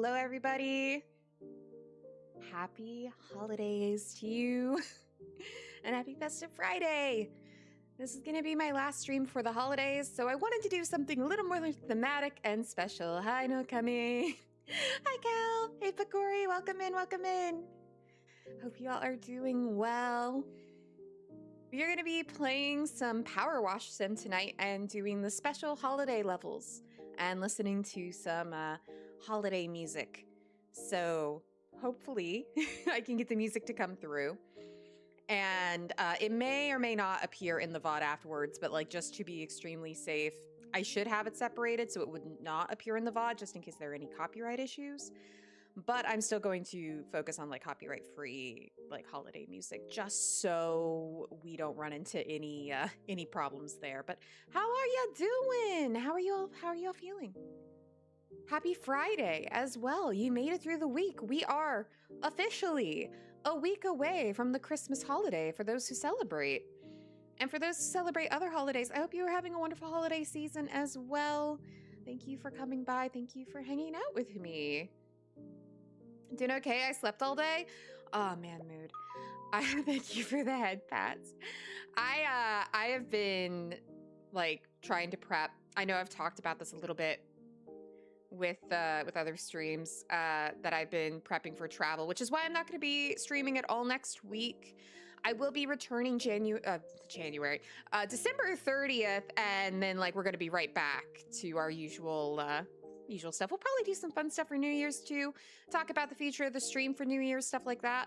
Hello, everybody. Happy holidays to you and happy Festive Friday. This is going to be my last stream for the holidays, so I wanted to do something a little more thematic and special. Hi, Nokami. Hi, Cal. Hey, Pakori. Welcome in, welcome in. Hope you all are doing well. We are going to be playing some Powerwash Sim tonight and doing the special holiday levels and listening to some holiday music. So hopefully I can get the music to come through. And it may or may not appear in the VOD afterwards, but like just to be extremely safe, I should have it separated so it would not appear in the VOD just in case there are any copyright issues. But I'm still going to focus on like copyright-free like holiday music just so we don't run into any problems there. But how are you doing? How are you all feeling? Happy Friday as well. You made it through the week. We are officially a week away from the Christmas holiday for those who celebrate. And for those who celebrate other holidays, I hope you are having a wonderful holiday season as well. Thank you for coming by. Thank you for hanging out with me. Doing okay? I slept all day. Oh man, mood. Thank you for the head pats. I have been like trying to prep. I know I've talked about this a little bit with other streams that I've been prepping for travel, which is why I'm not going to be streaming at all next week. I will be returning December 30th, and then like we're going to be right back to our usual stuff. We'll probably do some fun stuff for New Year's too. Talk about the future of the stream for New Year's, stuff like that.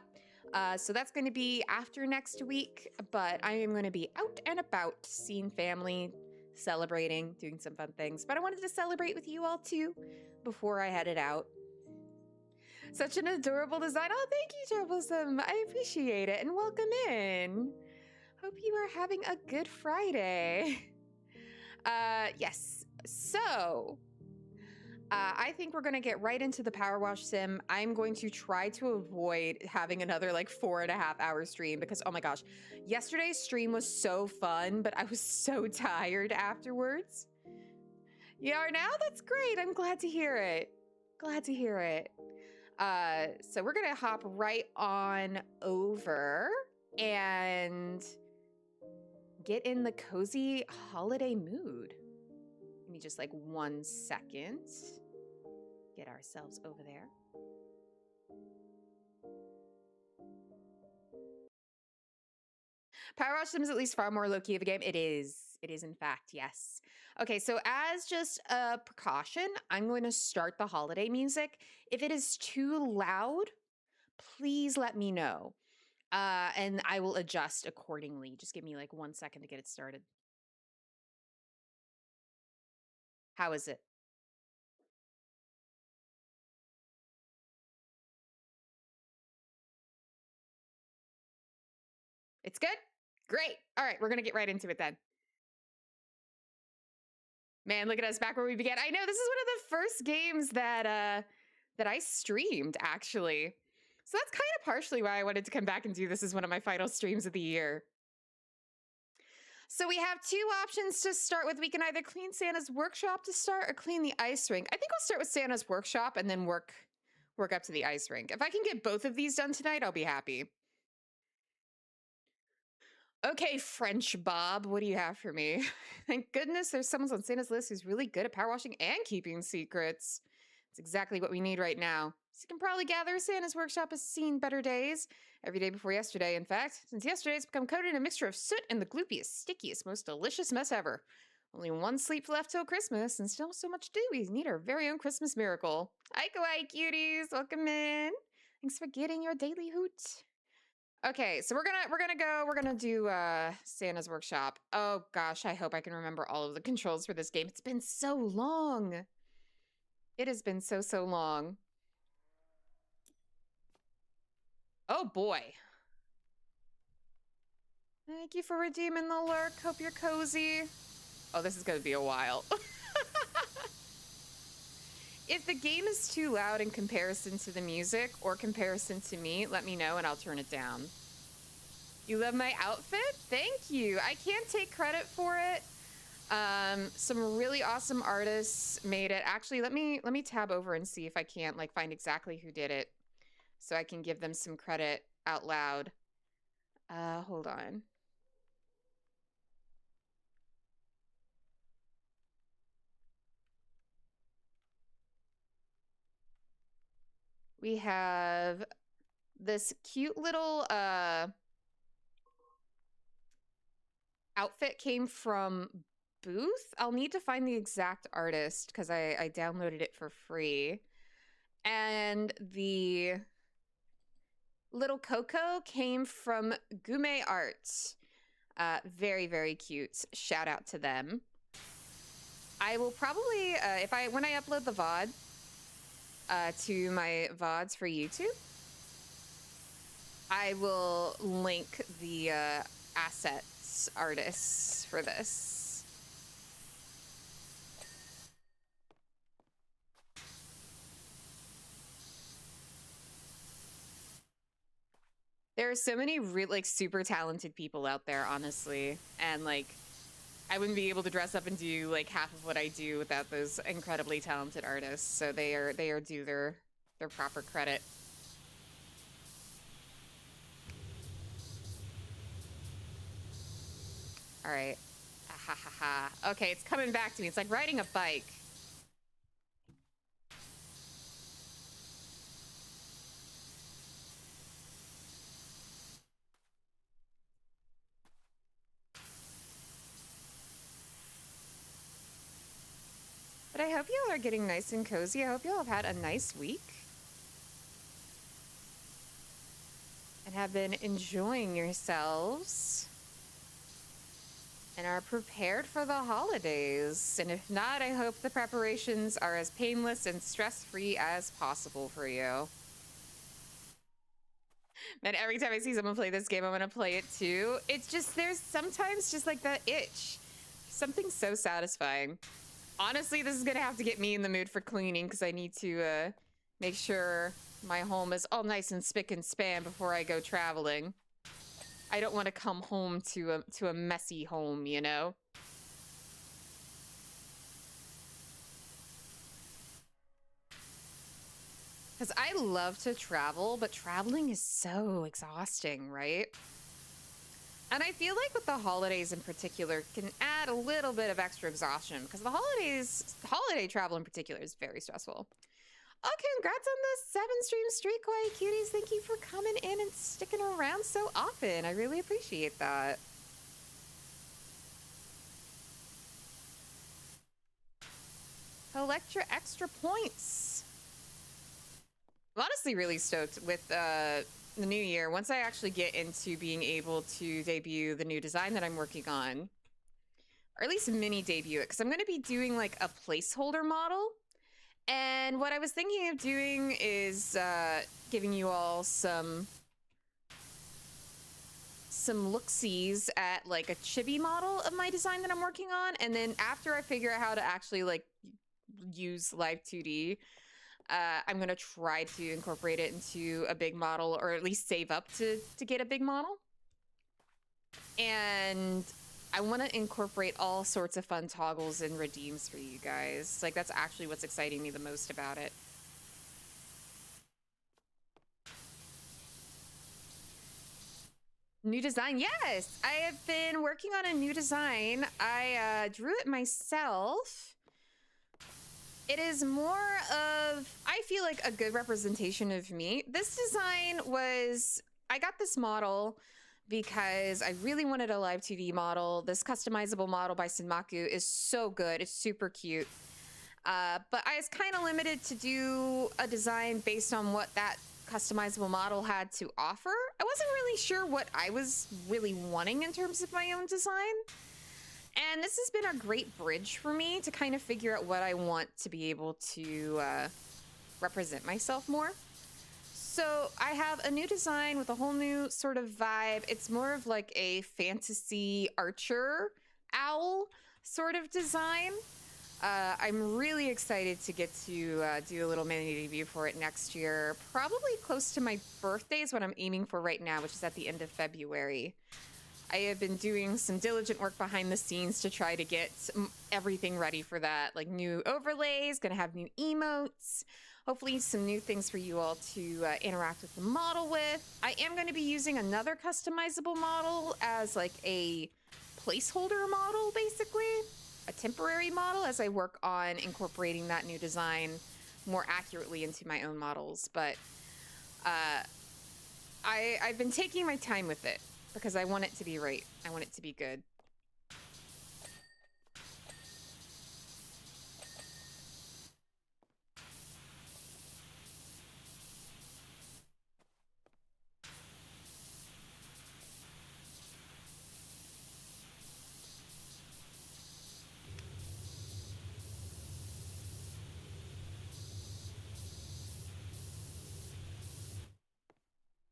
So that's going to be after next week, but I am going to be out and about, seeing family, celebrating, doing some fun things. But I wanted to celebrate with you all too before I headed out. Such an adorable design. Oh, thank you, Troublesome. I appreciate it, and welcome in. Hope you are having a good Friday. Yes. So I think we're going to get right into the Powerwash Sim. I'm going to try to avoid having another like 4.5 hour stream because, oh my gosh, yesterday's stream was so fun, but I was so tired afterwards. You are now? That's great. I'm glad to hear it. Glad to hear it. So we're going to hop right on over and get in the cozy holiday mood. Give me just like 1 second. Get ourselves over there. Powerwash Sim is at least far more low-key of a game. It is. It is, in fact, yes. Okay, so as just a precaution, I'm going to start the holiday music. If it is too loud, please let me know. And I will adjust accordingly. Just give me like 1 second to get it started. How is it? It's good? Great. All right, we're going to get right into it then. Man, look at us back where we began. I know this is one of the first games that I streamed, actually. So that's kind of partially why I wanted to come back and do this as one of my final streams of the year. So we have two options to start with. We can either clean Santa's workshop to start or clean the ice rink. I think I'll start with Santa's workshop and then work up to the ice rink. If I can get both of these done tonight, I'll be happy. Okay, French Bob, what do you have for me? Thank goodness there's someone on Santa's list who's really good at power washing and keeping secrets. It's exactly what we need right now. So you can probably gather Santa's workshop has seen better days. Every day before yesterday, in fact. Since yesterday, it's become coated in a mixture of soot and the gloopiest, stickiest, most delicious mess ever. Only one sleep left till Christmas, and still so much to do. We need our very own Christmas miracle. Hi, kawaii cuties. Welcome in. Thanks for getting your daily hoot. Okay, so we're gonna do Santa's workshop. Oh gosh, I hope I can remember all of the controls for this game. It's been so long. It has been so long. Oh boy. Thank you for redeeming the lurk. Hope you're cozy. Oh, this is gonna be a while. If the game is too loud in comparison to the music or comparison to me, let me know and I'll turn it down. You love my outfit? Thank you. I can't take credit for it. Some really awesome artists made it. Actually, let me tab over and see if I can't like find exactly who did it so I can give them some credit out loud. Hold on. We have this cute little outfit came from Booth. I'll need to find the exact artist because I downloaded it for free. And the little Coco came from Gumaeart. Very, very cute. Shout out to them. I will probably, when I upload the VOD to my VODs for YouTube, I will link the assets artists for this. There are so many like super talented people out there, honestly, and like I wouldn't be able to dress up and do like half of what I do without those incredibly talented artists. So they are due their proper credit. All right. Ha ha ha. Okay, it's coming back to me. It's like riding a bike. But I hope y'all are getting nice and cozy. I hope y'all have had a nice week. And have been enjoying yourselves. And are prepared for the holidays. And if not, I hope the preparations are as painless and stress-free as possible for you. Man, every time I see someone play this game, I'm gonna play it too. It's just, there's sometimes just like that itch. Something so satisfying. Honestly, this is gonna have to get me in the mood for cleaning because I need to make sure my home is all nice and spick and span before I go traveling. I don't want to come home to a messy home, you know? Because I love to travel, but traveling is so exhausting, right? And I feel like with the holidays in particular can add a little bit of extra exhaustion because the holiday travel in particular is very stressful. Oh, congrats on the 7-stream streak, Quiet Cuties. Thank you for coming in and sticking around so often. I really appreciate that. Collect your extra points. I'm honestly really stoked with the new year. Once I actually get into being able to debut the new design that I'm working on, or at least mini debut it, because I'm going to be doing like a placeholder model. And what I was thinking of doing is giving you all some look-sees at like a chibi model of my design that I'm working on. And then after I figure out how to actually like use Live 2D, I'm going to try to incorporate it into a big model, or at least save up to get a big model. And I want to incorporate all sorts of fun toggles and redeems for you guys. Like, that's actually what's exciting me the most about it. New design, yes! I have been working on a new design. I drew it myself. It is more of, I feel like, a good representation of me. This design was, I got this model because I really wanted a live 2D model. This customizable model by Sinmaku is so good. It's super cute. But I was kind of limited to do a design based on what that customizable model had to offer. I wasn't really sure what I was really wanting in terms of my own design. And this has been a great bridge for me to kind of figure out what I want to be able to represent myself more. So I have a new design with a whole new sort of vibe. It's more of like a fantasy archer owl sort of design. I'm really excited to get to do a little mini debut for it next year. Probably close to my birthday is what I'm aiming for right now, which is at the end of February. I have been doing some diligent work behind the scenes to try to get everything ready for that. Like new overlays, gonna have new emotes, hopefully some new things for you all to interact with the model with. I am going to be using another customizable model as like a placeholder model, basically. A temporary model as I work on incorporating that new design more accurately into my own models. But I've been taking my time with it because I want it to be right. I want it to be good.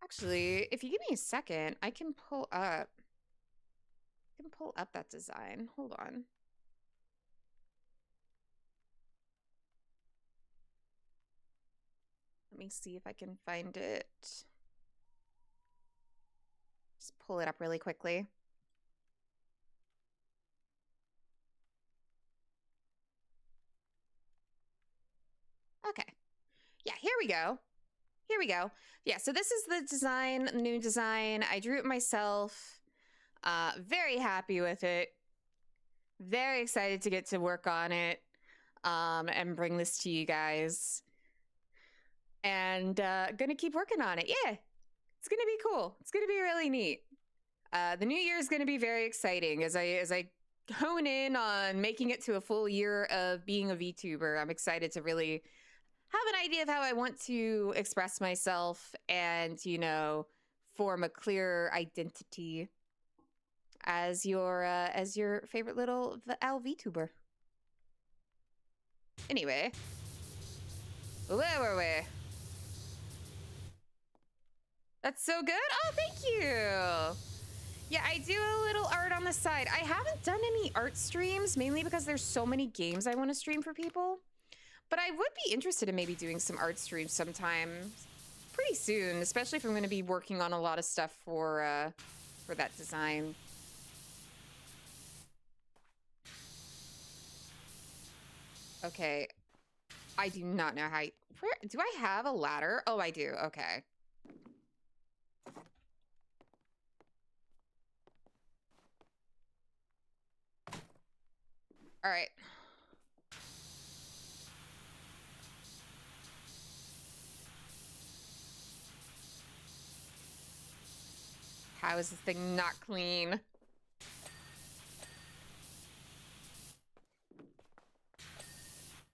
Actually, if you give me a second, I can pull up that design. Hold on. Let me see if I can find it. Just pull it up really quickly. Okay. Yeah, here we go. Here we go. Yeah, so this is the design, new design. I drew it myself. Very happy with it. Very excited to get to work on it and bring this to you guys. And gonna keep working on it. Yeah, it's gonna be cool. It's gonna be really neat. The new year is gonna be very exciting as I hone in on making it to a full year of being a VTuber. I'm excited to really have an idea of how I want to express myself and, you know, form a clear identity as your favorite little owl VTuber. Anyway, where were we? That's so good. Oh, thank you. Yeah, I do a little art on the side. I haven't done any art streams, mainly because there's so many games I want to stream for people. But I would be interested in maybe doing some art streams sometime pretty soon, especially if I'm going to be working on a lot of stuff for that design. Okay, I do not know how. Where do I have a ladder? Oh, I do. Okay. All right. How is this thing not clean?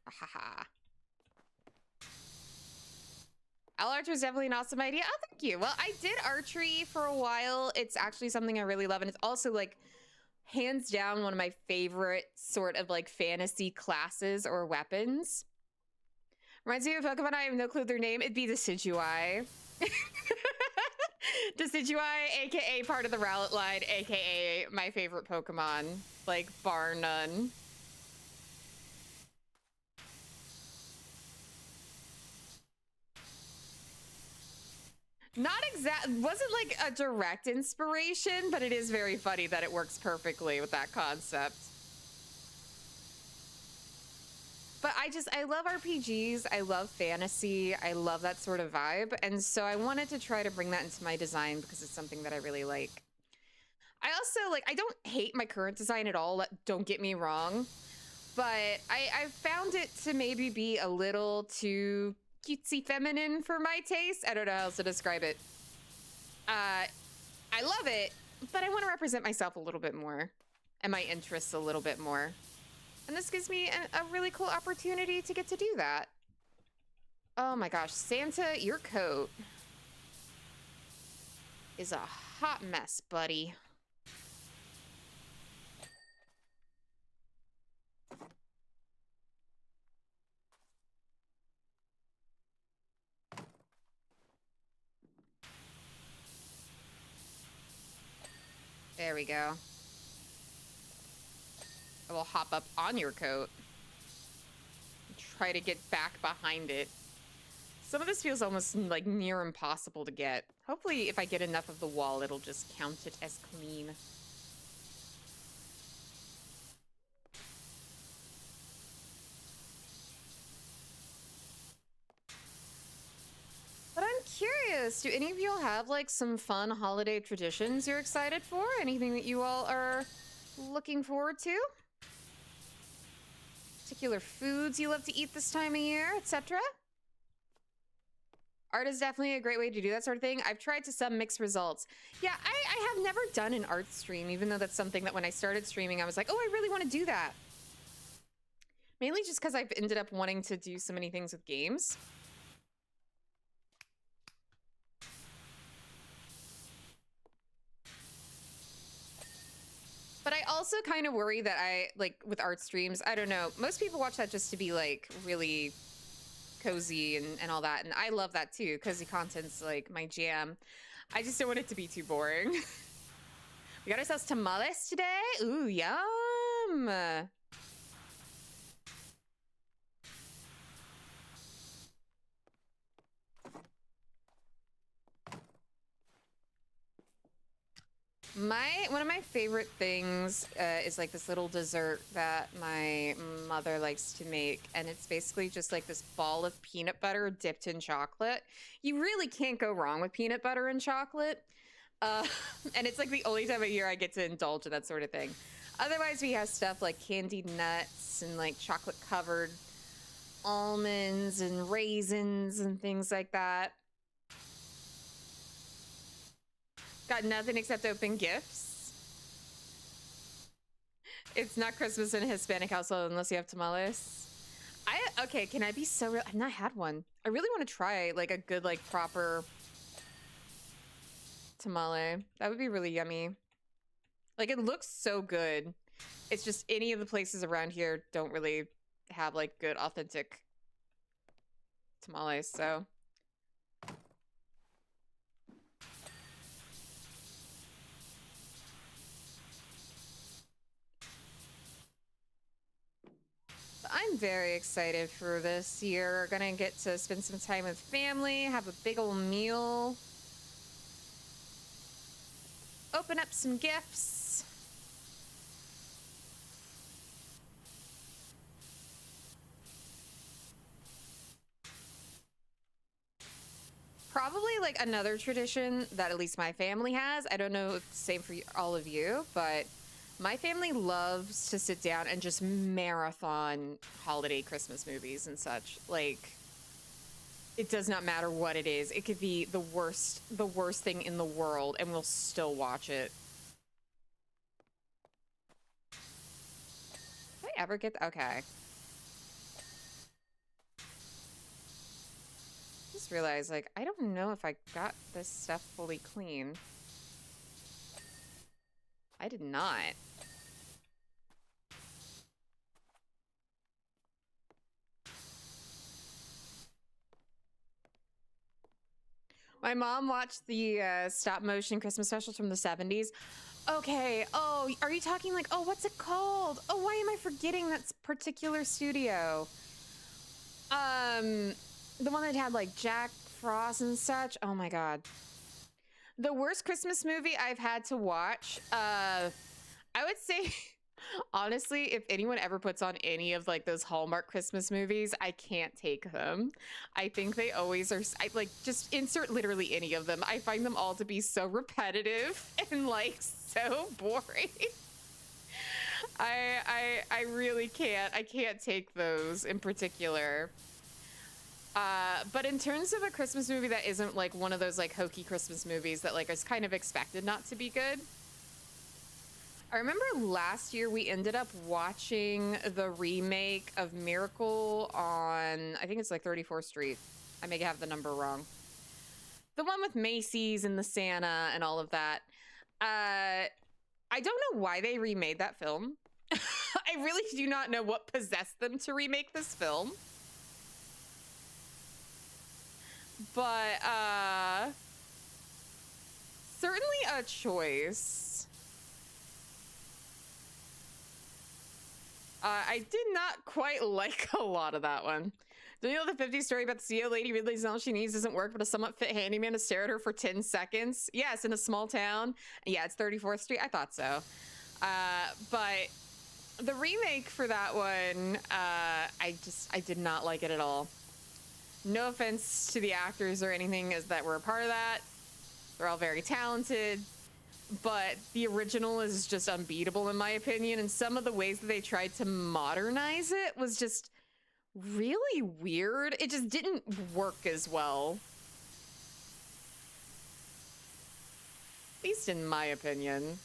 Haha. Archery was definitely an awesome idea. Oh, thank you. Well, I did archery for a while. It's actually something I really love, and it's also like hands down one of my favorite sort of like fantasy classes or weapons. Reminds me of Pokemon. I have no clue their name. It'd be Decidueye. Decidueye, aka part of the Rowlet line, aka my favorite Pokemon, like bar none. Not exact, wasn't like a direct inspiration, but it is very funny that it works perfectly with that concept. But I love RPGs. I love fantasy. I love that sort of vibe. And so I wanted to try to bring that into my design because it's something that I really like. I also, like, I don't hate my current design at all. Don't get me wrong. But I found it to maybe be a little too cutesy feminine for my taste. I don't know how else to describe it. I love it, but I want to represent myself a little bit more and my interests a little bit more. And this gives me a really cool opportunity to get to do that. Oh my gosh, Santa, your coat is a hot mess, buddy. There we go. I will hop up on your coat. Try to get back behind it. Some of this feels almost like near impossible to get. Hopefully, if I get enough of the wall, it'll just count it as clean. But I'm curious, do any of you all have like some fun holiday traditions you're excited for? Anything that you all are looking forward to? Particular foods you love to eat this time of year, etc.? Art is definitely a great way to do that sort of thing. I've tried to some mixed results. Yeah, I have never done an art stream, even though that's something that when I started streaming, I was like, oh, I really want to do that. Mainly just because I've ended up wanting to do so many things with games. But I also kind of worry that like, with art streams, I don't know, most people watch that just to be, like, really cozy and all that, and I love that too. Cozy content's, like, my jam. I just don't want it to be too boring. We got ourselves tamales today. Ooh, yum! One of my favorite things is like this little dessert that my mother likes to make, and it's basically just like this ball of peanut butter dipped in chocolate. You really can't go wrong with peanut butter and chocolate. And it's like the only time of year I get to indulge in that sort of thing. Otherwise, we have stuff like candied nuts and like chocolate covered almonds and raisins and things like that. Got nothing except open gifts. It's not Christmas in a Hispanic household unless you have tamales. Okay, can I be so real? I've not had one. I really want to try like a good, like proper tamale. That would be really yummy. Like it looks so good. It's just any of the places around here don't really have like good, authentic tamales, so. I'm very excited for this year. Gonna get to spend some time with family, have a big old meal, open up some gifts. Probably like another tradition that at least my family has. I don't know if it's the same for all of you, but my family loves to sit down and just marathon holiday Christmas movies and such. Like, it does not matter what it is. It could be the worst thing in the world, and we'll still watch it. Did I ever get okay. Just realized, like, I don't know if I got this stuff fully clean. I did not. My mom watched the stop motion Christmas specials from the 70s. Okay. Oh, are you talking like, oh, what's it called? Oh, why am I forgetting that particular studio? The one that had like Jack Frost and such. Oh my God. The worst Christmas movie I've had to watch. I would say, honestly, if anyone ever puts on any of like those Hallmark Christmas movies, I can't take them. I think they always are. I like just insert literally any of them. I find them all to be so repetitive and like so boring. I really can't. I can't take those in particular. But in terms of a Christmas movie that isn't like one of those like hokey Christmas movies that like is kind of expected not to be good, I remember last year we ended up watching the remake of Miracle on, I think it's like 34th Street. I may have the number wrong. The one with Macy's and the Santa and all of that. I don't know why they remade that film. I really do not know what possessed them to remake this film. But certainly a choice. I did not quite like a lot of that one. Do you know the 50 story about the CEO lady realizes all she needs doesn't work, but a somewhat fit handyman to stare at her for 10 seconds? Yes, in a small town. Yeah, it's 34th Street. I thought so. But the remake for that one, I did not like it at all. No offense to the actors or anything as that were a part of that. They're all very talented. But the original is just unbeatable in my opinion, and some of the ways that they tried to modernize it was just really weird. It just didn't work as well. At least in my opinion.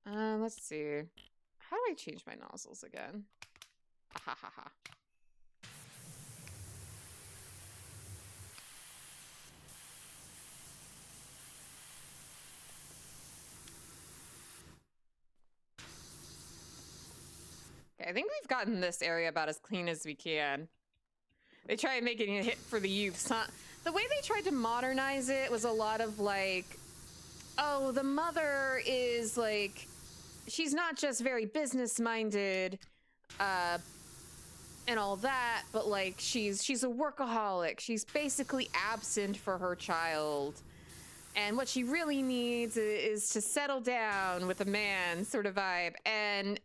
Let's see. How do I change my nozzles again? Ha ha ha. Okay, I think we've gotten this area about as clean as we can. They try making it a hit for the youths, huh? The way they tried to modernize it was a lot of like, oh, the mother is like, she's not just very business-minded, and all that, but like she's a workaholic. She's basically absent for her child. And what she really needs is to settle down with a man sort of vibe. And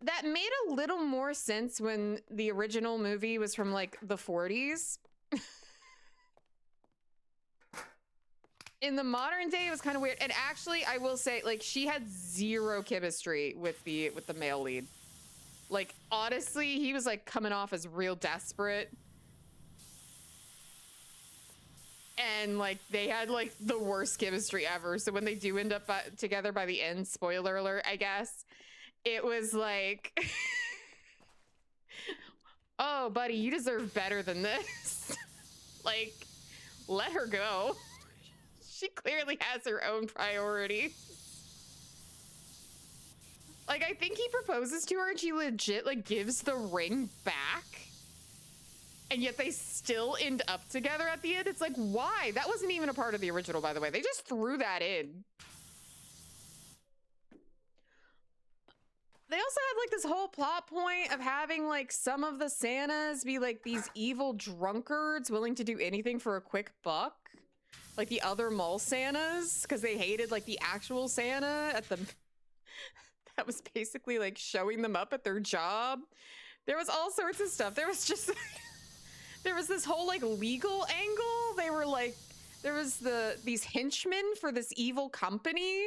that made a little more sense when the original movie was from like the 40s. In the modern day, it was kind of weird. And actually, I will say, like, she had zero chemistry with the male lead. Like, honestly, he was like coming off as real desperate. And like they had like the worst chemistry ever. So when they do end up together by the end, spoiler alert, I guess, it was like, oh, buddy, you deserve better than this. Like, let her go. She clearly has her own priorities. Like, I think he proposes to her and she legit like gives the ring back. And yet they still end up together at the end. It's like, why? That wasn't even a part of the original, by the way. They just threw that in. They also had like this whole plot point of having like some of the Santas be like these evil drunkards willing to do anything for a quick buck. Like the other mall Santas, because they hated like the actual Santa at the... that was basically like showing them up at their job. There was all sorts of stuff. There was just... there was this whole like legal angle. They were like, there was these henchmen for this evil company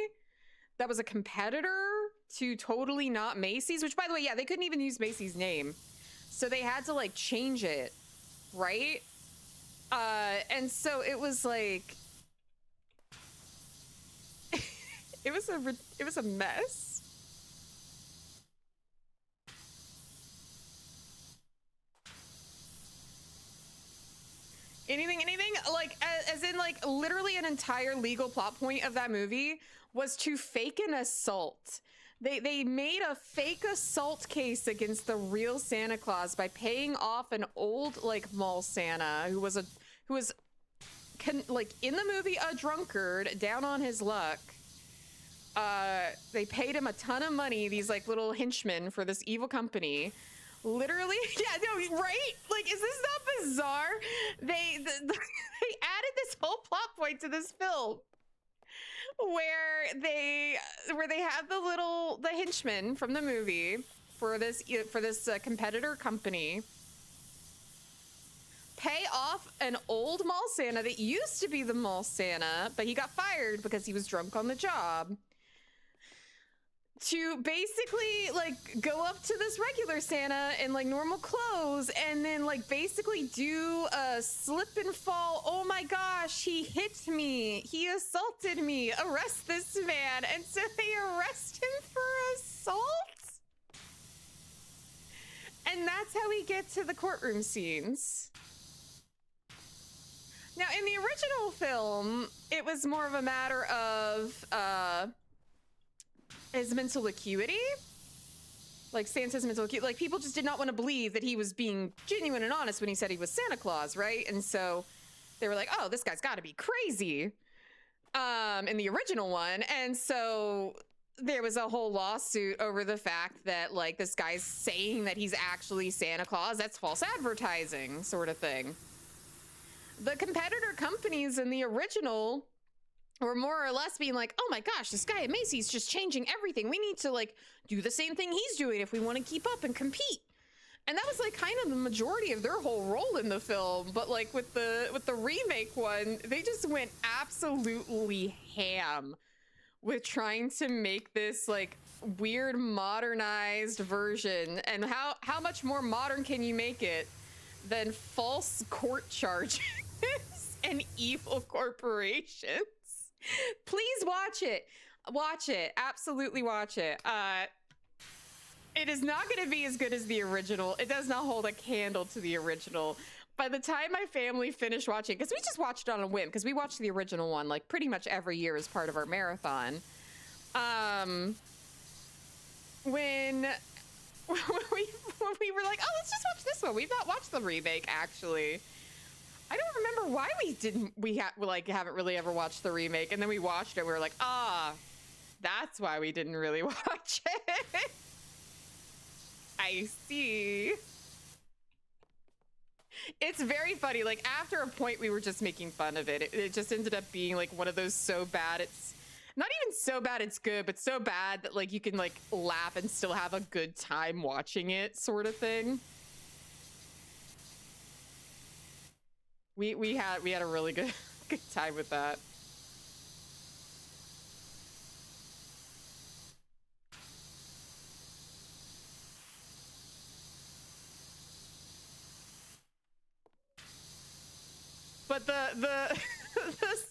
that was a competitor to totally not Macy's, which by the way, yeah, they couldn't even use Macy's name. So they had to like change it, right? And so it was like, it was a mess. Anything, like, as in, like, literally an entire legal plot point of that movie was to fake an assault. They made a fake assault case against the real Santa Claus by paying off an old, like, mall Santa who was like, in the movie, a drunkard, down on his luck. They paid him a ton of money, these, like, little henchmen for this evil company. Literally, yeah, no, right? Like, is this not bizarre? They added this whole plot point to this film where they have the henchmen from the movie for this competitor company pay off an old mall Santa that used to be the mall Santa, but he got fired because he was drunk on the job, to basically like go up to this regular Santa in like normal clothes and then like basically do a slip and fall. Oh my gosh, he hit me, he assaulted me, arrest this man. And so they arrest him for assault, and that's how we get to the courtroom scenes. Now in the original film, it was more of a matter of his mental acuity, like Santa's mental acuity. Like, people just did not want to believe that he was being genuine and honest when he said he was Santa Claus, right? And so They were like, oh, this guy's got to be crazy in the original one. And so there was a whole lawsuit over the fact that, like, this guy's saying that he's actually Santa Claus. That's false advertising, sort of thing. The competitor companies in the original were more or less being like, oh my gosh, this guy at Macy's just changing everything. We need to, like, do the same thing he's doing if we want to keep up and compete. And that was, like, kind of the majority of their whole role in the film. But, like, with the remake one, they just went absolutely ham with trying to make this, like, weird modernized version. And how much more modern can you make it than false court charges and evil corporations? Please watch it. Watch it. Absolutely watch it. It is not going to be as good as the original. It does not hold a candle to the original. By the time my family finished watching, because we just watched it on a whim, because we watched the original one like pretty much every year as part of our marathon. When we were like, oh, let's just watch this one. We've not watched the remake, actually. I don't remember why haven't really ever watched the remake. And then we watched it. And we were like, that's why we didn't really watch it. I see. It's very funny. Like, after a point, we were just making fun of it. It just ended up being like one of those so bad it's not even so bad it's good, but so bad that, like, you can, like, laugh and still have a good time watching it, sort of thing. We had a really good time with that. But the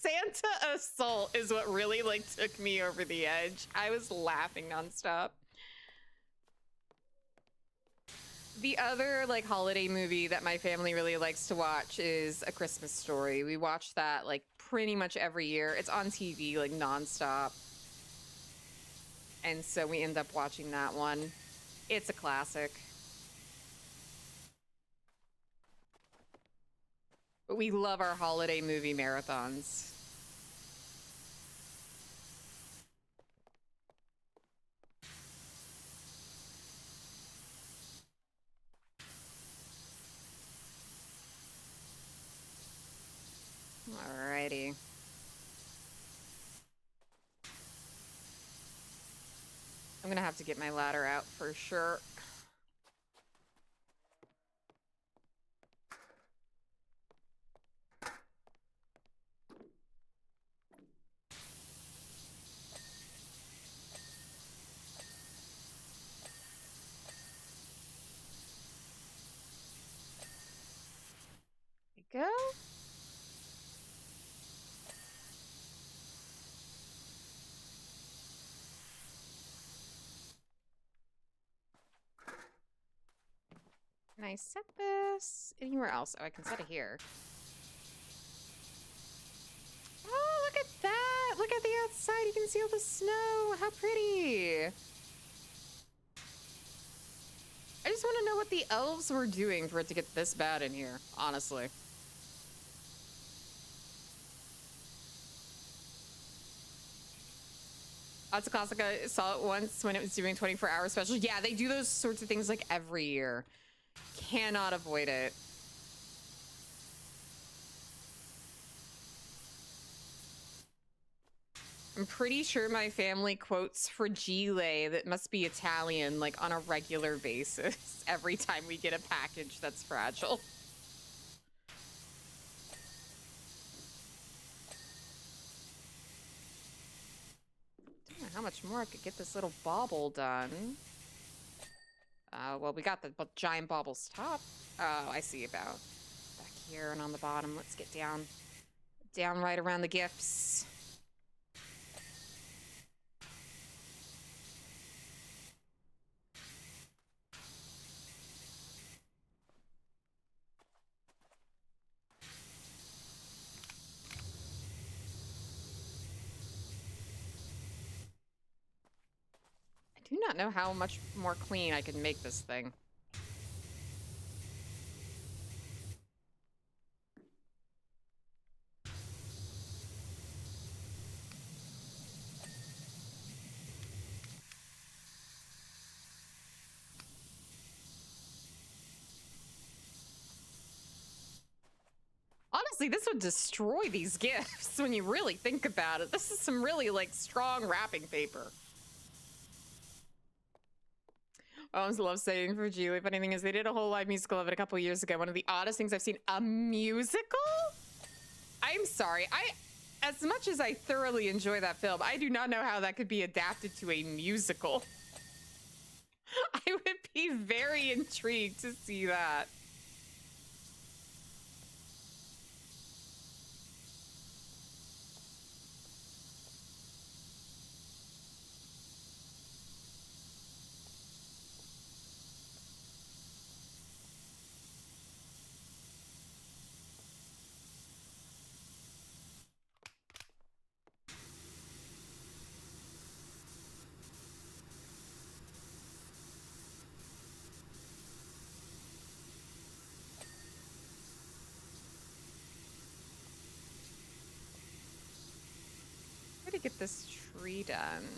Santa assault is what really, like, took me over the edge. I was laughing nonstop. The other, like, holiday movie that my family really likes to watch is A Christmas Story. We watch that, like, pretty much every year. It's on TV, like, nonstop. And so we end up watching that one. It's a classic. But we love our holiday movie marathons. Alrighty. I'm gonna have to get my ladder out for sure. There we go. Can I set this anywhere else? Oh, I can set it here. Oh, look at that! Look at the outside. You can see all the snow. How pretty. I just want to know what the elves were doing for it to get this bad in here, honestly. That's a classic. I saw it once when it was doing 24-hour special. Yeah, they do those sorts of things like every year. Cannot avoid it. I'm pretty sure my family quotes Fragile, that must be Italian, like on a regular basis every time we get a package that's fragile. Don't know how much more I could get this little bauble done. Well, we got the giant bauble's top. Oh, I see about back here and on the bottom. Let's get down right around the gifts. I do not know how much more clean I can make this thing. honestly, this would destroy these gifts when you really think about it. This is some really, like, strong wrapping paper. I always love saying for Geely. Funny thing is, they did a whole live musical of it a couple years ago. One of the oddest things I've seen. A musical? I'm sorry. As much as I thoroughly enjoy that film, I do not know how that could be adapted to a musical. I would be very intrigued to see that. How to get this tree done?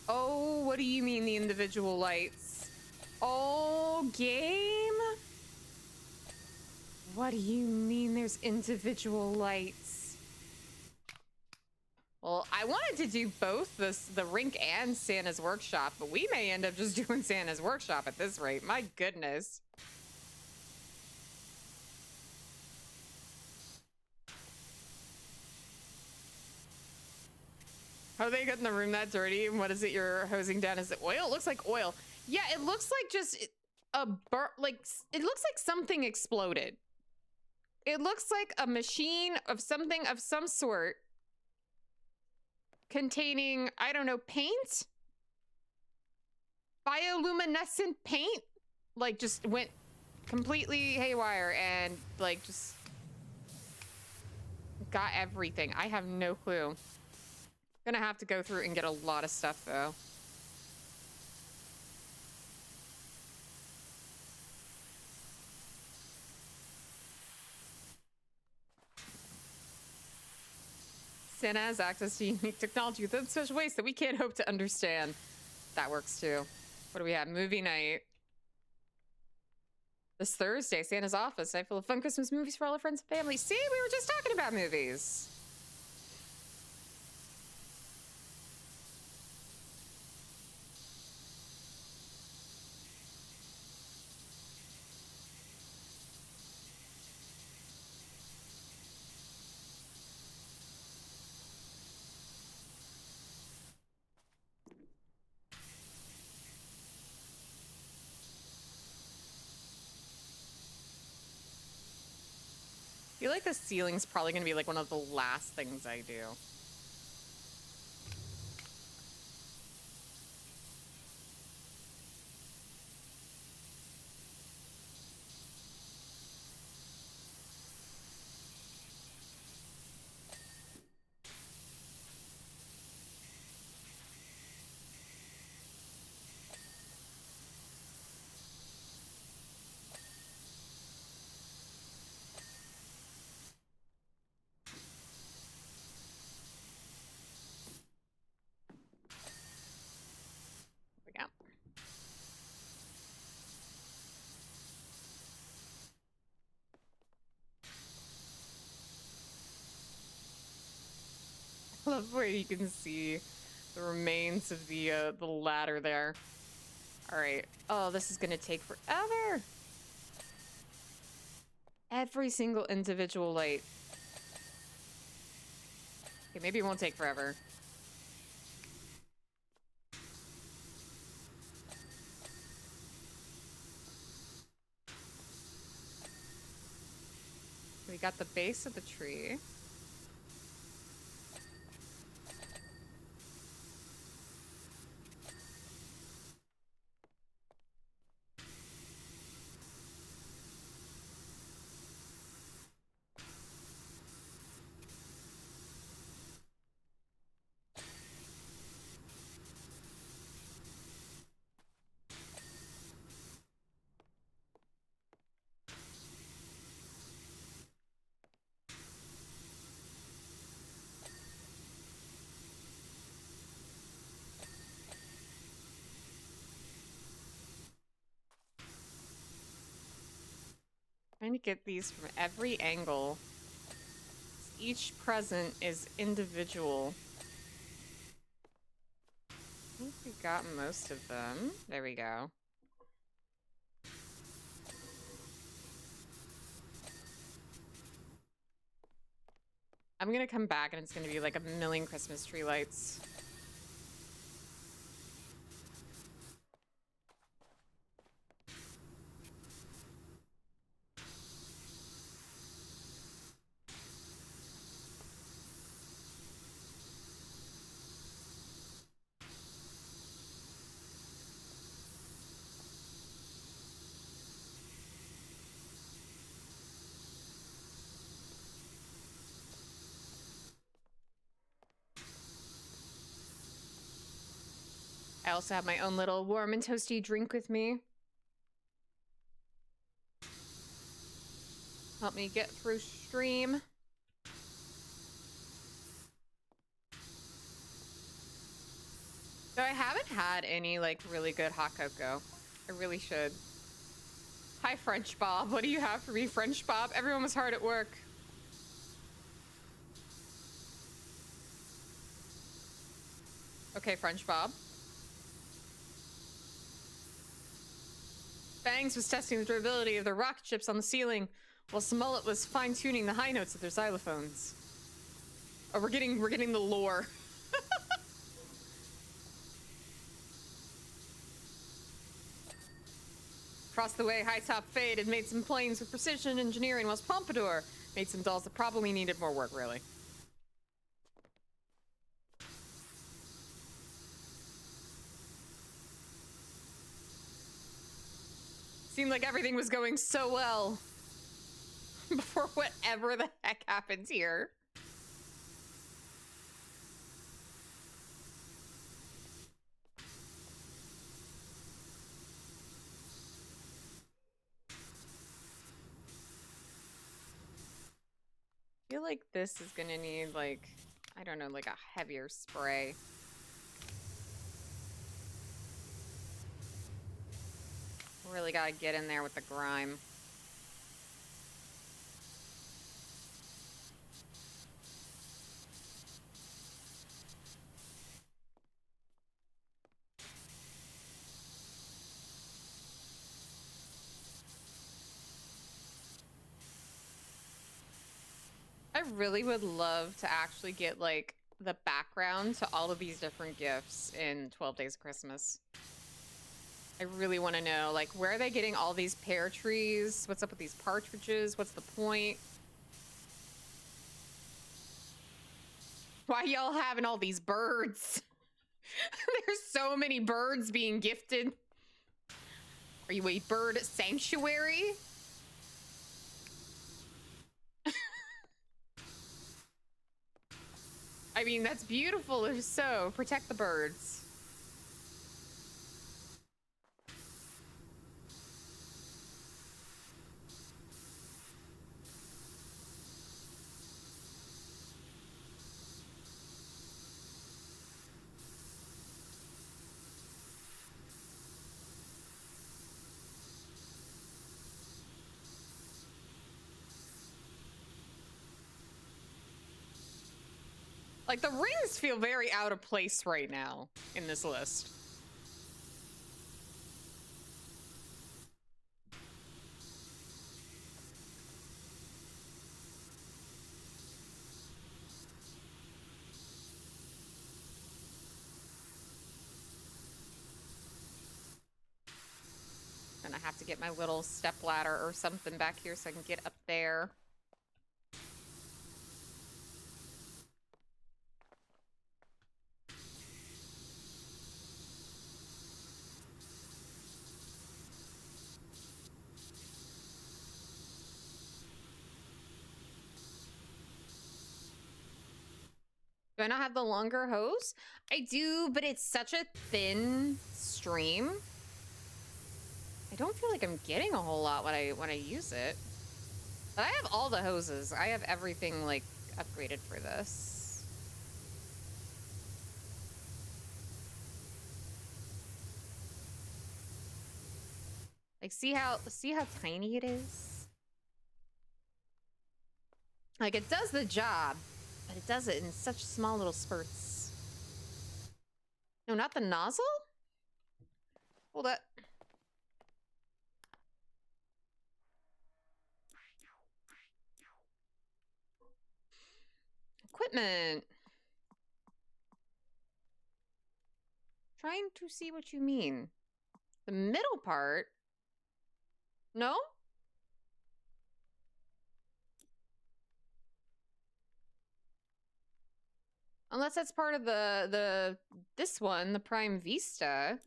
Oh, what do you mean the individual lights? Oh, game? What do you mean there's individual lights? Well, I wanted to do both the rink and Santa's workshop, but we may end up just doing Santa's workshop at this rate. My goodness. How are they getting the room that dirty? And what is it you're hosing down? Is it oil? It looks like oil. Yeah, it looks like just a it looks like something exploded. It looks like a machine of something of some sort containing, I don't know, paint? Bioluminescent paint? Like just went completely haywire and like just got everything. I have no clue. Gonna have to go through and get a lot of stuff though. Santa has access to unique technology within special ways that we can't hope to understand. That works too. What do we have? Movie night. This Thursday, Santa's office. Night full of fun Christmas movies for all our friends and family. See, we were just talking about movies. I feel like the ceiling's probably going to be like one of the last things I do. Yeah. I love where you can see the remains of the ladder there. All right. Oh, this is gonna take forever. Every single individual light. Okay, maybe it won't take forever. We got the base of the tree. Trying to get these from every angle. Each present is individual. I think we got most of them. There we go. I'm gonna come back and it's gonna be like a million Christmas tree lights. I also have my own little warm and toasty drink with me. Help me get through stream. So I haven't had any like really good hot cocoa. I really should. Hi, French Bob. What do you have for me, French Bob? Everyone was hard at work. Okay, French Bob. Bangs was testing the durability of their rocket ships on the ceiling, while Smullet was fine-tuning the high notes of their xylophones. Oh, we're getting the lore. Across the way, High Top Fade had made some planes with precision engineering, whilst Pompadour made some dolls that probably needed more work, really. Seemed like everything was going so well before whatever the heck happens here. I feel like this is gonna need, like, I don't know, like a heavier spray. Really gotta get in there with the grime. I really would love to actually get, like, the background to all of these different gifts in 12 Days of Christmas. I really want to know, like, where are they getting all these pear trees? What's up with these partridges? What's the point? Why y'all having all these birds? There's so many birds being gifted. Are you a bird sanctuary? I mean, that's beautiful if so. Protect the birds. Like, the rings feel very out of place right now in this list. Gonna have to get my little step ladder or something back here so I can get up there. Do I not have the longer hose? I do, but it's such a thin stream. I don't feel like I'm getting a whole lot when I use it. But I have all the hoses. I have everything, like, upgraded for this. Like, see how tiny it is? Like, it does the job, but it does it in such small little spurts. No, not the nozzle? Hold up. Equipment. Trying to see what you mean. The middle part? No? Unless that's part of this one, the Prime Vista.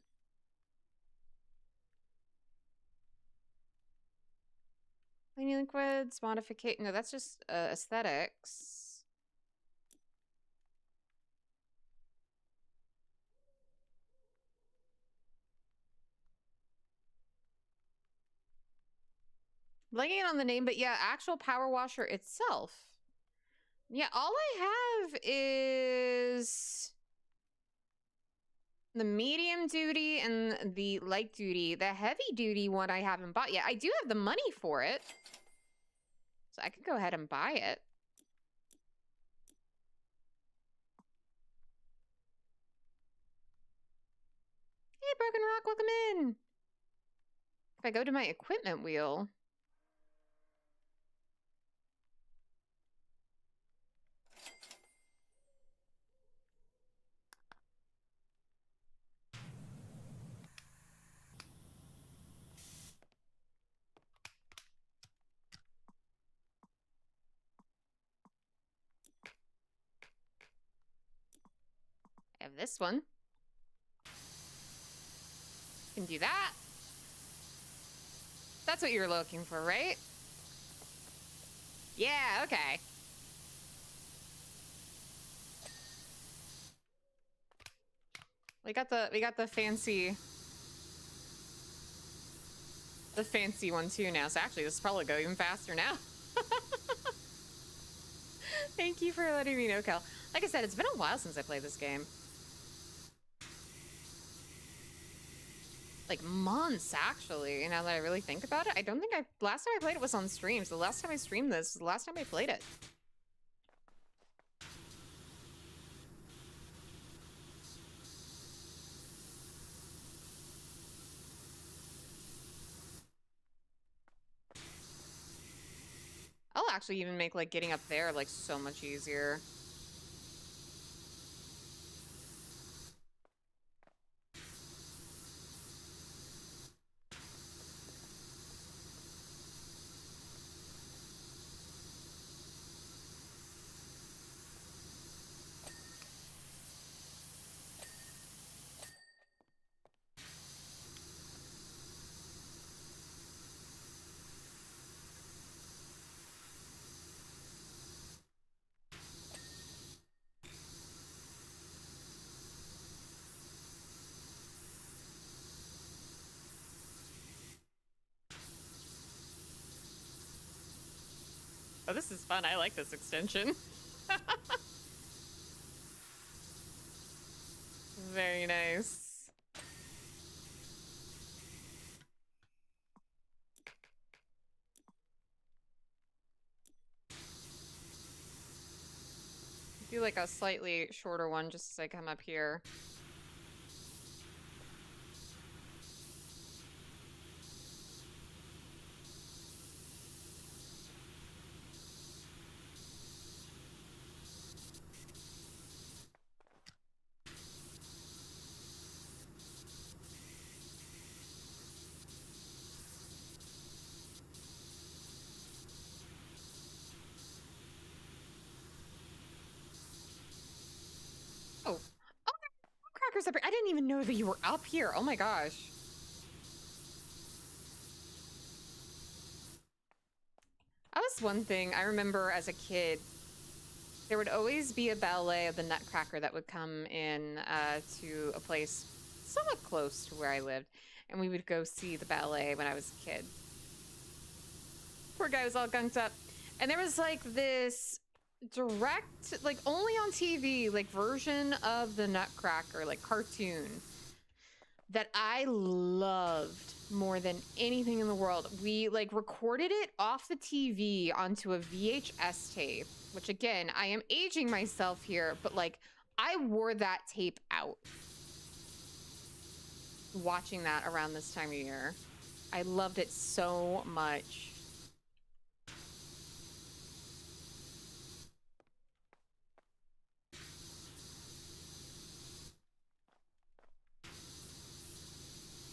Cleaning liquids, modification. No, that's just aesthetics. Blanking on the name, but yeah, actual power washer itself. Yeah, all I have is the medium duty and the light duty. The heavy duty one I haven't bought yet. I do have the money for it, so I could go ahead and buy it. Hey, Broken Rock, welcome in. If I go to my equipment wheel... I have this one. Can do that. That's what you're looking for, right? Yeah, okay. We got the fancy one too now. So actually this will probably go even faster now. Thank you for letting me know, Kel. Like I said, it's been a while since I played this game. Like months, actually. Now that I really think about it, I don't think last time I played it was on stream. So the last time I streamed this was the last time I played it. I'll actually even make like getting up there like so much easier. Oh, this is fun. I like this extension. Very nice. Do like a slightly shorter one just as I come up here. Oh, crackers up here. I didn't even know that you were up here. Oh my gosh. That was one thing I remember as a kid. There would always be a ballet of the Nutcracker that would come in to a place somewhat close to where I lived. And we would go see the ballet when I was a kid. Poor guy was all gunked up. And there was like this direct, like only on TV, like version of the Nutcracker, like cartoon. that I loved more than anything in the world. We like recorded it off the TV onto a VHS tape, which again, I am aging myself here, but like I wore that tape out watching that around this time of year. I loved it so much.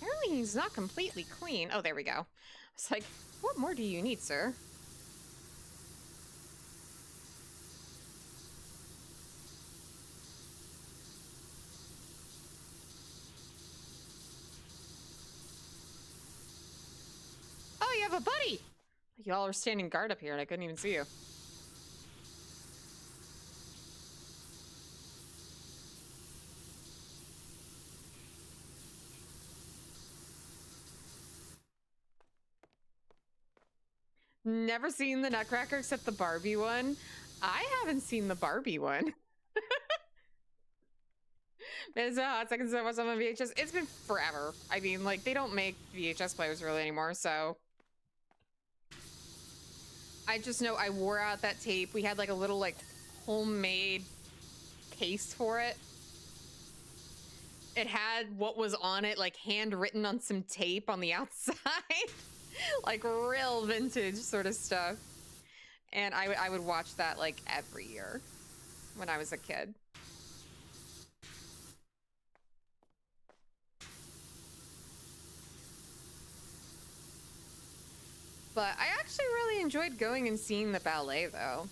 Apparently he's not completely clean. Oh, there we go. It's like, what more do you need, sir? Oh, you have a buddy! Y'all are standing guard up here and I couldn't even see you. Never seen the Nutcracker except the Barbie one. I haven't seen the Barbie one. It's a hot second since I watched on VHS. It's been forever. I mean, like, they don't make VHS players really anymore, so. I just know I wore out that tape. We had like a little like homemade case for it. It had what was on it, like handwritten on some tape on the outside. Like real vintage sort of stuff. And I would watch that like every year when I was a kid. But I actually really enjoyed going and seeing the ballet, though.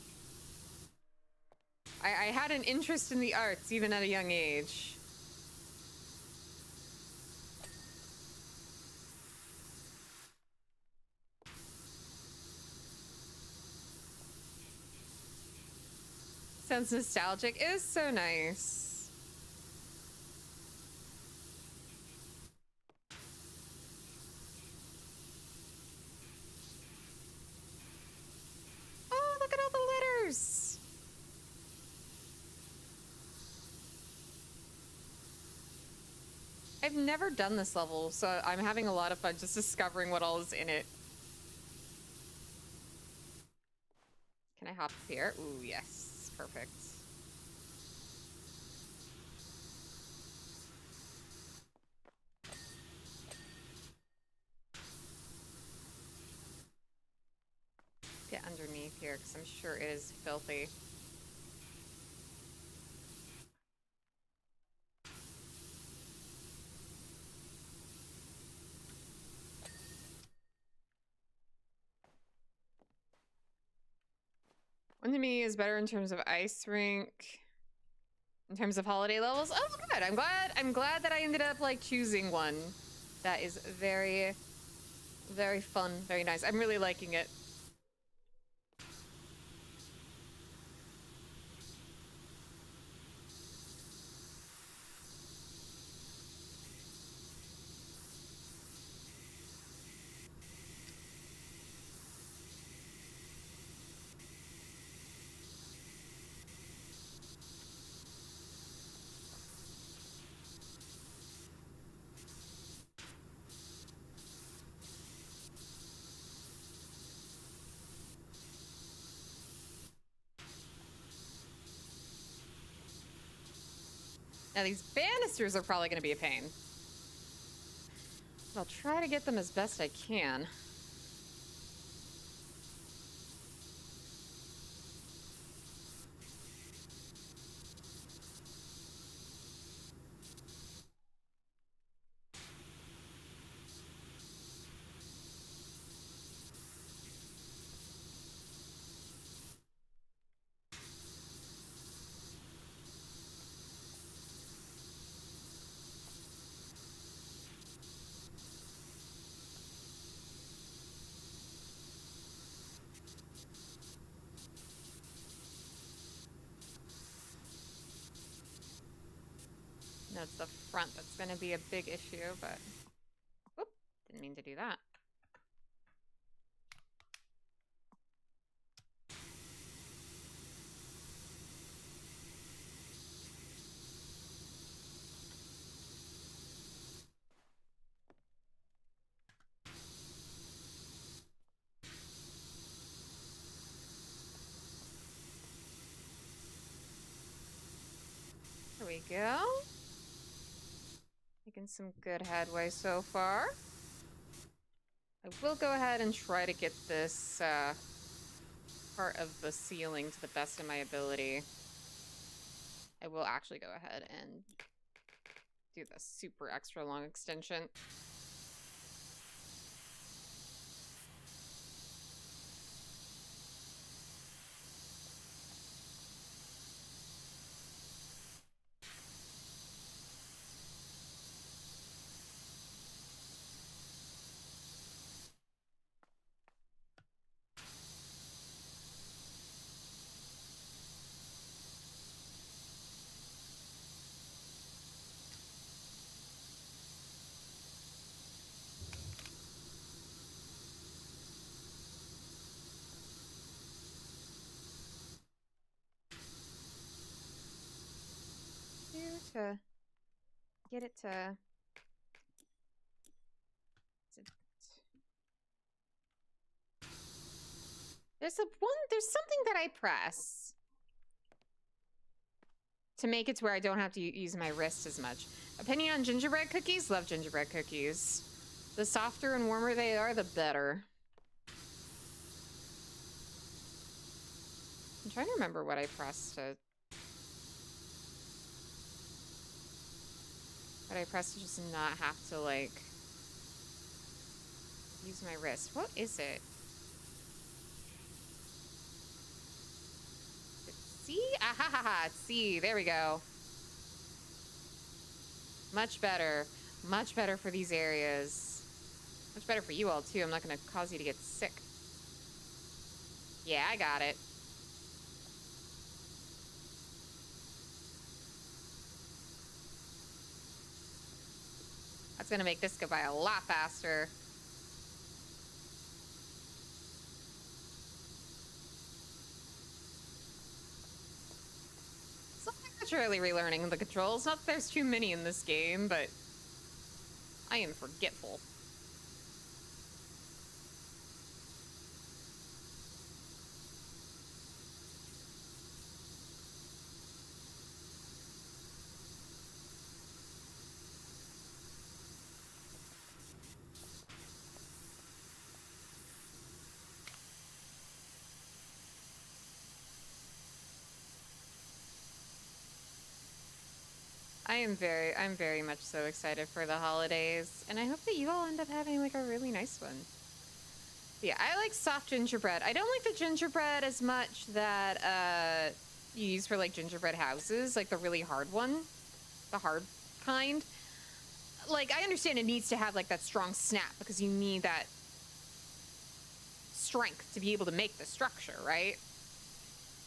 I had an interest in the arts, even at a young age. Sounds nostalgic. It is so nice. Oh, look at all the letters. I've never done this level, so I'm having a lot of fun just discovering what all is in it. Can I hop up here? Ooh, yes. Perfect. Get underneath here, because I'm sure it is filthy. One to me is better in terms of ice rink. In terms of holiday levels, oh good. I'm glad that I ended up like choosing one. That is very, very fun, very nice. I'm really liking it. Now these banisters are probably going to be a pain. I'll try to get them as best I can. No, it's the front that's going to be a big issue, but... Oop, didn't mean to do that. we go. Making some good headway so far. I will go ahead and try to get this part of the ceiling to the best of my ability. I will actually go ahead and do the super extra long extension. To get it to... There's something that I press to make it to where I don't have to use my wrist as much. Opinion on gingerbread cookies? Love gingerbread cookies. The softer and warmer they are, the better. I'm trying to remember what I pressed to... What I pressed to just not have to, like, use my wrist. What is it? C? Ah ha ha ha! C. There we go. Much better. Much better for these areas. Much better for you all, too. I'm not going to cause you to get sick. Yeah, I got it. That's going to make this go by a lot faster. So I'm naturally relearning the controls. Not that there's too many in this game, but I am forgetful. I'm very much so excited for the holidays, and I hope that you all end up having like a really nice one. Yeah, I like soft gingerbread. I don't like the gingerbread as much that you use for like gingerbread houses, like the really hard one, the hard kind. Like, I understand it needs to have like that strong snap because you need that strength to be able to make the structure, right?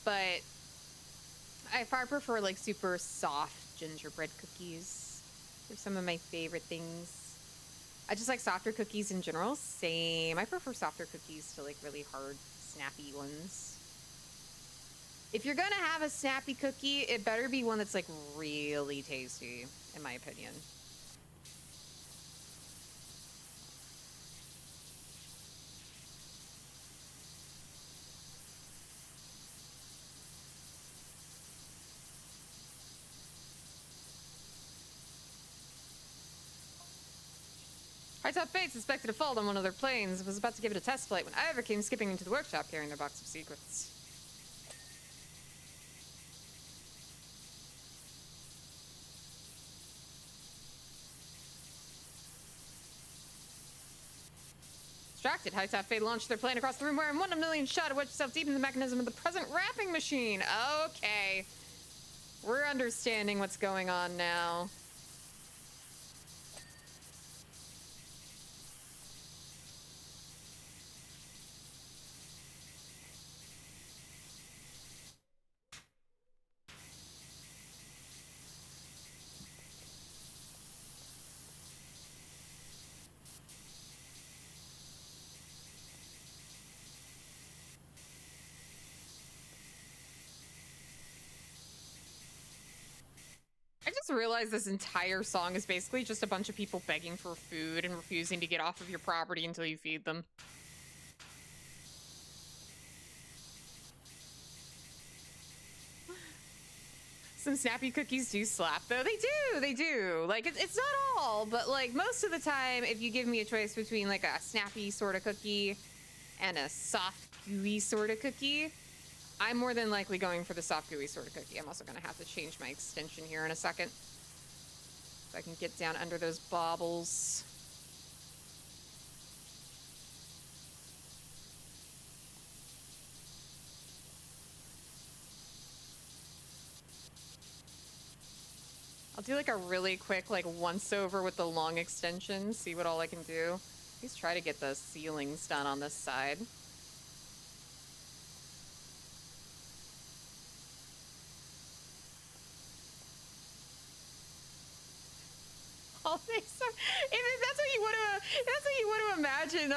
But I far prefer like super soft gingerbread cookies. They're some of my favorite things. I just like softer cookies in general. Same. I prefer softer cookies to like really hard, snappy ones. If you're gonna have a snappy cookie, it better be one that's like really tasty, in my opinion. High-top Fate suspected a fault on one of their planes and was about to give it a test flight when Ivor came skipping into the workshop carrying their box of secrets. Distracted, High-top Fate launched their plane across the room wearing 1 in a million shot to wedge itself deep in the mechanism of the present wrapping machine. Okay. We're understanding what's going on now. I just realized this entire song is basically just a bunch of people begging for food and refusing to get off of your property until you feed them. Some snappy cookies do slap, though. They do. Like, it's not all, but, like, most of the time, if you give me a choice between, like, a snappy sort of cookie and a soft, gooey sort of cookie, I'm more than likely going for the soft, gooey sort of cookie. I'm also going to have to change my extension here in a second so I can get down under those baubles. I'll do like a really quick like once over with the long extension, see what all I can do. Please try to get the ceilings done on this side. If that's what you want to imagine,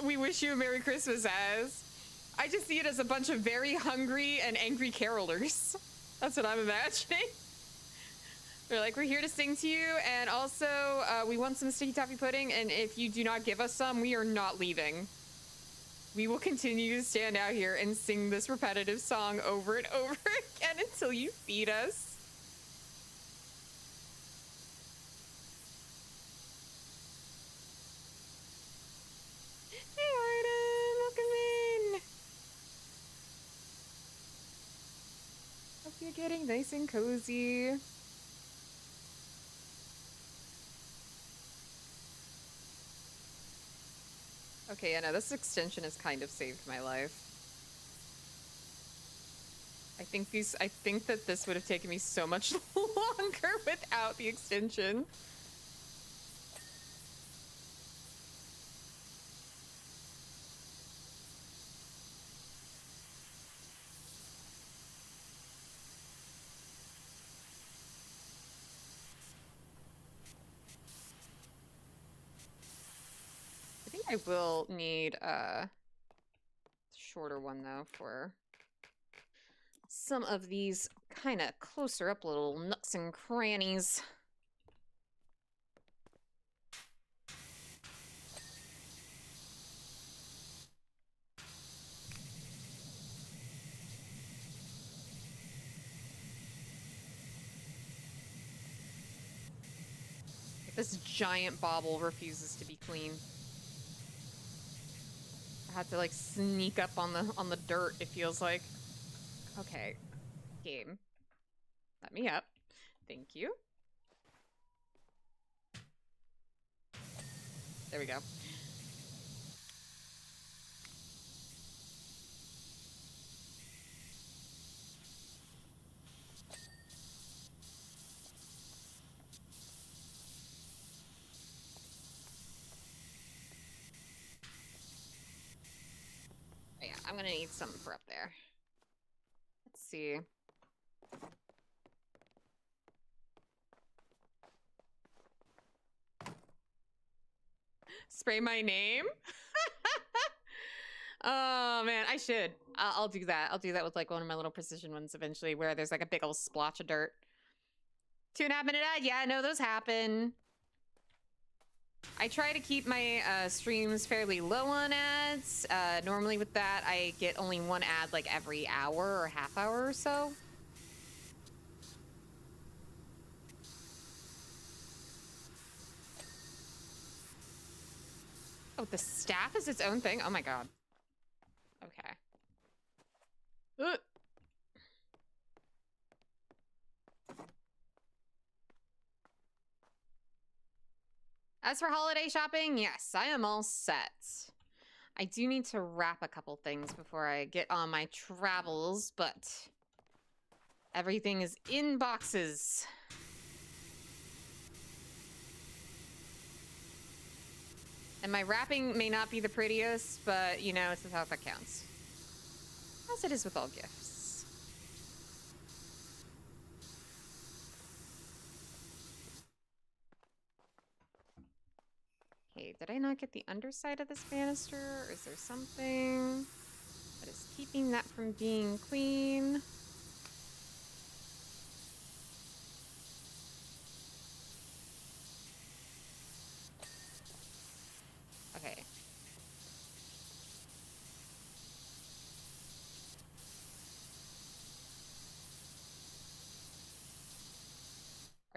we wish you a Merry Christmas as. I just see it as a bunch of very hungry and angry carolers. That's what I'm imagining. They're like, we're here to sing to you, and also we want some sticky toffee pudding, and if you do not give us some, we are not leaving. We will continue to stand out here and sing this repetitive song over and over again until you feed us. Hey, Arden, welcome in. Hope you're getting nice and cozy. Okay, yeah, no, this extension has kind of saved my life. I think that this would have taken me so much longer without the extension. I think I will need a shorter one though for some of these kind of closer up little nooks and crannies. This giant bauble refuses to be clean. I had to like sneak up on the dirt, it feels like. Okay. Game. Let me up. Thank you. There we go. Oh, yeah, I'm gonna need something for up there. Let's see. Spray my name? Oh man, I should. I'll do that. I'll do that with like one of my little precision ones eventually where there's like a big old splotch of dirt. 2.5 minute ad? Yeah, no, those happen. I try to keep my streams fairly low on ads. Normally with that, I get only one ad like every hour or half hour or so. Oh, the staff is its own thing? Oh my god. Okay. As for holiday shopping, yes, I am all set. I do need to wrap a couple things before I get on my travels, but everything is in boxes. And my wrapping may not be the prettiest, but, you know, it's the thought that counts. As it is with all gifts. Okay, did I not get the underside of this banister? Or is there something that is keeping that from being clean? Okay.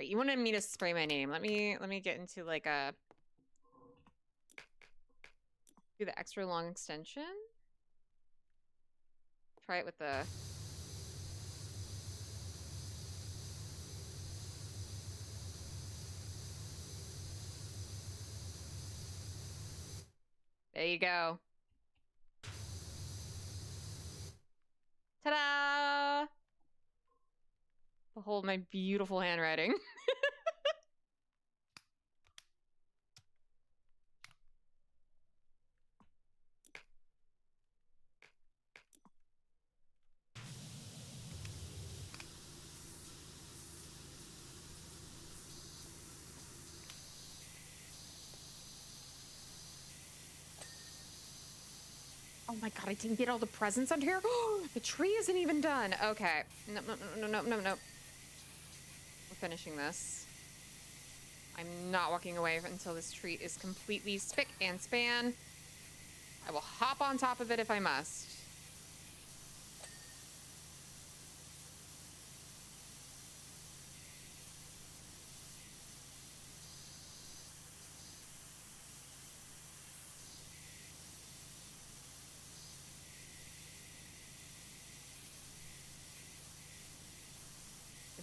Right, you wanted me to spray my name. Let me get into like a do the extra long extension. Try it with the there you go. Ta-da! Behold my beautiful handwriting. Oh my god, I didn't get all the presents under here. The tree isn't even done. Okay. No, no, no, no, no, no, no. We're finishing this. I'm not walking away until this tree is completely spick and span. I will hop on top of it if I must.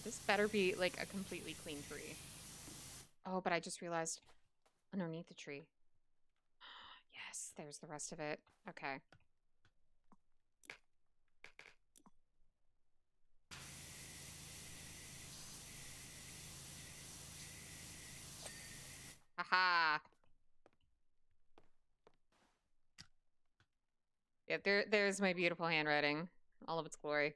This better be like a completely clean tree. Oh, but I just realized underneath the tree. Yes, there's the rest of it. Okay. Haha. Yeah, there's my beautiful handwriting. All of its glory.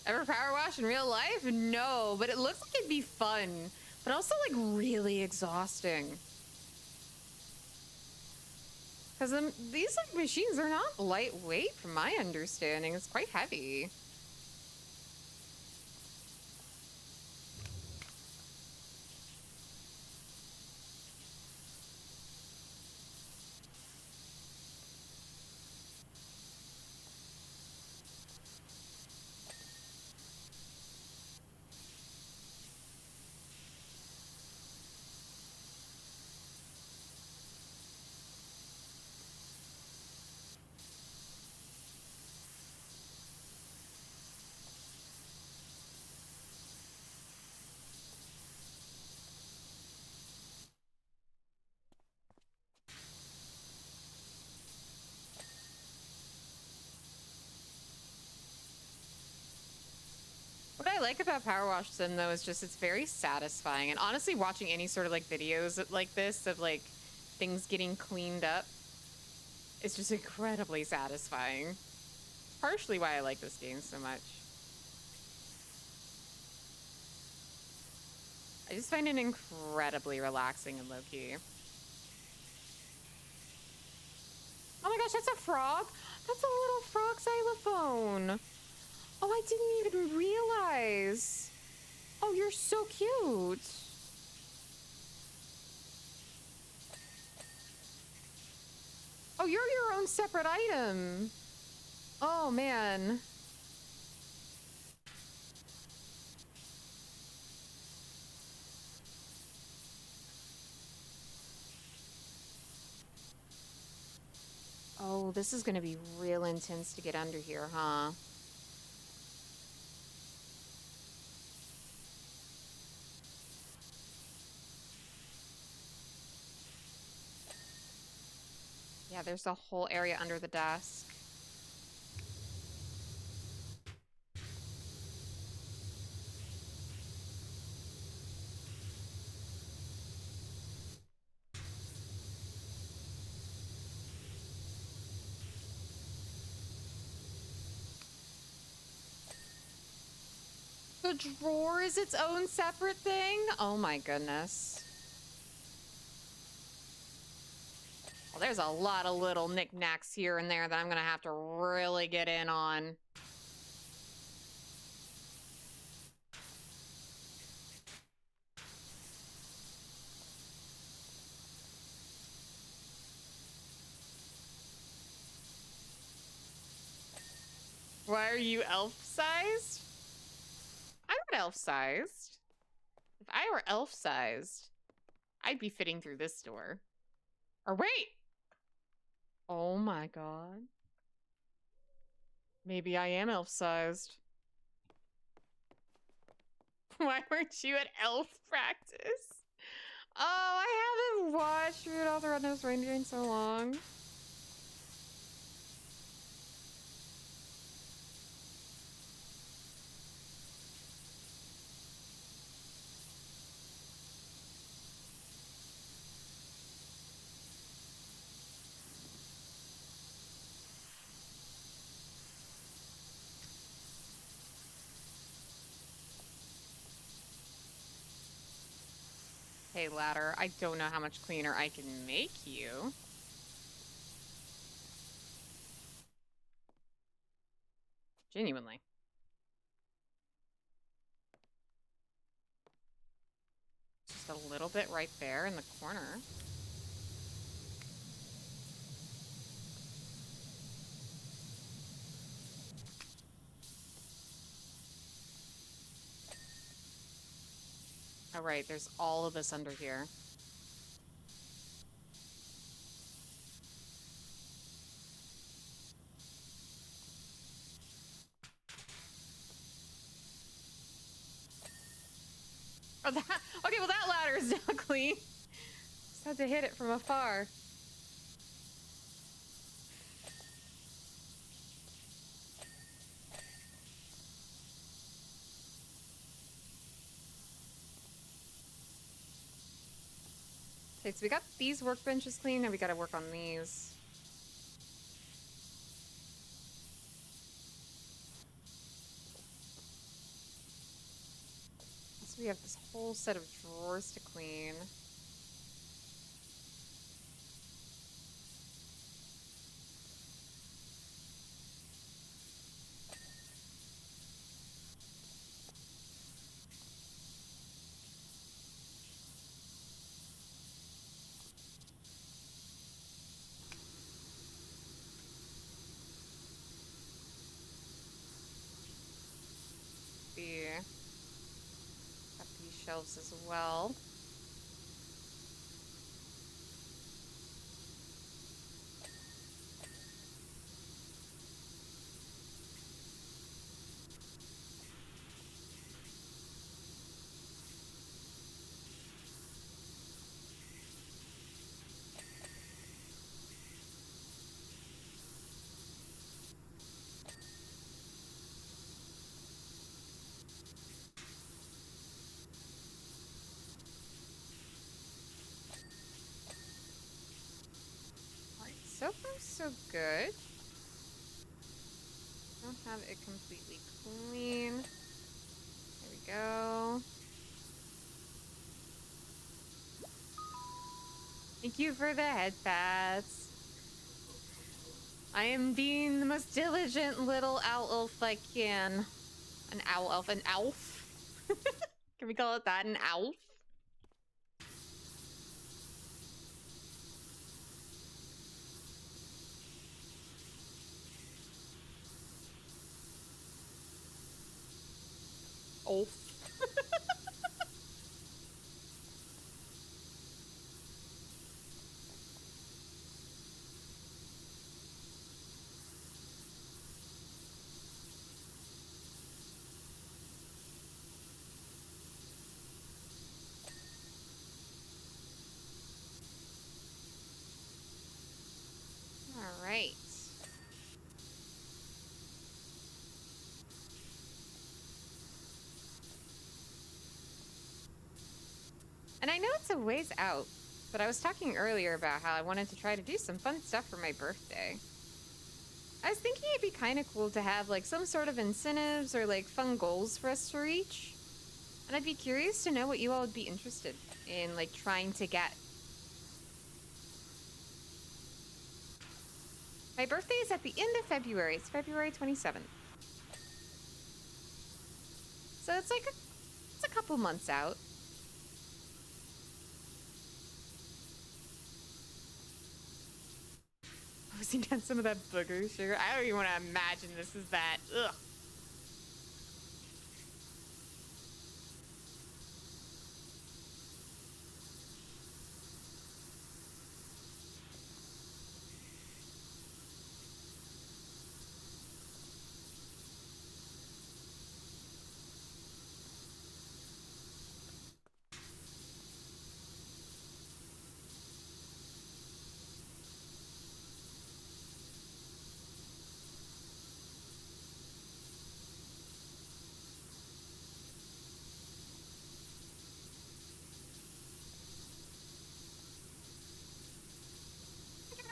Ever power wash in real life? No, but it looks like it'd be fun, but also like really exhausting. Because these like machines are not lightweight from my understanding. It's quite heavy. What I like about Powerwash Sim though is just it's very satisfying, and honestly watching any sort of like videos like this of like things getting cleaned up, it's just incredibly satisfying. Partially why I like this game so much. I just find it incredibly relaxing and low-key. Oh my gosh, that's a frog! That's a little frog xylophone! Oh, I didn't even realize! Oh, you're so cute! Oh, you're your own separate item! Oh, man. Oh, this is gonna be real intense to get under here, huh? Yeah, there's a whole area under the desk. The drawer is its own separate thing? Oh my goodness. Well, there's a lot of little knickknacks here and there that I'm gonna have to really get in on. Why are you elf-sized? I'm not elf-sized. If I were elf-sized, I'd be fitting through this door. Or wait! Oh my god. Maybe I am elf-sized. Why weren't you at elf practice? Oh, I haven't watched Rudolph the Red-Nosed Reindeer in so long. Hey, ladder, I don't know how much cleaner I can make you. Genuinely. Just a little bit right there in the corner. Oh, right, there's all of this under here. Oh, that... Okay, well, that ladder is now clean. Just had to hit it from afar. Okay, so we got these workbenches clean, and we gotta work on these. So we have this whole set of drawers to clean. Got these shelves as well. Alright, so far so good. Don't have it completely clean. There we go. Thank you for the head pats. I am being the most diligent little owl elf I can. An owl elf. An elf? Can we call it that? An elf? Elf. Alright. And I know it's a ways out, but I was talking earlier about how I wanted to try to do some fun stuff for my birthday. I was thinking it'd be kind of cool to have like some sort of incentives or like fun goals for us to reach. And I'd be curious to know what you all would be interested in like trying to get. My birthday is at the end of February. It's February 27th. So it's like it's a couple months out. pressing down some of that booger sugar. I don't even want to imagine this is that. Ugh.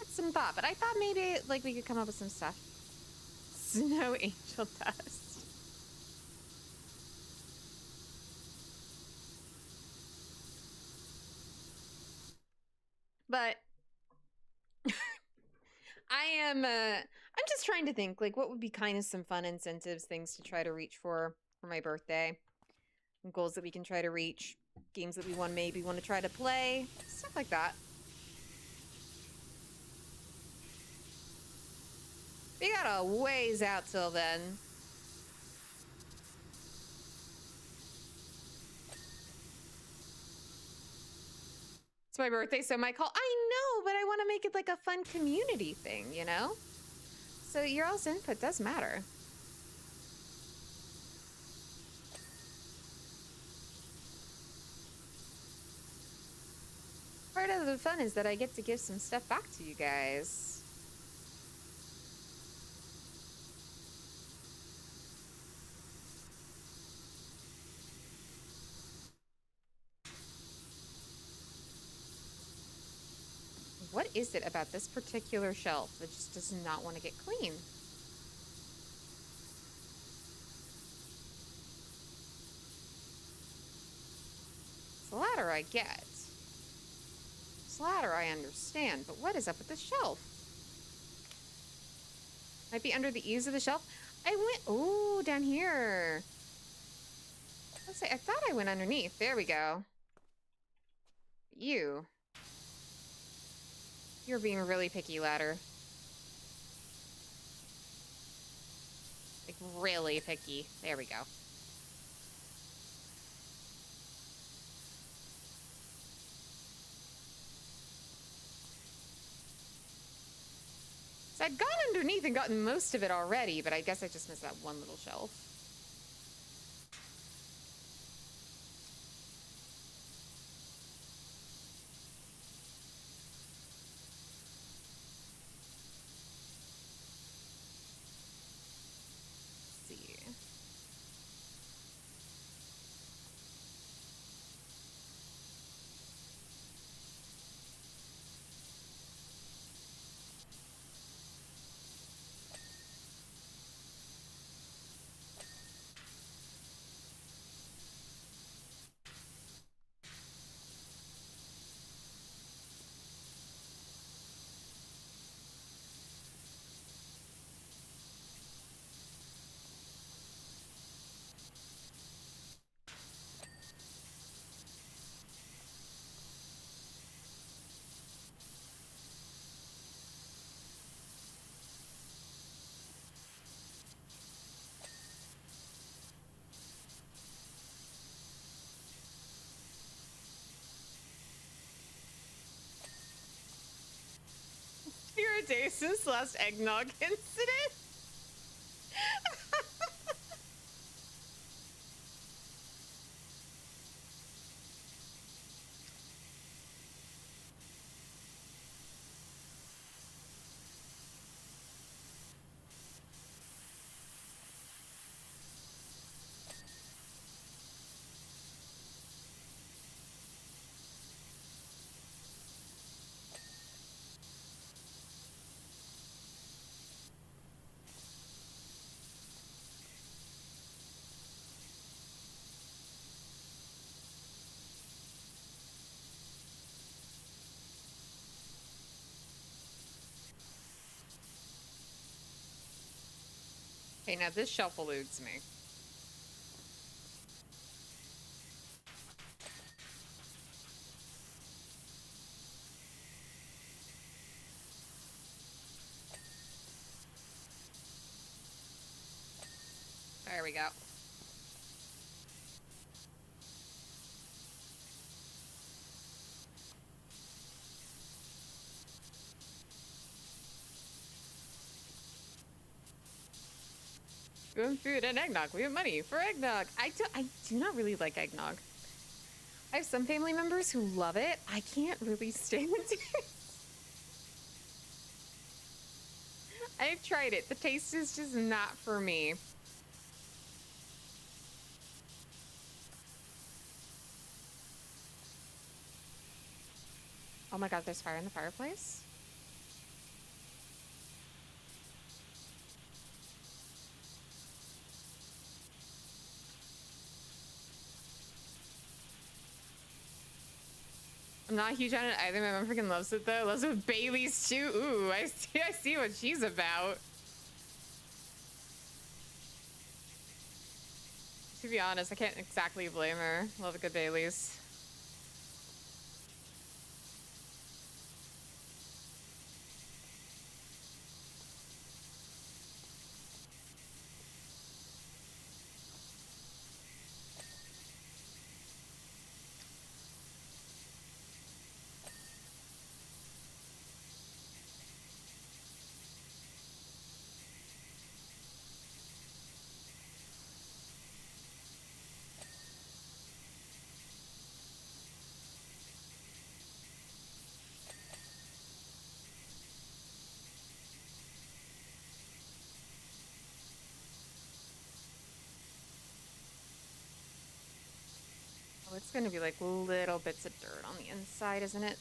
Some thought, but I thought maybe like we could come up with some stuff. Snow angel dust. But I'm just trying to think like what would be kind of some fun incentives, things to try to reach for my birthday. Goals that we can try to reach, games that we maybe want to try to play, stuff like that. We got a ways out till then. It's my birthday, so my call. I know, but I want to make it like a fun community thing, you know? So your all's input does matter. Part of the fun is that I get to give some stuff back to you guys. What is it about this particular shelf that just does not want to get clean? The ladder I get. This ladder I understand, but what is up with the shelf? Might be under the eaves of the shelf. I went, oh, down here. Let's say, I thought I went underneath. There we go. You're being really picky, ladder. Like, really picky. There we go. So I'd gone underneath and gotten most of it already, but I guess I just missed that one little shelf. Let's see. Iridaceous last eggnog incident? Okay, now this shelf eludes me. There we go. Food and eggnog. We have money for eggnog. I do not really like eggnog. I have some family members who love it. I can't really stand it. I've tried it. The taste is just not for me. Oh my god, there's fire in the fireplace? I'm not a huge on it either. My mom freaking loves it though. Loves it with Bailey's too. Ooh, I see what she's about. To be honest, I can't exactly blame her. Love a good Bailey's. Oh, it's gonna be like little bits of dirt on the inside, isn't it?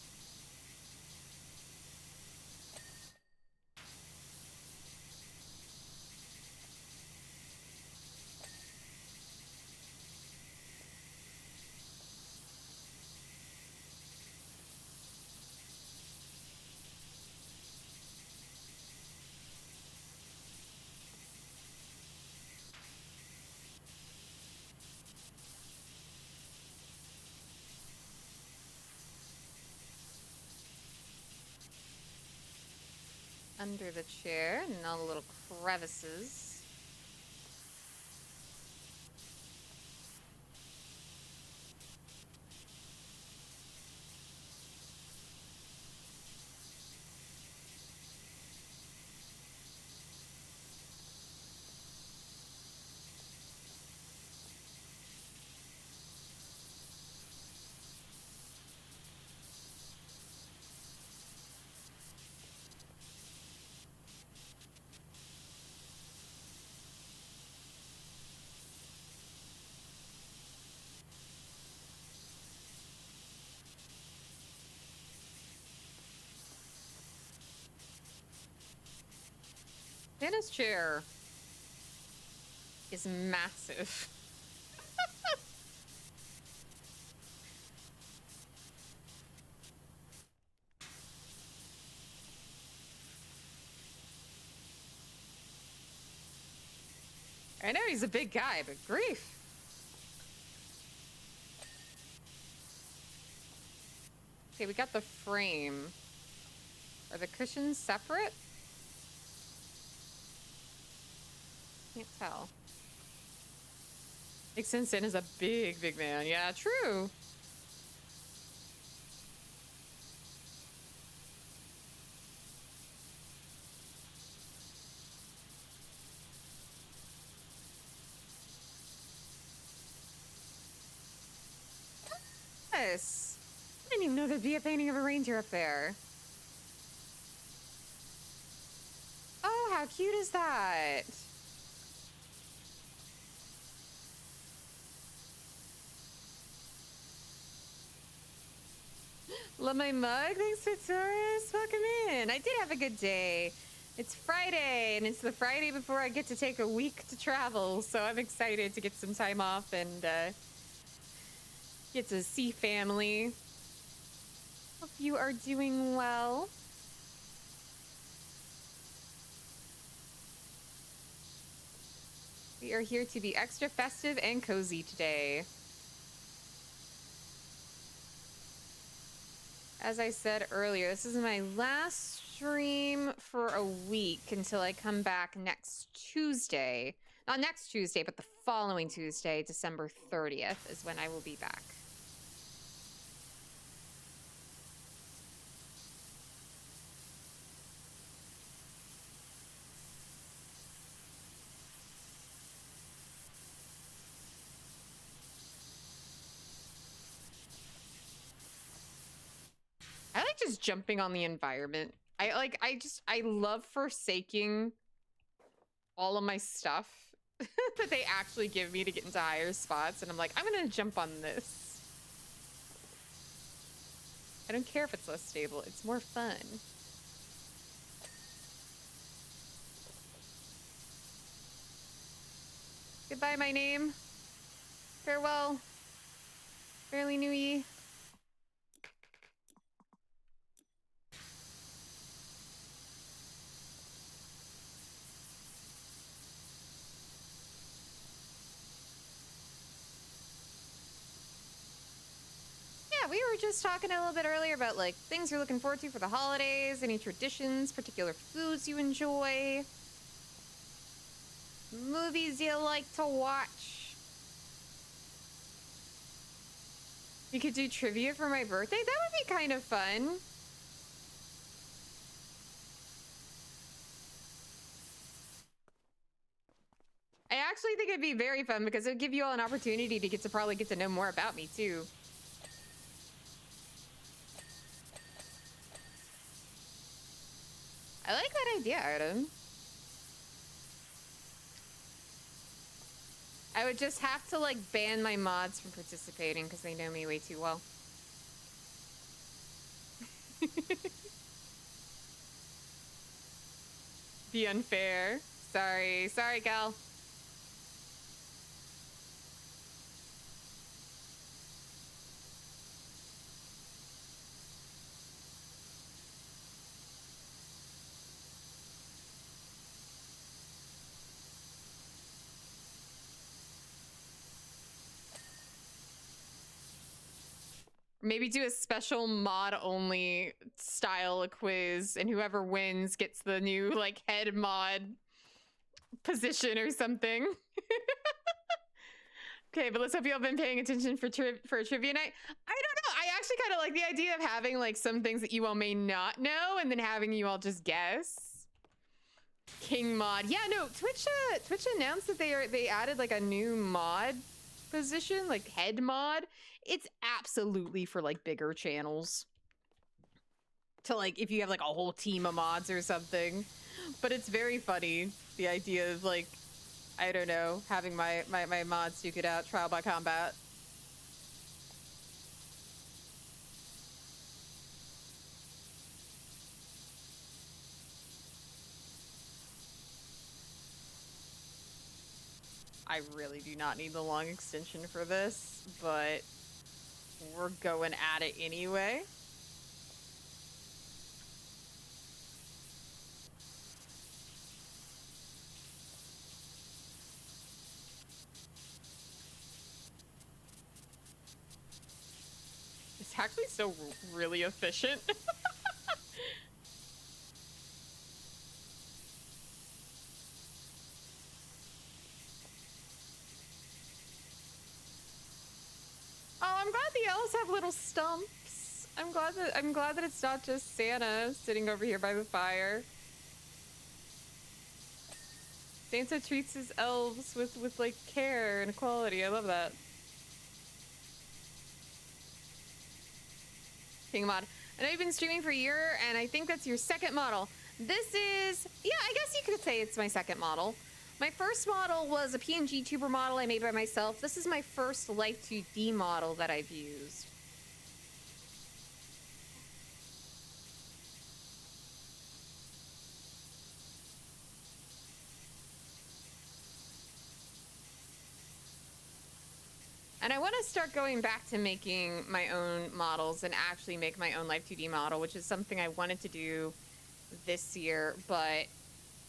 Under the chair and all the little crevices. Hannah's chair is massive. I know he's a big guy, but grief. Okay, we got the frame. Are the cushions separate? Can't tell. Makes sense, Sin is a big, big man. Yeah, true. Yes. I didn't even know there'd be a painting of a reindeer up there. Oh, how cute is that? Love my mug. Thanks, Taurus. Welcome in. I did have a good day. It's Friday, and it's the Friday before I get to take a week to travel, so I'm excited to get some time off and get to see family. Hope you are doing well. We are here to be extra festive and cozy today. As I said earlier, this is my last stream for a week until I come back next Tuesday. Not next Tuesday, but the following Tuesday, December 30th, is when I will be back. I like just jumping on the environment. I love forsaking all of my stuff that they actually give me to get into higher spots, and I'm like, I'm gonna jump on this. I don't care if it's less stable, it's more fun. Goodbye, my name. Farewell. Fairly New Ye. Yeah, we were just talking a little bit earlier about like things you're looking forward to for the holidays, any traditions, particular foods you enjoy, movies you like to watch. You could do trivia for my birthday? That would be kind of fun. I actually think it'd be very fun because it would give you all an opportunity to probably get to know more about me too. I like that idea, Artem. I would just have to like ban my mods from participating because they know me way too well. Be unfair. Sorry, Gal. Maybe do a special mod-only style quiz, and whoever wins gets the new, like, head mod position or something. Okay, but let's hope you all been paying attention for a trivia night. I don't know. I actually kind of like the idea of having, like, some things that you all may not know, and then having you all just guess. King mod. Yeah, no, Twitch announced that they added, like, a new mod position, like head mod. It's absolutely for like bigger channels to like if you have like a whole team of mods or something, but it's very funny, the idea of like, I don't know, having my mods duke it out trial by combat. I really do not need the long extension for this, but we're going at it anyway. It's actually still really efficient. Oh, I'm glad the elves have little stumps. I'm glad that it's not just Santa sitting over here by the fire. Santa treats his elves with like care and equality. I love that. King mod. I know you've been streaming for a year, and I think that's your second model. This is, yeah, I guess you could say it's my second model. My first model was a PNG tuber model I made by myself. This is my first Life 2D model that I've used. And I want to start going back to making my own models and actually make my own Life 2D model, which is something I wanted to do this year, but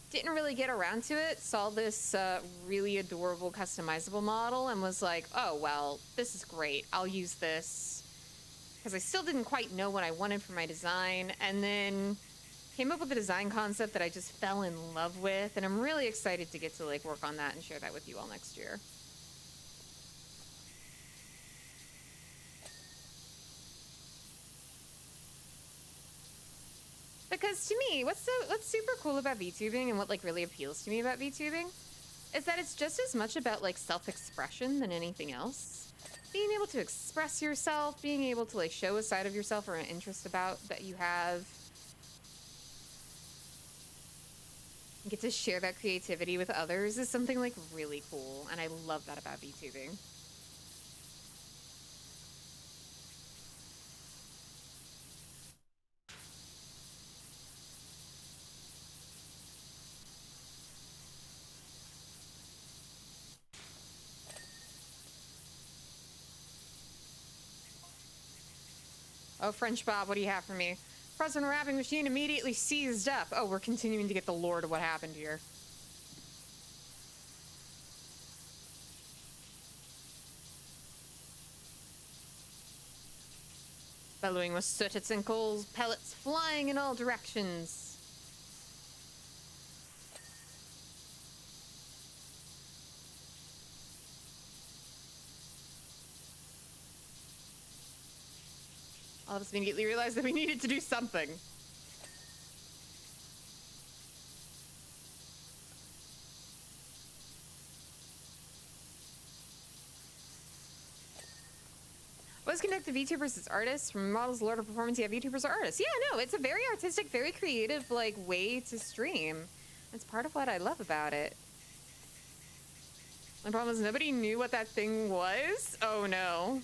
didn't really get around to it. Saw this really adorable customizable model and was like, oh, well, this is great. I'll use this. Because I still didn't quite know what I wanted for my design. And then came up with a design concept that I just fell in love with, and I'm really excited to get to like work on that and share that with you all next year. Because to me, what's super cool about VTubing and what like really appeals to me about VTubing is that it's just as much about like self-expression than anything else. Being able to express yourself, being able to like show a side of yourself or an interest about that you have. And get to share that creativity with others is something like really cool, and I love that about VTubing. Oh, French Bob, what do you have for me? Pressing a wrapping machine immediately seized up. Oh, we're continuing to get the lore to what happened here. Bellowing with soot and coals, pellets flying in all directions. All of us immediately realized that we needed to do something. Was conducted VTubers as artists, from models, lore to performance. Yeah, VTubers are artists. Yeah, no, it's a very artistic, very creative, like, way to stream. That's part of what I love about it. My problem is nobody knew what that thing was. Oh no.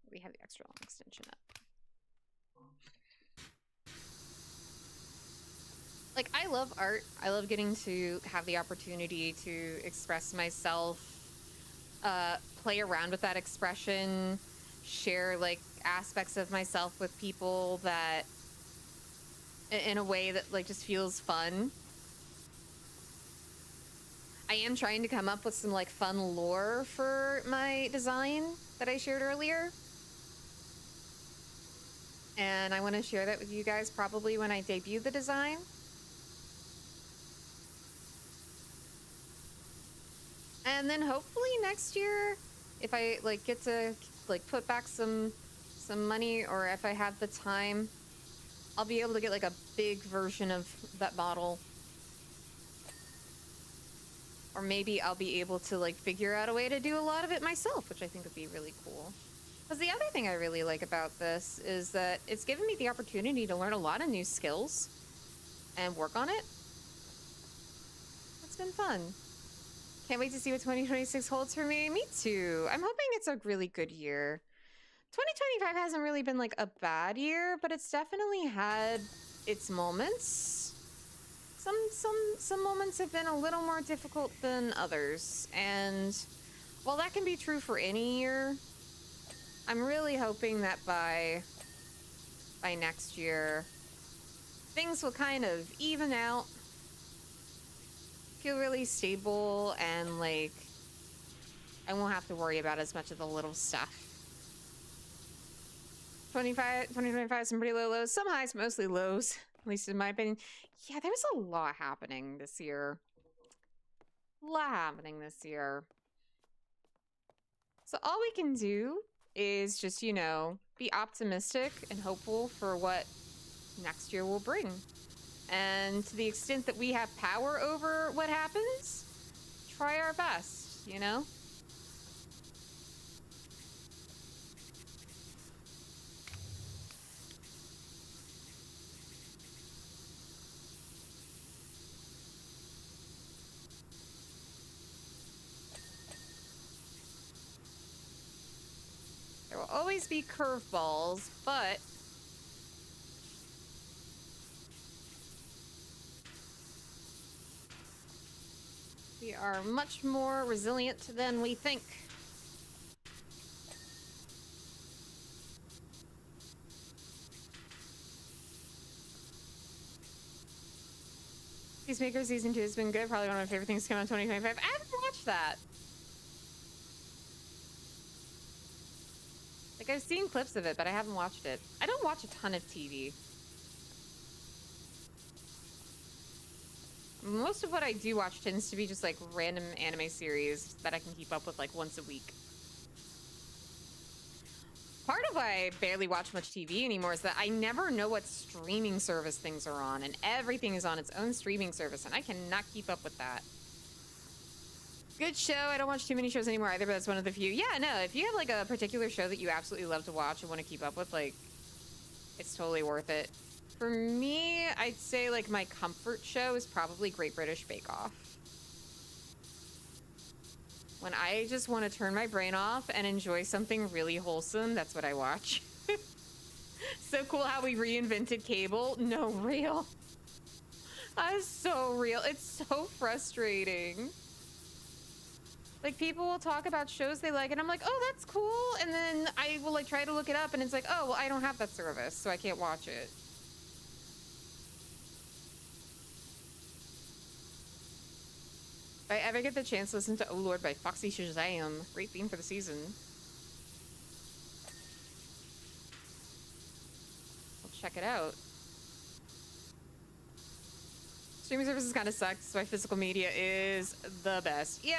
We have the extra long extension up. Like, I love art. I love getting to have the opportunity to express myself, play around with that expression, share, like, aspects of myself with people that, in a way that, like, just feels fun. I am trying to come up with some, like, fun lore for my design that I shared earlier. And I want to share that with you guys probably when I debut the design. And then hopefully next year, if I like get to like put back some money, or if I have the time, I'll be able to get like a big version of that model. Or maybe I'll be able to like figure out a way to do a lot of it myself, which I think would be really cool. Because the other thing I really like about this is that it's given me the opportunity to learn a lot of new skills and work on it. It's been fun. Can't wait to see what 2026 holds for me. Me too. I'm hoping it's a really good year. 2025 hasn't really been like a bad year, but it's definitely had its moments. Some moments have been a little more difficult than others, and while that can be true for any year, I'm really hoping that by next year, things will kind of even out, feel really stable, and like I won't have to worry about as much of the little stuff. 2025, some pretty low lows, some highs, mostly lows, at least in my opinion. Yeah, there was a lot happening this year. So all we can do is just, you know, be optimistic and hopeful for what next year will bring. And to the extent that we have power over what happens, try our best, you know? There will always be curveballs, but are much more resilient than we think. Peacemaker Season 2 has been good. Probably one of my favorite things to come out in 2025. I haven't watched that. Like, I've seen clips of it, but I haven't watched it. I don't watch a ton of TV. Most of what I do watch tends to be just, like, random anime series that I can keep up with, like, once a week. Part of why I barely watch much TV anymore is that I never know what streaming service things are on, and everything is on its own streaming service, and I cannot keep up with that. Good show. I don't watch too many shows anymore either, but that's one of the few. Yeah, no, if you have, like, a particular show that you absolutely love to watch and want to keep up with, like, it's totally worth it. For me, I'd say, like, my comfort show is probably Great British Bake Off. When I just want to turn my brain off and enjoy something really wholesome, that's what I watch. So cool how we reinvented cable. No, real. That's so real. It's so frustrating. Like, people will talk about shows they like, and I'm like, oh, that's cool. And then I will, like, try to look it up, and it's like, oh, well, I don't have that service, so I can't watch it. If I ever get the chance to listen to Oh Lord by Foxy Shazam, great theme for the season. I'll check it out. Streaming services kind of suck, so my physical media is the best. Yeah,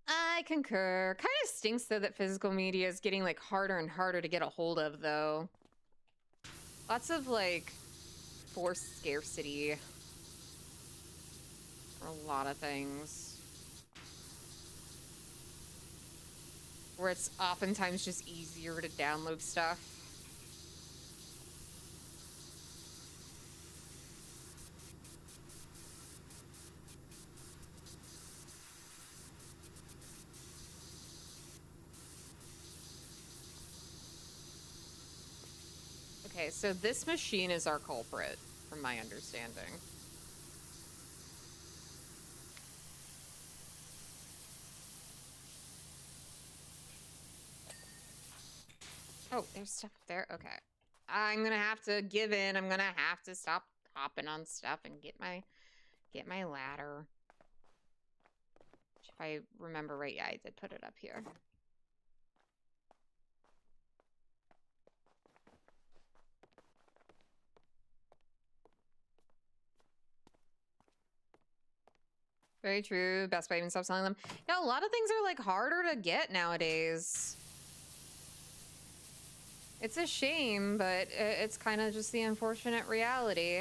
I concur. Kind of stinks, though, that physical media is getting, like, harder and harder to get a hold of, though. Lots of, like, forced scarcity. For a lot of things. Where it's oftentimes just easier to download stuff. Okay, so this machine is our culprit, from my understanding. Oh, there's stuff up there? Okay. I'm gonna have to give in. I'm gonna have to stop hopping on stuff and get my ladder. Which, if I remember right, yeah, I did put it up here. Very true. Best Buy even stopped selling them. Yeah, a lot of things are, like, harder to get nowadays. It's a shame, but it's kind of just the unfortunate reality.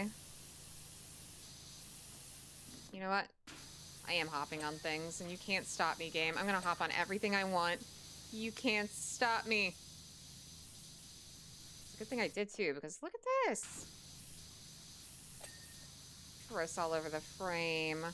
You know what? I am hopping on things, and you can't stop me, game. I'm gonna hop on everything I want. You can't stop me. It's a good thing I did, too, because look at this. Gross all over the frame.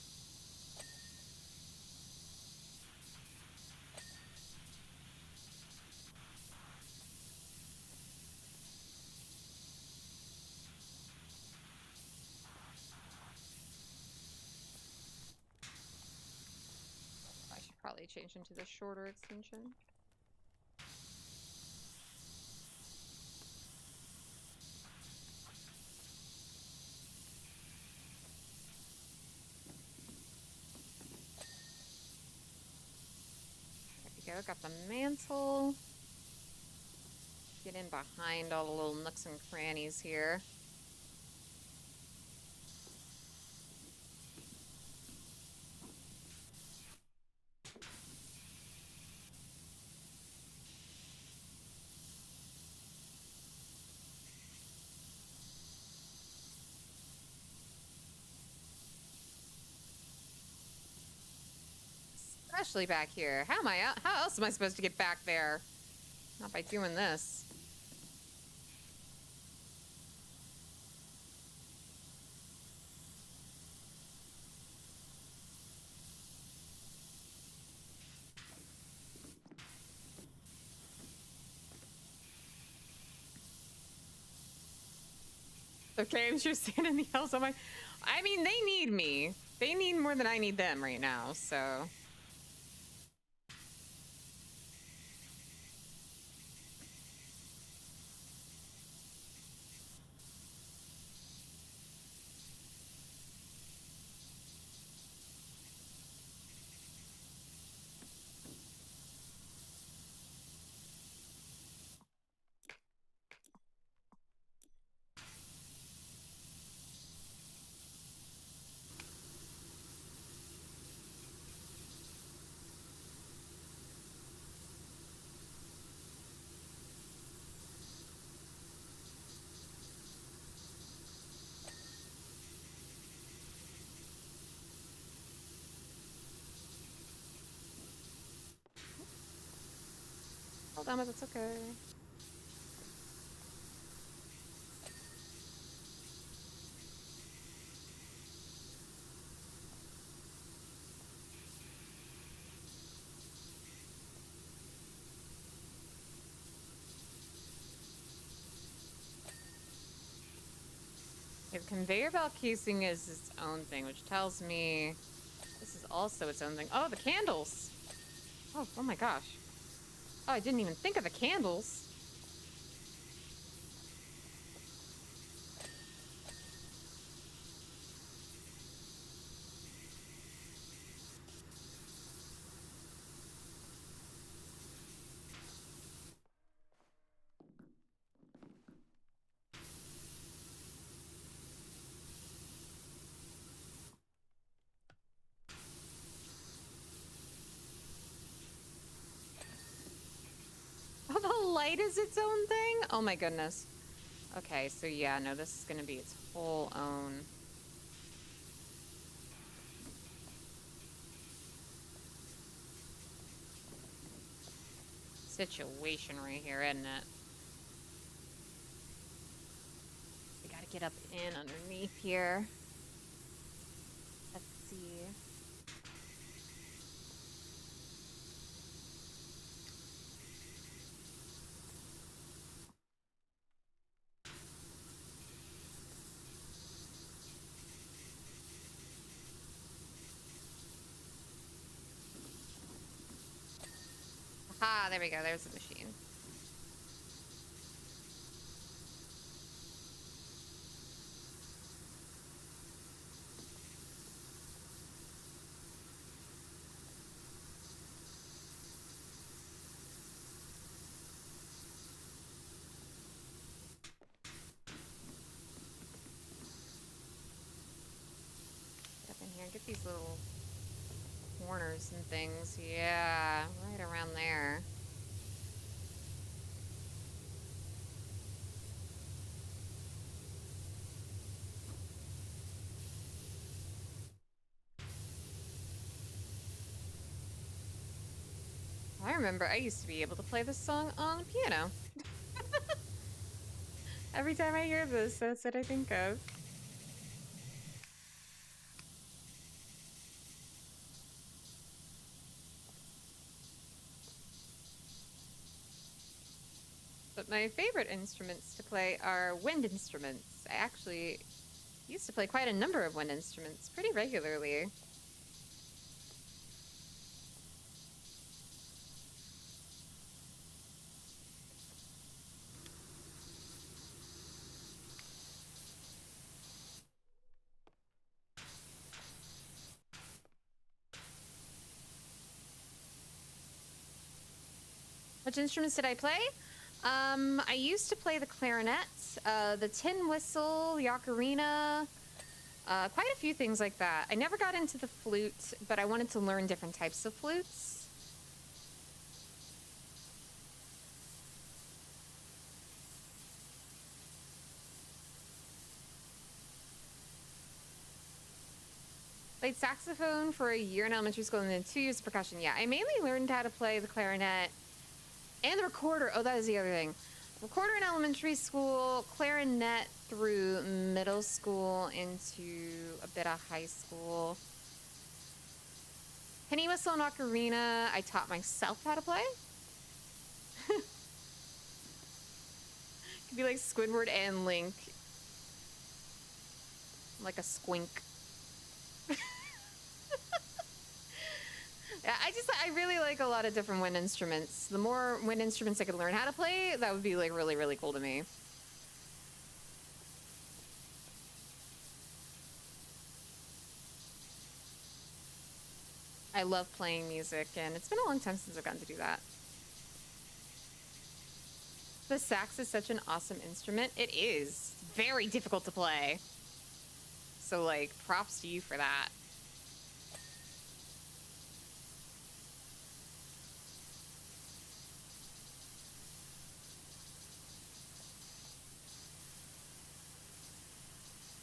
I should probably change into the shorter extension. There we go. Got the mantle. Get in behind all the little nooks and crannies here. Especially back here. How else am I supposed to get back there? Not by doing this. Okay, I'm sure Santa and the elves on my... I mean, they need me. They need more than I need them right now, so... Hold on, but that's okay. The conveyor belt casing is its own thing, which tells me this is also its own thing. Oh, the candles! Oh my gosh. Oh, I didn't even think of the candles. Oh, the light is its own thing? Oh my goodness. Okay, so yeah, no, this is gonna be its whole own. Situation right here, isn't it? We gotta get up in underneath here. Let's see. Aha, there we go, there's the machine. Get up in here, get these little corners and things. Yeah, right around there. I remember I used to be able to play this song on the piano. Every time I hear this, that's what I think of. But my favorite instruments to play are wind instruments. I actually used to play quite a number of wind instruments pretty regularly. Which instruments did I play? I used to play the clarinet, the tin whistle, the ocarina, quite a few things like that. I never got into the flute, but I wanted to learn different types of flutes. Played saxophone for a year in elementary school and then 2 years of percussion. Yeah, I mainly learned how to play the clarinet and the recorder. Oh, that is the other thing. Recorder in elementary school, clarinet through middle school into a bit of high school. Penny whistle and ocarina, I taught myself how to play. Could be like Squidward and Link. Like a squink. Yeah, I really like a lot of different wind instruments. The more wind instruments I could learn how to play, that would be like really, really cool to me. I love playing music, and it's been a long time since I've gotten to do that. The sax is such an awesome instrument. It is very difficult to play. So, like, props to you for that.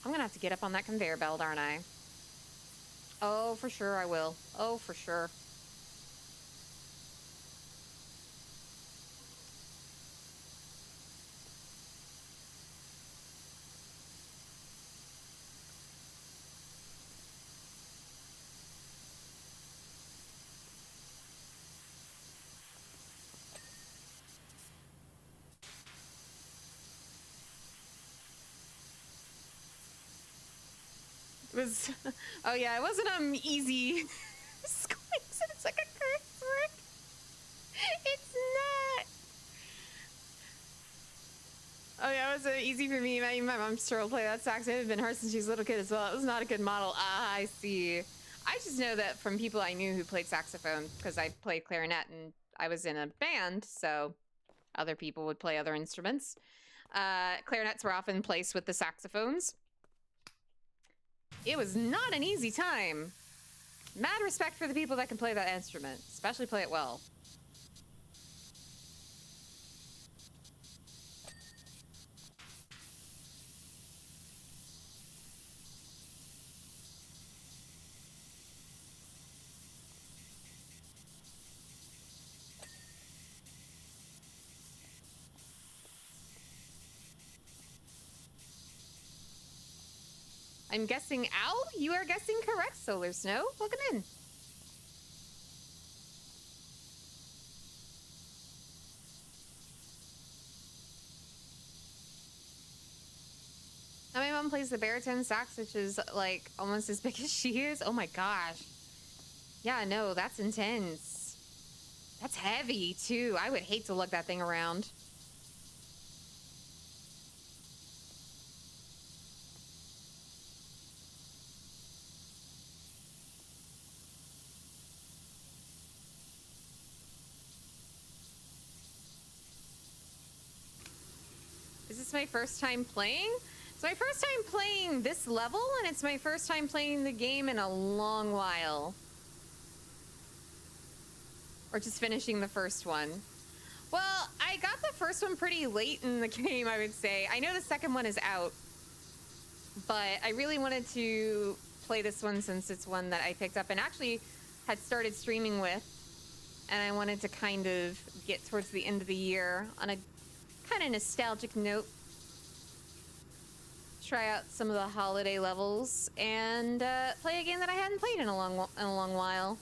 I'm gonna have to get up on that conveyor belt, aren't I? Oh, for sure I will. Oh, for sure. It was... Oh, yeah, it wasn't easy. Squeaks, it's like a curse word. It's not. Oh yeah, it was easy for me. My mom's sure will play that sax. It had been hard since she was a little kid as well. It was not a good model. Ah, I see. I just know that from people I knew who played saxophone, because I played clarinet and I was in a band, so other people would play other instruments. Clarinets were often placed with the saxophones. It was not an easy time. Mad respect for the people that can play that instrument, especially play it well. I'm guessing Al? You are guessing correct, Solar Snow. Welcome in. And my mom plays the baritone sax, which is like almost as big as she is. Oh my gosh. Yeah, no, that's intense. That's heavy too. I would hate to lug that thing around. Is this my first time playing? It's my first time playing this level, and it's my first time playing the game in a long while. Or just finishing the first one. Well, I got the first one pretty late in the game, I would say. I know the second one is out, but I really wanted to play this one since it's one that I picked up and actually had started streaming with. And I wanted to kind of get towards the end of the year on a kind of nostalgic note. Try out some of the holiday levels and play a game that I hadn't played in a long while.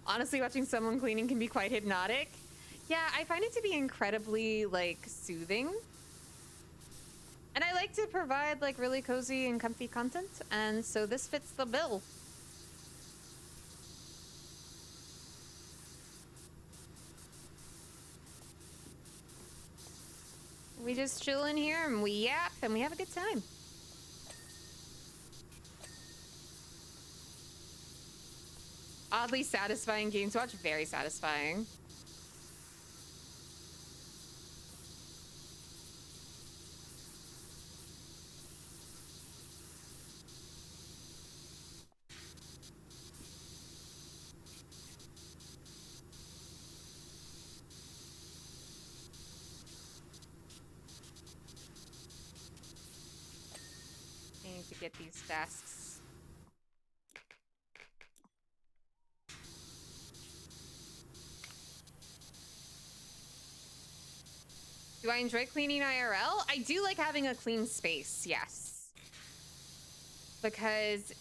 Honestly, watching someone cleaning can be quite hypnotic. Yeah, I find it to be incredibly, like, soothing. And I like to provide, like, really cozy and comfy content, and so this fits the bill. We just chill in here and we yap and we have a good time. Oddly satisfying game to watch. Very satisfying. I need to get these tasks. Do I enjoy cleaning IRL? I do like having a clean space, yes. Because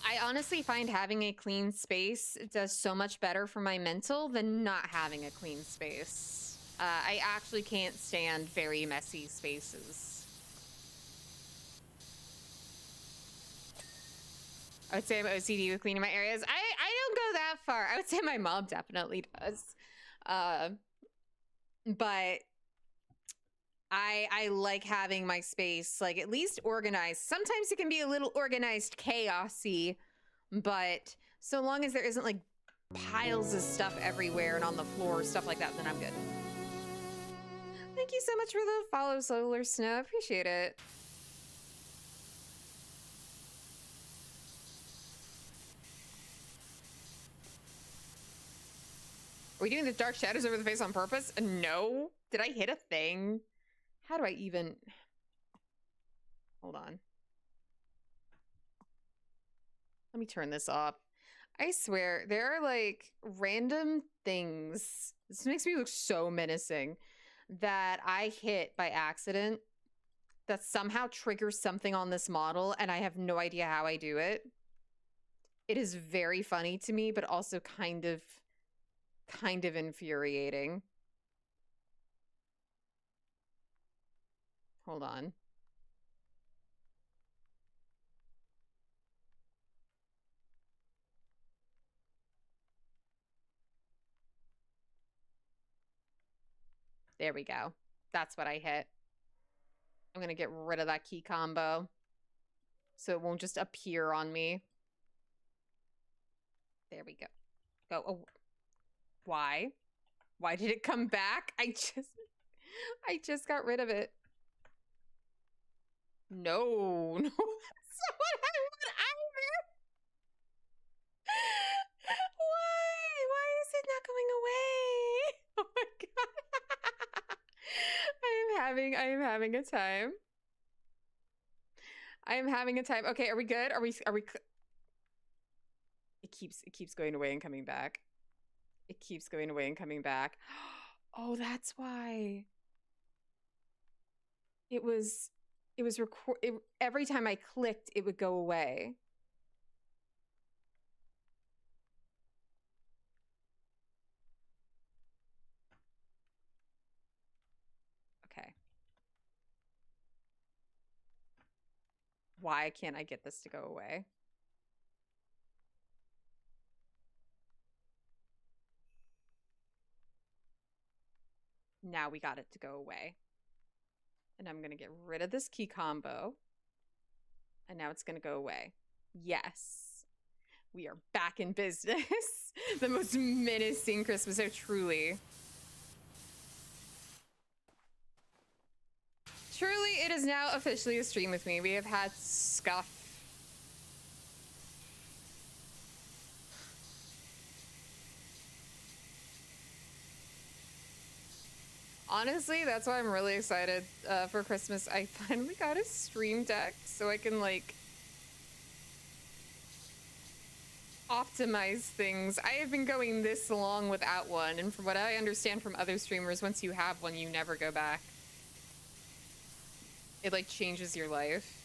I honestly find having a clean space does so much better for my mental than not having a clean space. I actually can't stand very messy spaces. I would say I'm OCD with cleaning my areas. I don't go that far. I would say my mom definitely does. But I like having my space like at least organized. Sometimes it can be a little organized chaosy, but so long as there isn't like piles of stuff everywhere and on the floor, stuff like that, then I'm good. Thank you so much for the follow, Solar Snow. Appreciate it. Are we doing the dark shadows over the face on purpose? No. Did I hit a thing? How do I even... Hold on. Let me turn this off. I swear, there are like random things. This makes me look so menacing that I hit by accident that somehow triggers something on this model, and I have no idea how I do it. It is very funny to me, but also kind of infuriating. Hold on. There we go. That's what I hit. I'm gonna get rid of that key combo so it won't just appear on me. There we go. Go. Oh, why? Why did it come back? I just got rid of it. No, no, that's not what I want either. Why is it not going away? Oh my god. I am having a time. I am having a time. Okay, are we good? Are we it keeps going away and coming back. It keeps going away and coming back. Oh, that's why. It was every time I clicked, it would go away. Okay. Why can't I get this to go away? Now we got it to go away. And I'm going to get rid of this key combo. And now it's going to go away. Yes. We are back in business. The most menacing Christmas. Oh, truly. Truly, it is now officially a stream with me. We have had scuff. Honestly, that's why I'm really excited for Christmas. I finally got a stream deck so I can, like, optimize things. I have been going this long without one, and from what I understand from other streamers, once you have one, you never go back. It, like, changes your life.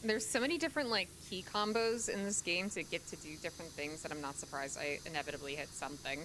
There's so many different, like, key combos in this game to get to do different things that I'm not surprised I inevitably hit something.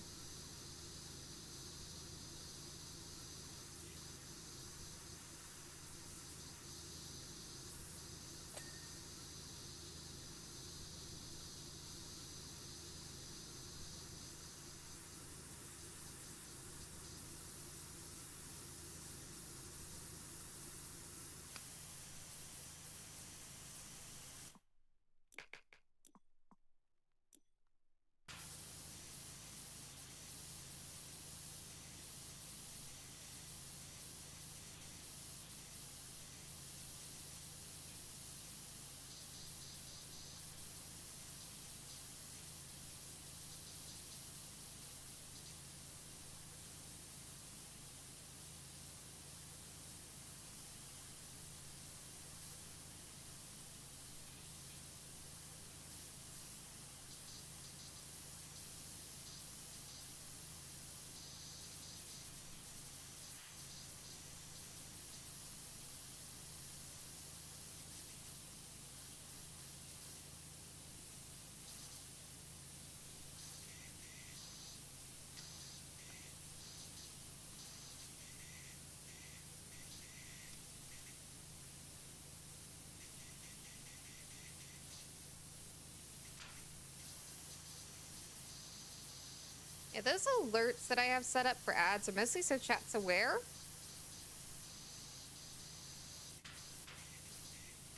Yeah, those alerts that I have set up for ads are mostly so chat's aware.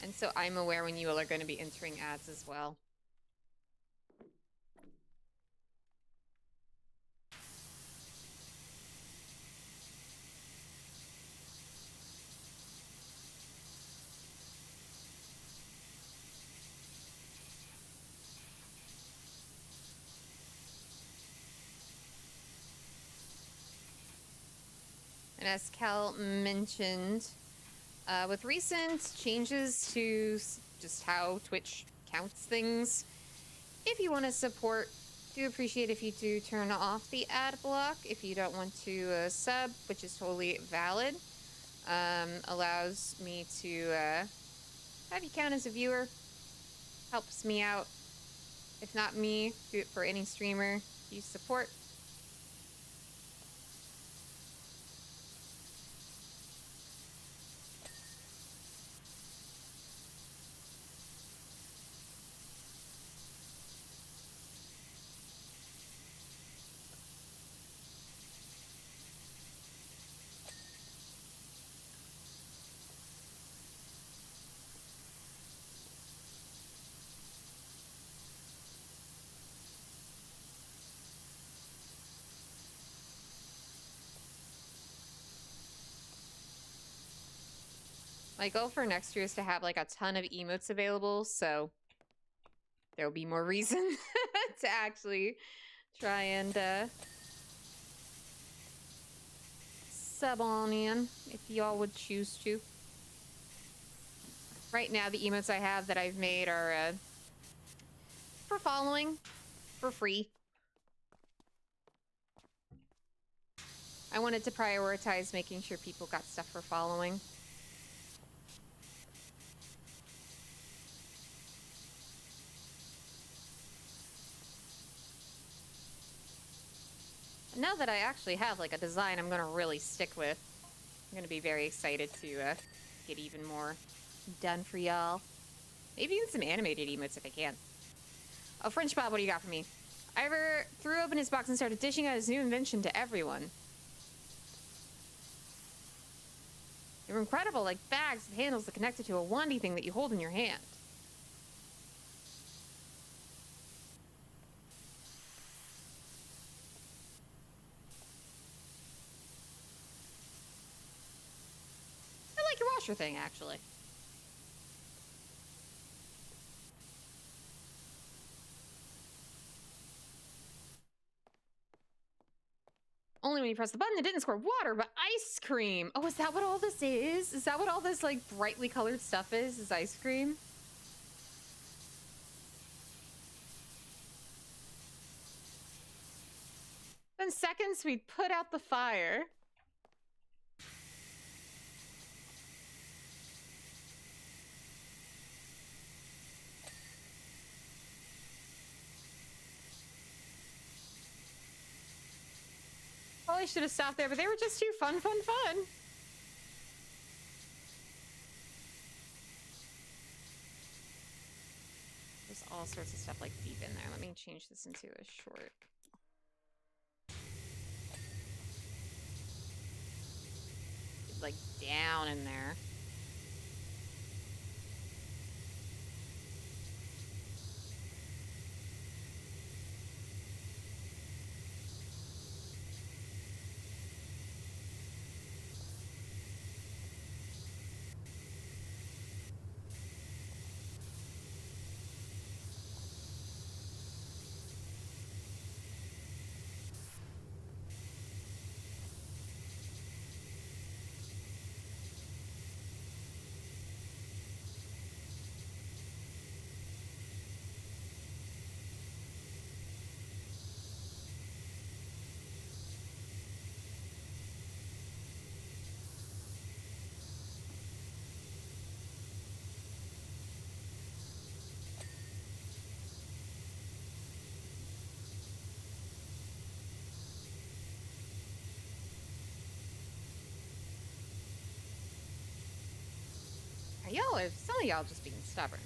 And so I'm aware when you all are going to be entering ads as well. And as Cal mentioned, with recent changes to just how Twitch counts things, if you want to support, do appreciate if you do turn off the ad block if you don't want to sub, which is totally valid. Allows me to have you count as a viewer. Helps me out. If not me, do it for any streamer you support. My goal for next year is to have like a ton of emotes available, so there'll be more reason to actually try and sub on in if y'all would choose to. Right now, the emotes I have that I've made are for following, for free. I wanted to prioritize making sure people got stuff for following. Now that I actually have like a design I'm gonna really stick with, I'm gonna be very excited to get even more done for y'all. Maybe even some animated emotes if I can. Oh, French Bob, what do you got for me? Ivor threw open his box and started dishing out his new invention to everyone. They were incredible, like bags with handles that connected to a wandy thing that you hold in your hand. I like your washer thing, actually. Only when you press the button, it didn't squirt water, but ice cream. Oh, is that what all this is? Is that what all this, like, brightly colored stuff is ice cream? In seconds, we put out the fire. Probably should have stopped there, but they were just too fun. There's all sorts of stuff like deep in there. Let me change this into a short. It's like down in there. Are y'all, or some of y'all just being stubborn?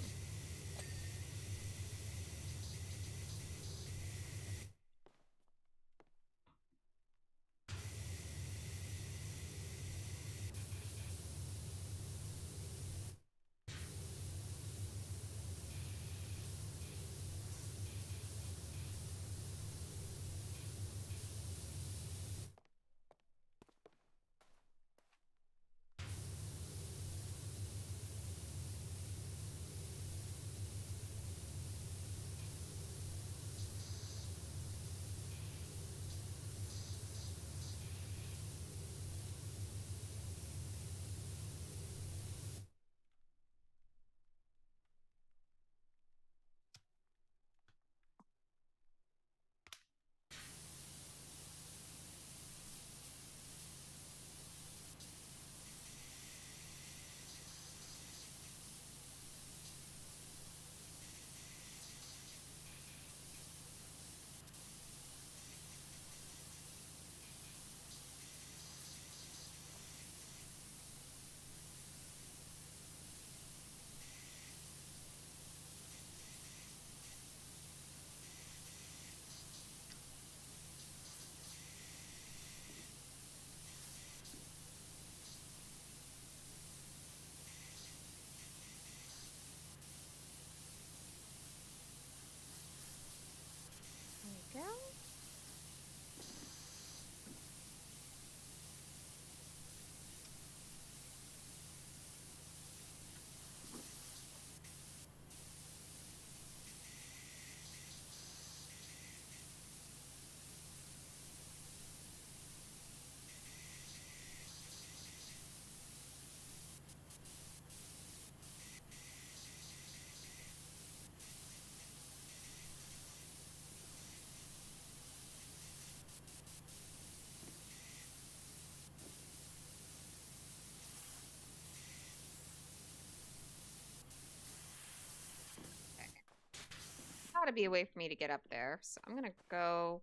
gotta be a way for me to get up there. So I'm gonna go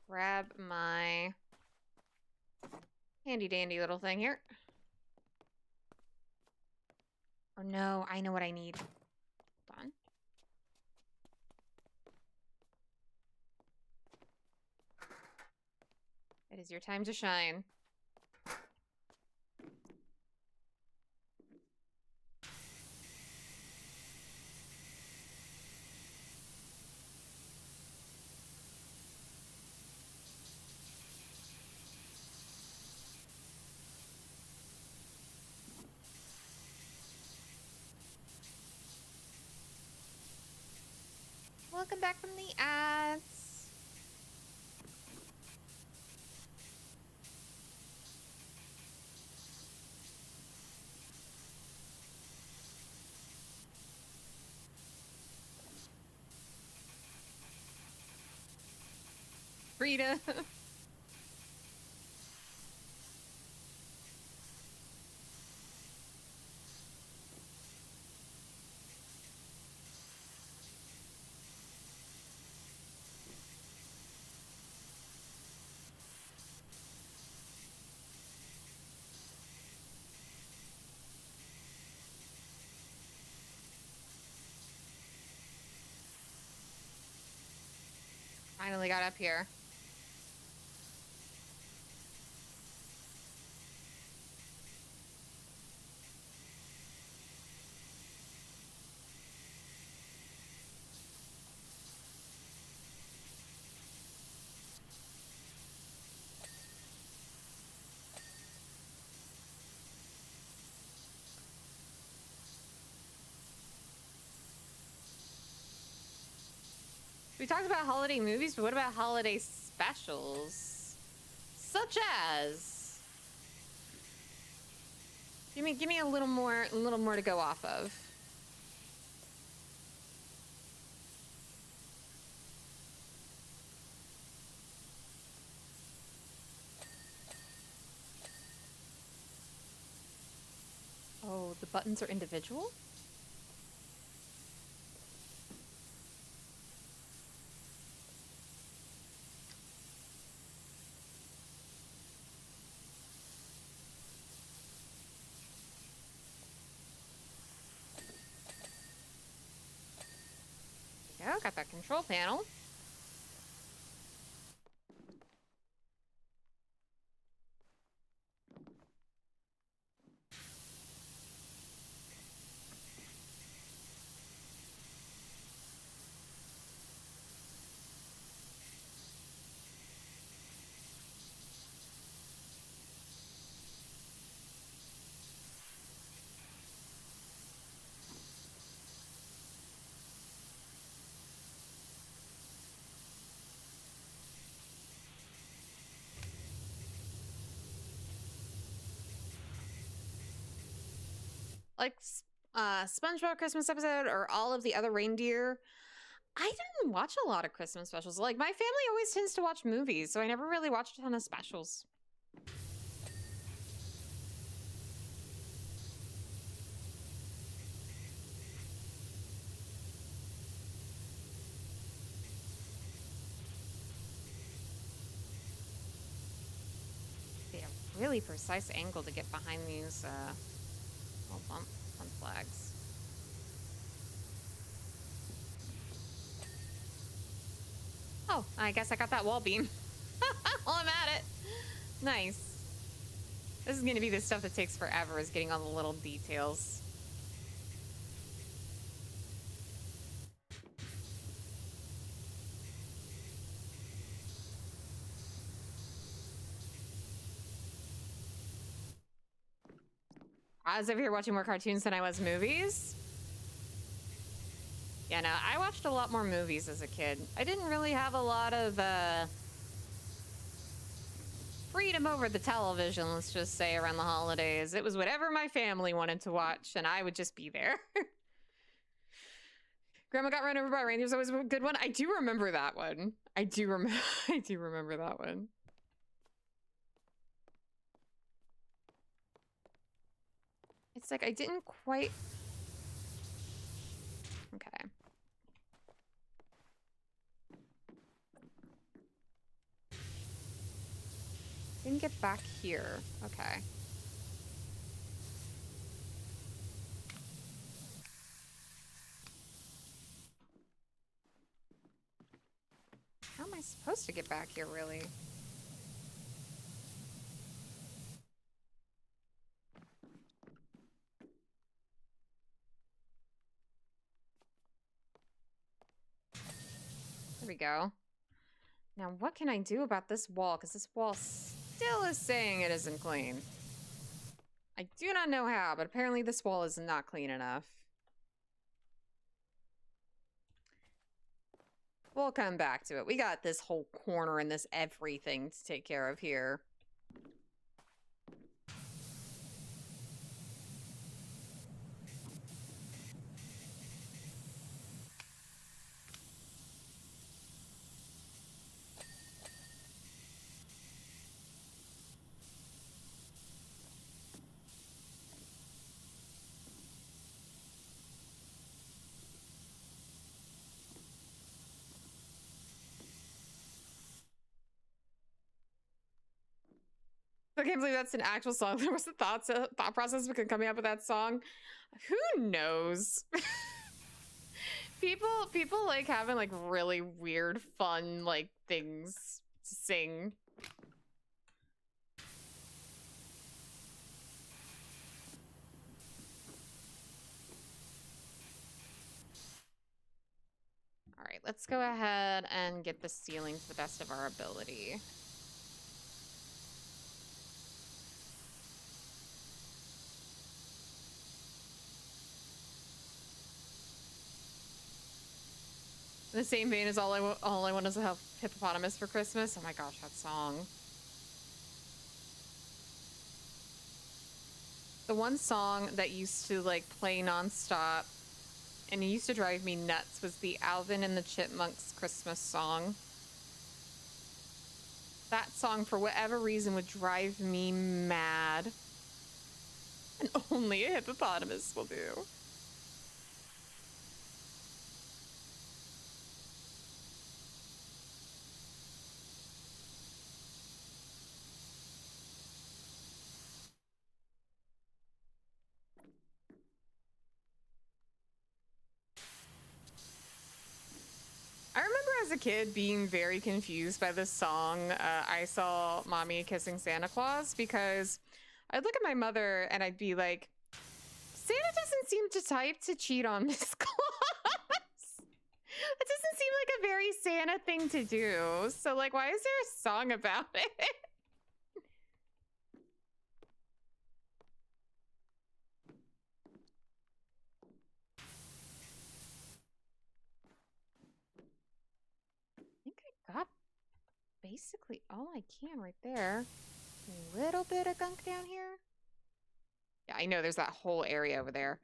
grab my handy dandy little thing here. Oh no, I know what I need. Hold on. It is your time to shine. Welcome back from the ads. Frida. Finally got up here. We talked about holiday movies, but what about holiday specials? Such as... Give me a little more to go off of. Oh, the buttons are individual? Yeah, got that control panel. Like SpongeBob Christmas episode or all of the other reindeer. I didn't watch a lot of Christmas specials. Like, my family always tends to watch movies, so I never really watched a ton of specials. They have a really precise angle to get behind these little bump flags. Oh, I guess I got that wall beam while I'm at it. Nice. This is going to be the stuff that takes forever, is getting all the little details. I was over here watching more cartoons than I was movies. Yeah, no, I watched a lot more movies as a kid. I didn't really have a lot of freedom over the television, let's just say, around the holidays. It was whatever my family wanted to watch, and I would just be there. Grandma got run over by reindeers. Always a good one. I do remember that one. I do remember that one. It's like I didn't quite... Okay. can get back here. Okay. How am I supposed to get back here, really? There we go. Now, what can I do about this wall? Because this wall still is saying it isn't clean. I do not know how, but apparently this wall is not clean enough. We'll come back to it. We got this whole corner and this everything to take care of here. I can't believe that's an actual song. There was a thought process because coming up with that song. Who knows? people like having like really weird, fun like things to sing. All right, let's go ahead and get the ceiling to the best of our ability. In the same vein as all I want is a hippopotamus for Christmas. Oh my gosh, that song. The one song that used to like play nonstop and it used to drive me nuts was the Alvin and the Chipmunks Christmas song. That song, for whatever reason, would drive me mad. And only a hippopotamus will do. I remember as a kid being very confused by this song, I Saw Mommy Kissing Santa Claus, because I'd look at my mother and I'd be like, Santa doesn't seem to type to cheat on Miss Claus. It doesn't seem like a very Santa thing to do. So, like, why is there a song about it? I think I got basically all I can right there. A little bit of gunk down here. Yeah, I know there's that whole area over there.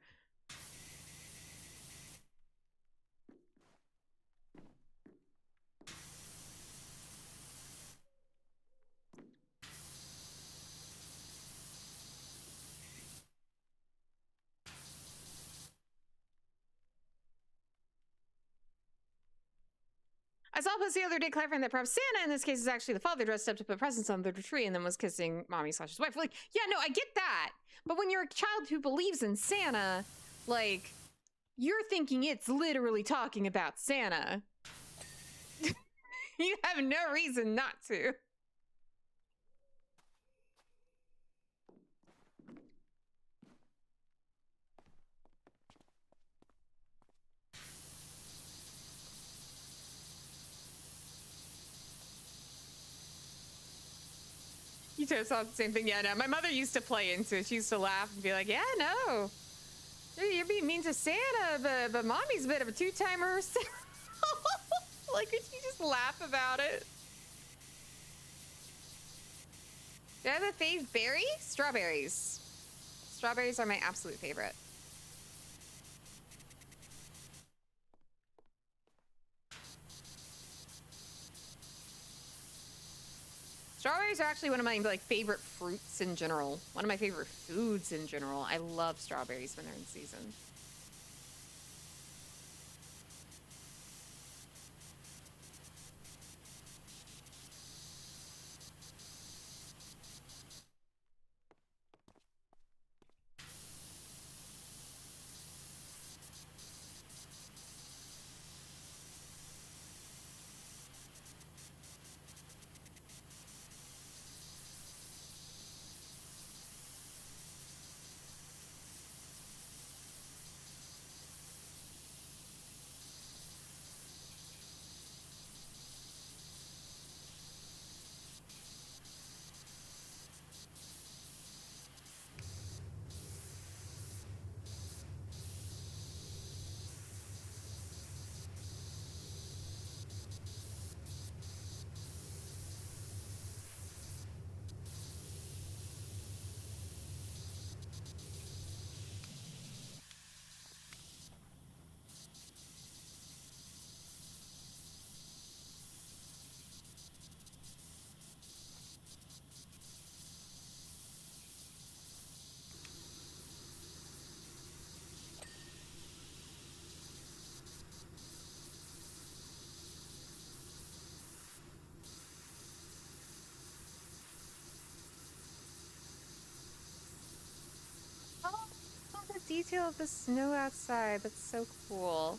I saw a post the other day clarifying that perhaps Santa in this case is actually the father dressed up to put presents under the tree and then was kissing mommy/his wife. Like, yeah, no, I get that. But when you're a child who believes in Santa, like, you're thinking it's literally talking about Santa. You have no reason not to. You two saw the same thing. Yeah, no, my mother used to play into it. She used to laugh and be like, yeah, no. You're being mean to Santa, but mommy's a bit of a two-timer herself. Like, could you just laugh about it? Do I have a fave berry? Strawberries. Strawberries are my absolute favorite. Strawberries are actually one of my like favorite fruits in general. One of my favorite foods in general. I love strawberries when they're in season. detail of the snow outside. That's so cool.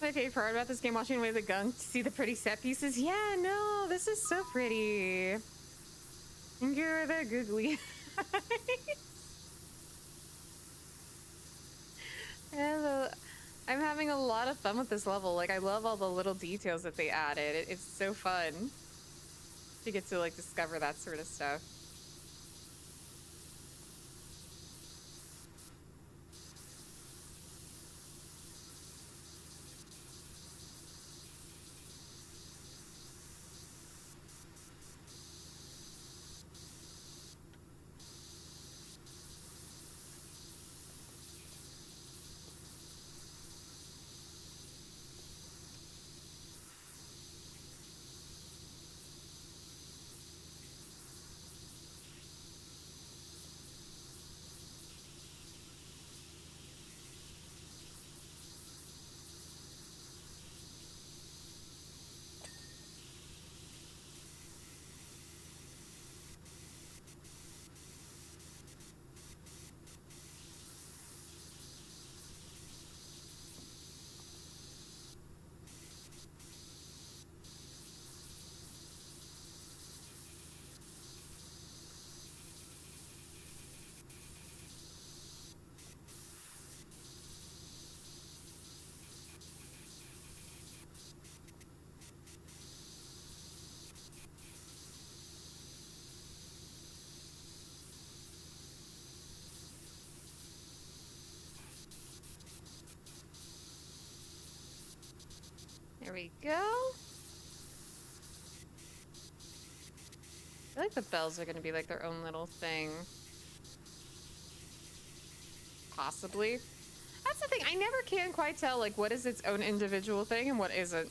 My favorite part about this game, washing away the gunk to see the pretty set pieces. Yeah, no, this is so pretty. You're the googly. And I'm having a lot of fun with this level. Like, I love all the little details that they added. It's so fun to get to, like, discover that sort of stuff. There we go. I feel like the bells are going to be like their own little thing. Possibly. That's the thing. I never can quite tell, like, what is its own individual thing and what isn't.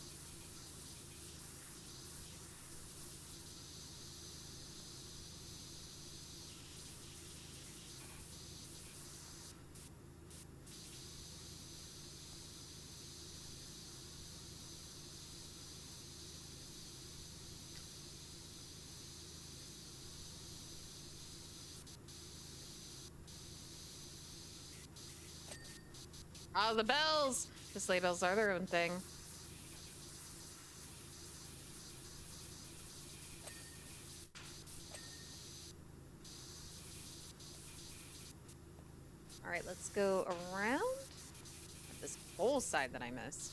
Oh, the bells! The sleigh bells are their own thing. All right, let's go around this whole side that I missed.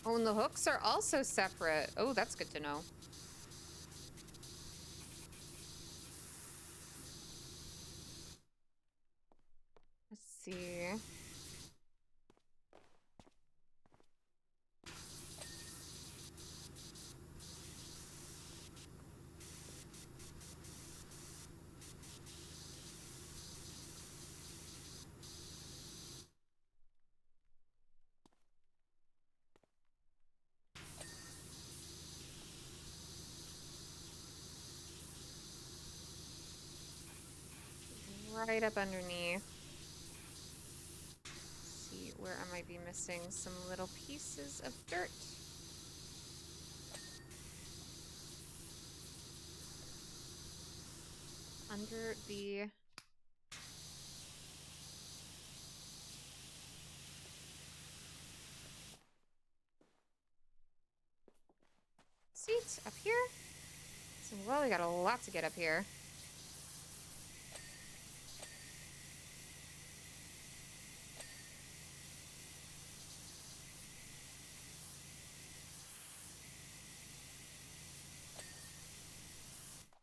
Oh, and the hooks are also separate. Oh, that's good to know. Let's see. Right up underneath. Let's see, where I might be missing some little pieces of dirt. Under the seat up here. So, well, we got a lot to get up here.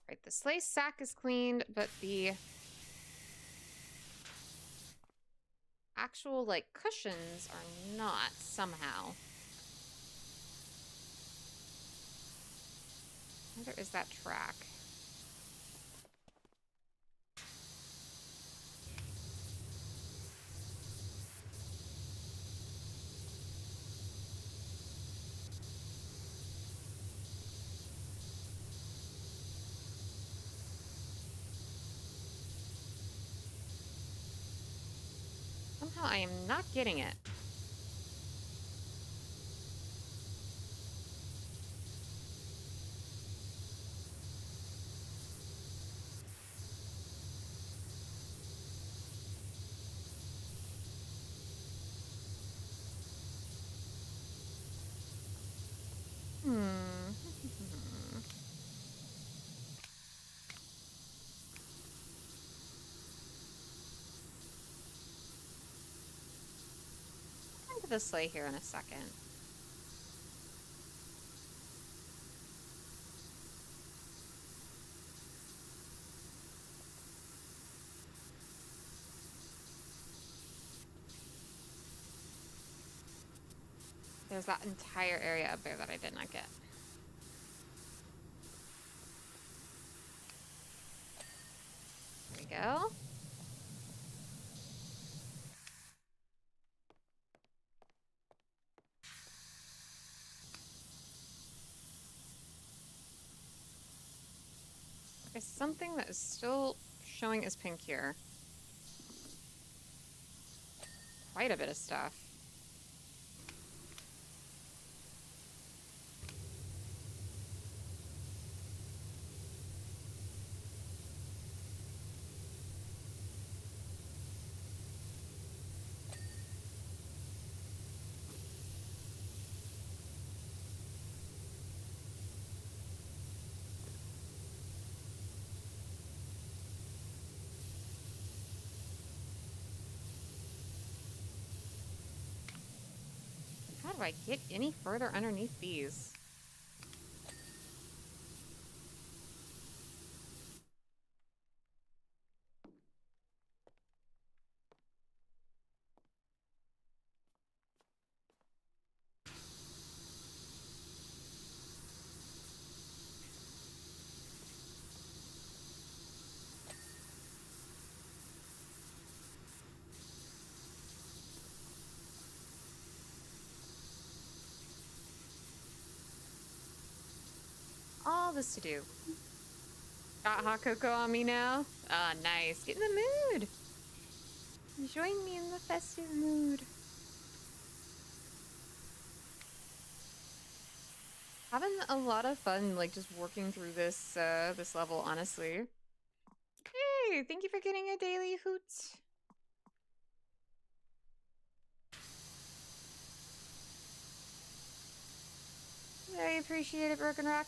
Right, the sleigh sack is cleaned, but the actual, like, cushions are not somehow. Where is that track? Somehow I am not getting it. Into the sleigh here in a second. There's that entire area up there that I did not get. There we go. There's something that is still showing as pink here. Quite a bit of stuff. How do I get any further underneath these? All this to do. Got hot cocoa on me now? Ah, nice. Get in the mood. Join me in the festive mood. Having a lot of fun, like, just working through this, this level, honestly. Hey, thank you for getting a daily hoot. I appreciate it, Broken Rock.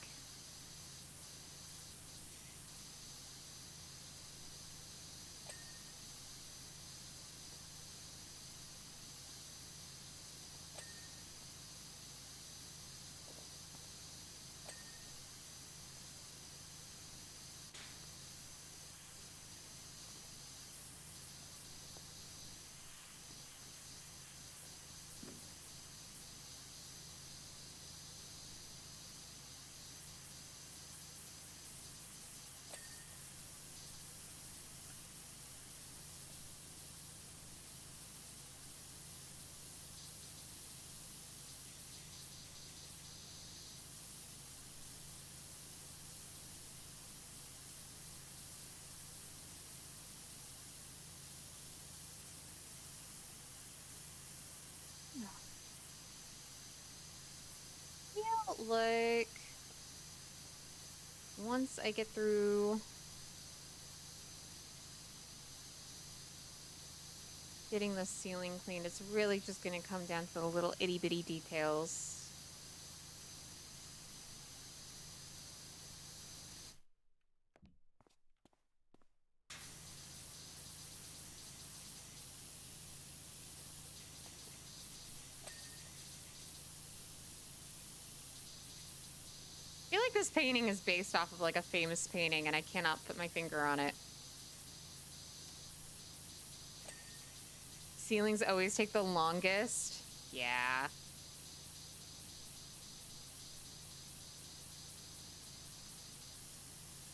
Feel like once I get through getting the ceiling cleaned, it's really just going to come down to the little itty bitty details. I feel like this painting is based off of like a famous painting and I cannot put my finger on it. Ceilings always take the longest. Yeah.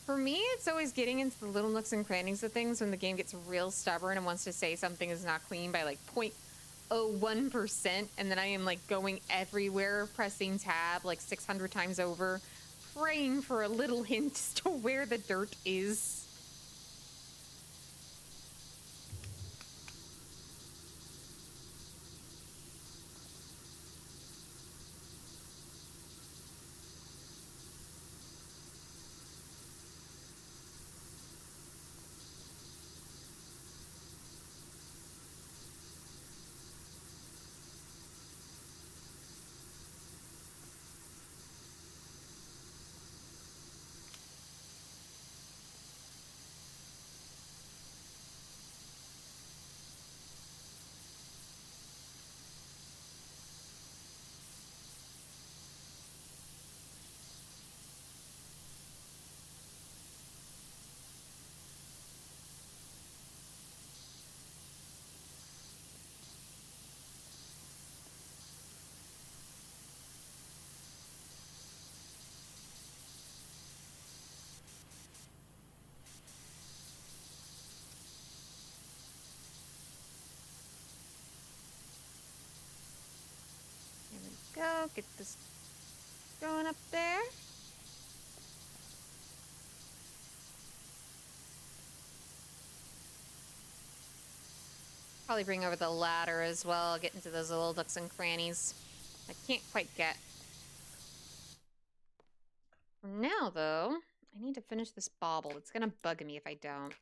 For me, it's always getting into the little nooks and crannies of things when the game gets real stubborn and wants to say something is not clean by like 0.01%, and then I am like going everywhere, pressing tab like 600 times over, praying for a little hint as to where the dirt is. There we go. Get this going up there. Probably bring over the ladder as well, get into those little nooks and crannies I can't quite get. For now, though, I need to finish this bauble. It's gonna bug me if I don't.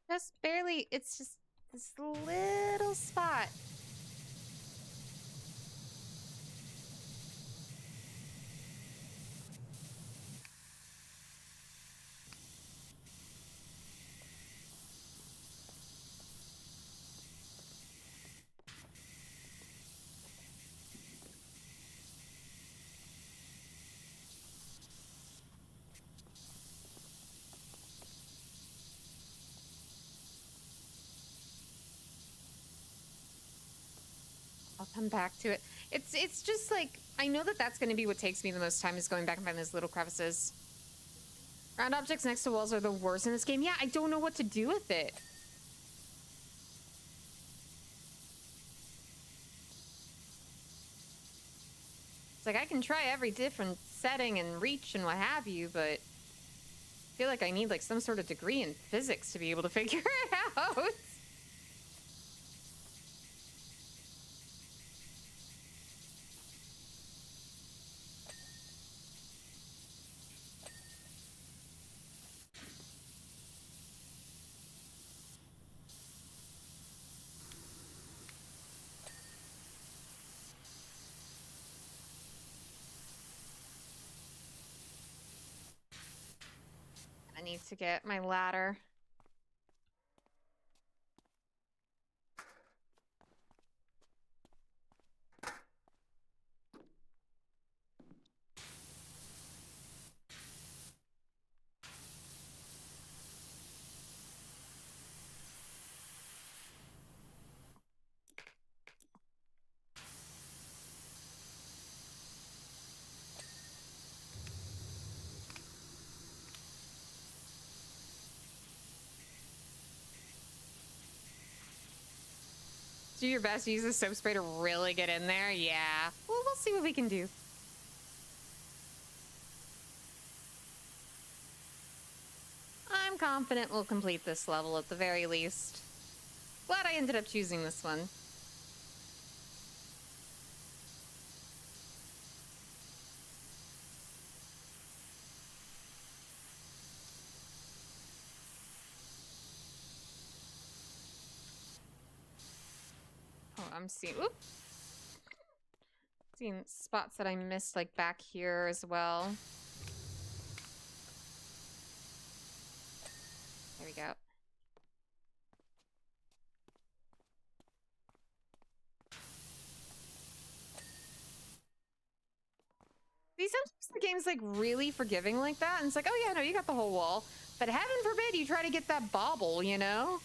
Just barely, it's just this little spot. I'll come back to it. It's just like, I know that that's going to be what takes me the most time, is going back and finding those little crevices. Round objects next to walls are the worst in this game. Yeah, I don't know what to do with it. It's like I can try every different setting and reach and what have you, but I feel like I need like some sort of degree in physics to be able to figure it out. I need to get my ladder. Do your best to use the soap spray to really get in there. Yeah. Well, we'll see what we can do. confident we'll complete this level at the very least. Glad I ended up choosing this one. Oh, I'm seeing... Oop! Seeing spots that I missed, like, back here as well. There we go. See, sometimes the game's, like, really forgiving like that, and it's like, oh yeah, no, you got the whole wall. But heaven forbid you try to get that bauble, you know?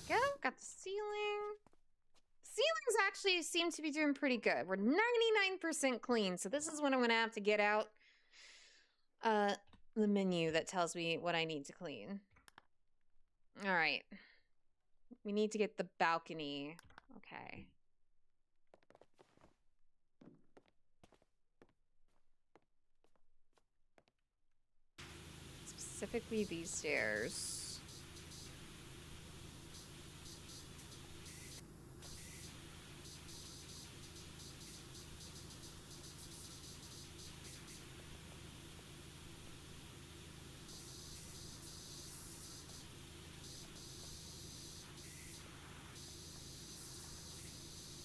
Go, got the ceiling. Ceilings actually seem to be doing pretty good. We're 99% clean, so this is when I'm gonna have to get out the menu that tells me what I need to clean. All right. We need to get the balcony. Okay. Specifically these stairs.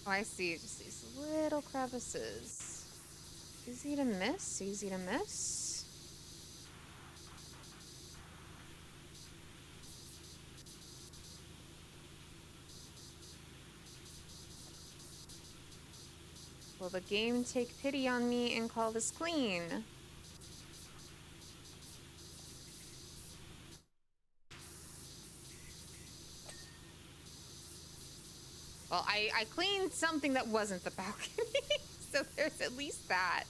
Oh, I see. Just these little crevices. Easy to miss. Easy to miss. Will the game take pity on me and call this clean? Well, I cleaned something that wasn't the balcony, so there's at least that.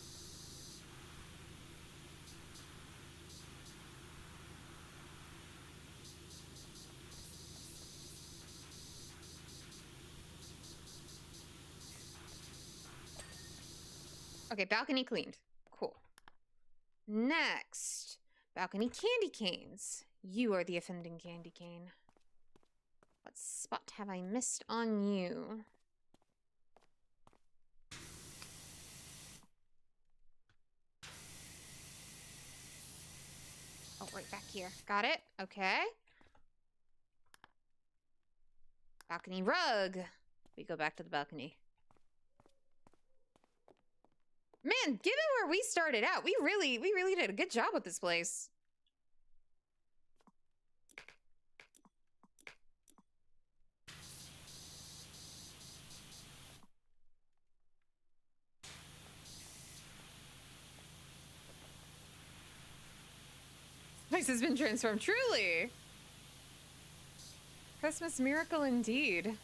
Okay, balcony cleaned. Cool. Next, balcony candy canes. You are the offending candy cane. What spot have I missed on you? Oh, right back here. Got it. Okay. Balcony rug. We go back to the balcony. Man, given where we started out, we really did a good job with this place. This place has been transformed, truly. Christmas miracle indeed.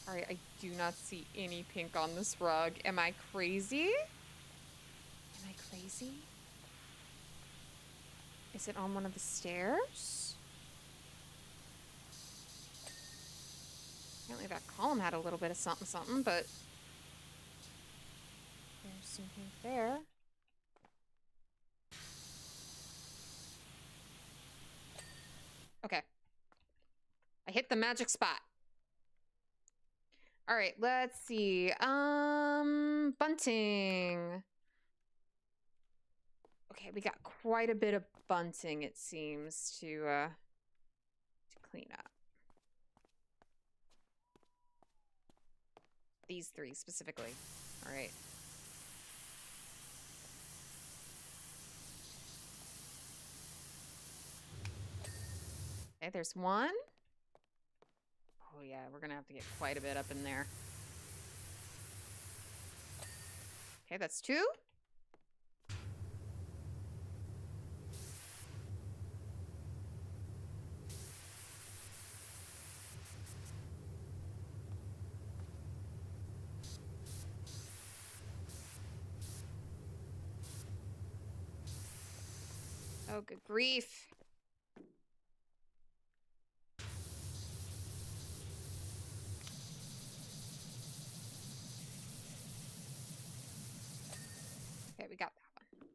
All right, I do not see any pink on this rug. Am I crazy? Am I crazy? Is it on one of the stairs? Apparently that column had a little bit of something, but there's some pink there. Okay. I hit the magic spot. All right, let's see. Bunting. Okay, we got quite a bit of bunting, it seems, to clean up. These three specifically. All right. Okay, there's one. Oh yeah, we're gonna have to get quite a bit up in there. Okay, that's two. Oh, good grief. Okay, we got that one.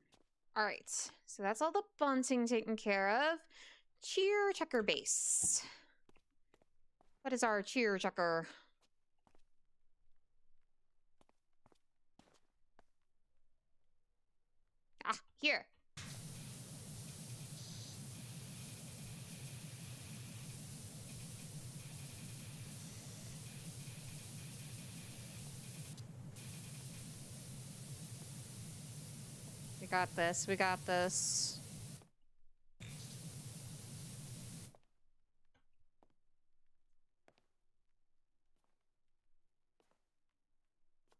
All right, so that's all the bunting taken care of. Cheer checker base. What is our cheer checker? Ah, here. We got this, we got this.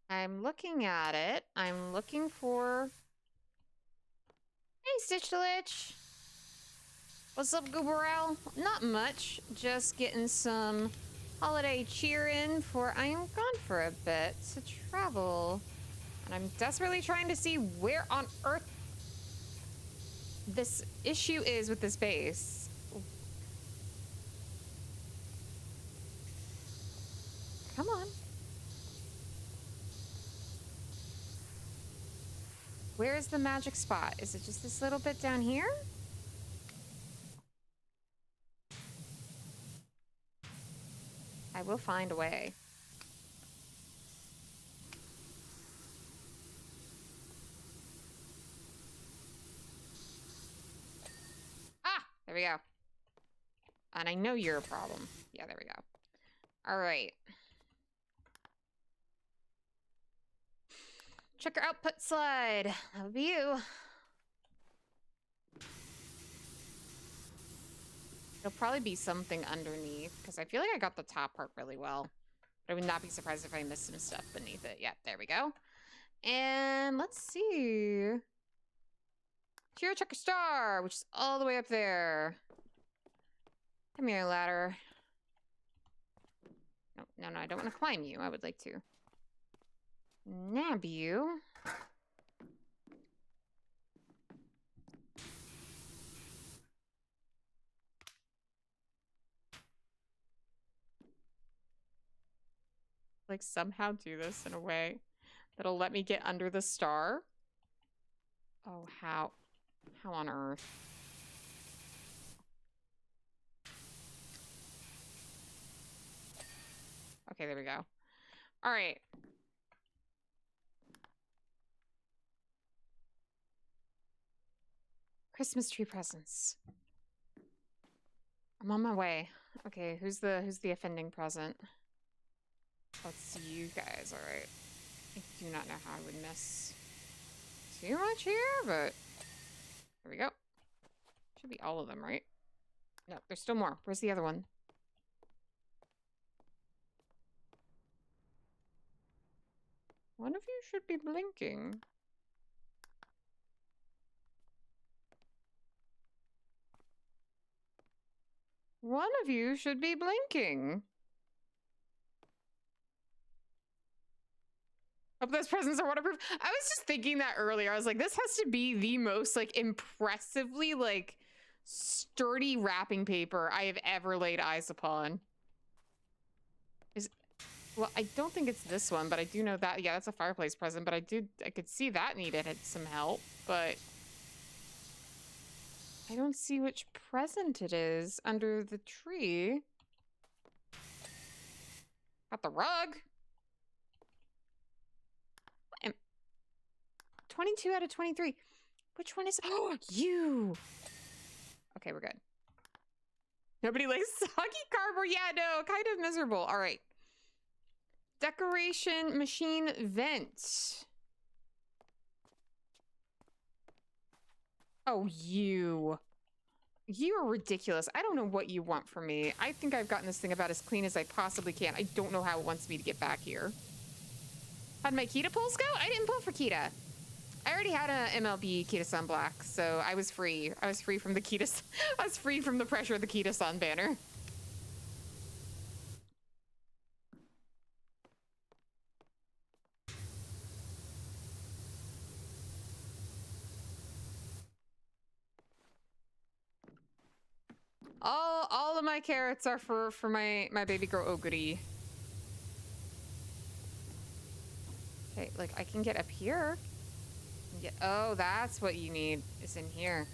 I'm looking at it. I'm looking for... Hey, Stitch the Lich! What's up, Gooberell? Not much. Just getting some holiday cheer in before I am gone for a bit to travel. And I'm desperately trying to see where on earth this issue is with this base. Come on. Where is the magic spot? Is it just this little bit down here? I will find a way. Ah! There we go. And I know you're a problem. Yeah, there we go. All right. Check your output slide. That would be you. It'll probably be something underneath, because I feel like I got the top part really well. But I would not be surprised if I missed some stuff beneath it. Yeah, there we go. And let's see. Cheer checker star, which is all the way up there. Come here, ladder. No, I don't want to climb you. I would like to nab you. Like somehow do this in a way that'll let me get under the star. Oh, how on earth? Okay, there we go. All right. Christmas tree presents. I'm on my way. Okay, who's the offending present? Let's see you guys, all right. I do not know how I would miss too much here, but there we go. Should be all of them, right? No, there's still more. Where's the other one? One of you should be blinking. One of you should be blinking. Hope those presents are waterproof. I was just thinking that earlier. I was like, this has to be the most like impressively like sturdy wrapping paper I have ever laid eyes upon. Well, I don't think it's this one, but I do know that. Yeah, that's a fireplace present, but I could see that needed some help, but I don't see which present it is under the tree. Got the rug. 22 out of 23. Which one is... Oh, you! Okay, we're good. Nobody likes soggy cardboard. Yeah, no, kind of miserable. All right. Decoration machine vent. Oh, you. You are ridiculous. I don't know what you want from me. I think I've gotten this thing about as clean as I possibly can. I don't know how it wants me to get back here. How'd my Kita pulls go? I didn't pull for Kita. I already had a MLB Kita Sun Black, so I was free. I was free from the Kita. I was free from the pressure of the Kita Sun banner. All of my carrots are for my baby girl Oguri. Okay, like I can get up here. Oh, that's what you need. Is in here.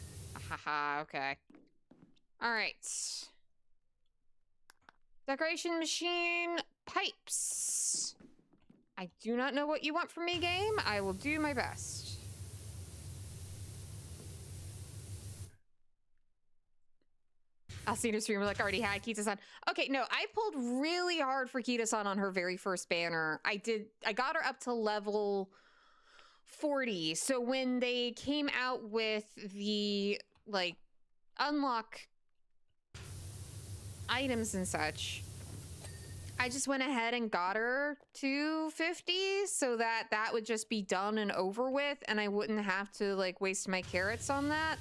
Haha. Okay. All right. Decoration machine pipes. I do not know what you want from me, game. I will do my best. I'll see her stream. Like, already had Kita-san. Okay, no, I pulled really hard for Kita-san on her very first banner. I got her up to level 40. So when they came out with the, like, unlock items and such, I just went ahead and got her to 50 so that that would just be done and over with, and I wouldn't have to, like, waste my carrots on that.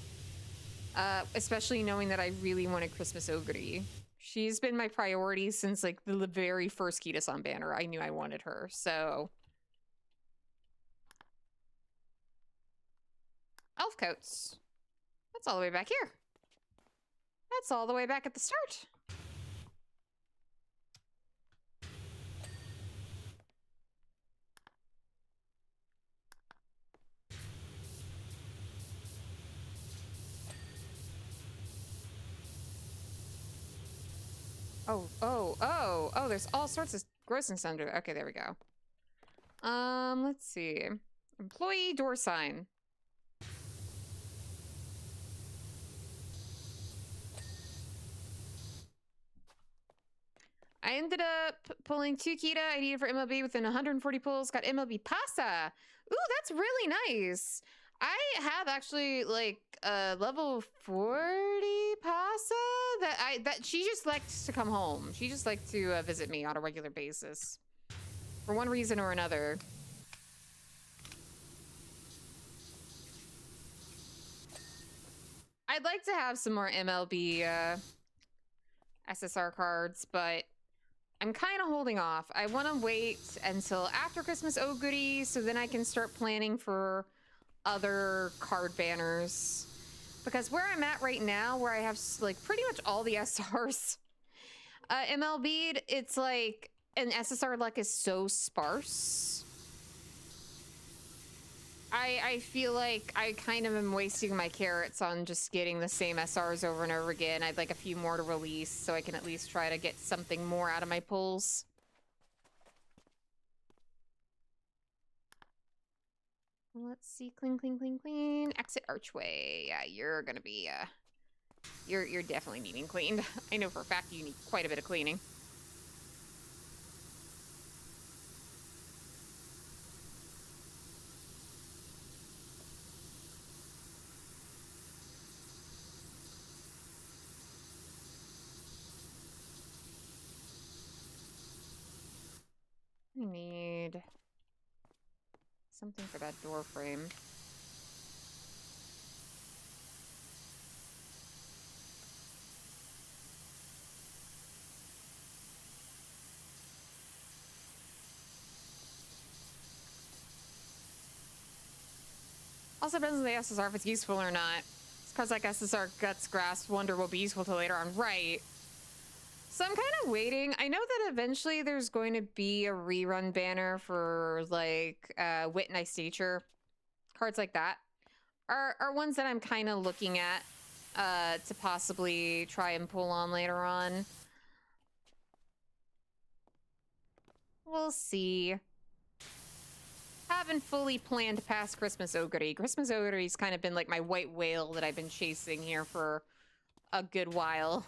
Especially knowing that I really wanted Christmas Ogre. She's been my priority since, like, the very first Kita-san banner. I knew I wanted her, so... Elf coats. That's all the way back here. That's all the way back at the start. Oh, there's all sorts of grossness under there. Okay, there we go. Let's see. Employee door sign. I ended up pulling 2 Kita I needed for MLB within 140 pulls. Got MLB Pasa. Ooh, that's really nice. I have actually, like, level 40 Pasa that she just likes to come home. She just likes to visit me on a regular basis. For one reason or another. I'd like to have some more MLB SSR cards, but I'm kind of holding off. I want to wait until after Christmas Oguri so then I can start planning for other card banners. Because where I'm at right now, where I have, like, pretty much all the SRs MLB'd, it's like, an SSR luck is so sparse. I feel like I kind of am wasting my carrots on just getting the same SRs over and over again. I'd like a few more to release so I can at least try to get something more out of my pulls. Let's see. Clean, clean, clean, clean. Exit archway. Yeah, you're gonna be, you're definitely needing cleaned. I know for a fact you need quite a bit of cleaning. I need something for that door frame. Also depends on the SSR if it's useful or not. It's because, like, SSR Guts Grasp Wonder will be useful till later on, right? So I'm kind of waiting. I know that eventually there's going to be a rerun banner for, like, Wit and Ice Nature. Cards like that are ones that I'm kind of looking at to possibly try and pull on later on. We'll see. Haven't fully planned past Christmas Ogre. Christmas Ogre's kind of been like my white whale that I've been chasing here for a good while.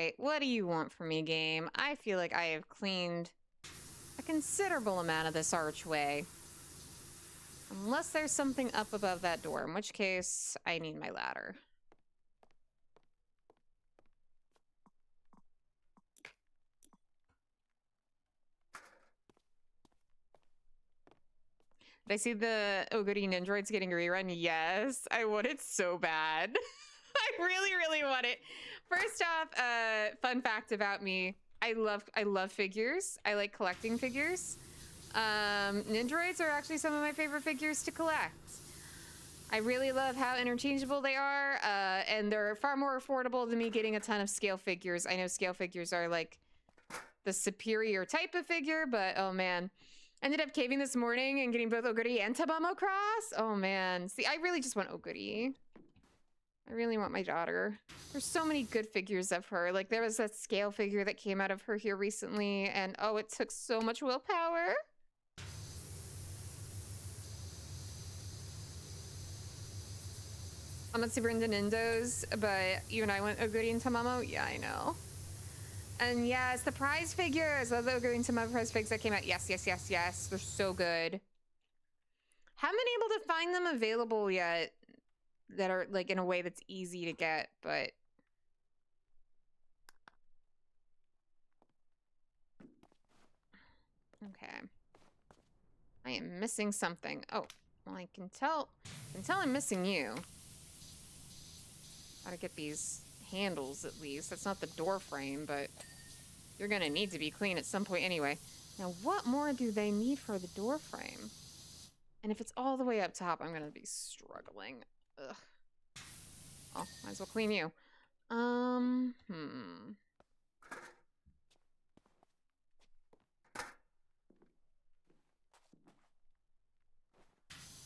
right, what do you want from me, game? I feel like I have cleaned a considerable amount of this archway. Unless there's something up above that door, in which case I need my ladder. Did I see the Oh Goody Nindroids getting a rerun? Yes, I want it so bad. I really, really want it. First off, fun fact about me: I love figures. I like collecting figures. Nindroids are actually some of my favorite figures to collect. I really love how interchangeable they are, and they're far more affordable than me getting a ton of scale figures. I know scale figures are like the superior type of figure, but oh man. Ended up caving this morning and getting both Oguri and Tabamo Cross. Oh man. See, I really just want Oguri. I really want my daughter. There's so many good figures of her. Like there was that scale figure that came out of her here recently, and oh, it took so much willpower. I'm not super into Nindos, but even I went Oguri and Tamamo. Yeah, I know. And yes, the prize figures. I love going to my prize figs that came out. Yes, yes, yes, yes. They're so good. Haven't been able to find them available yet that are like in a way that's easy to get, but okay. I am missing something. Oh, well, I can tell I'm missing you. Gotta get these handles at least. That's not the door frame, but you're gonna need to be clean at some point anyway. Now, what more do they need for the door frame? And if it's all the way up top, I'm gonna be struggling. Ugh. Oh, might as well clean you. How am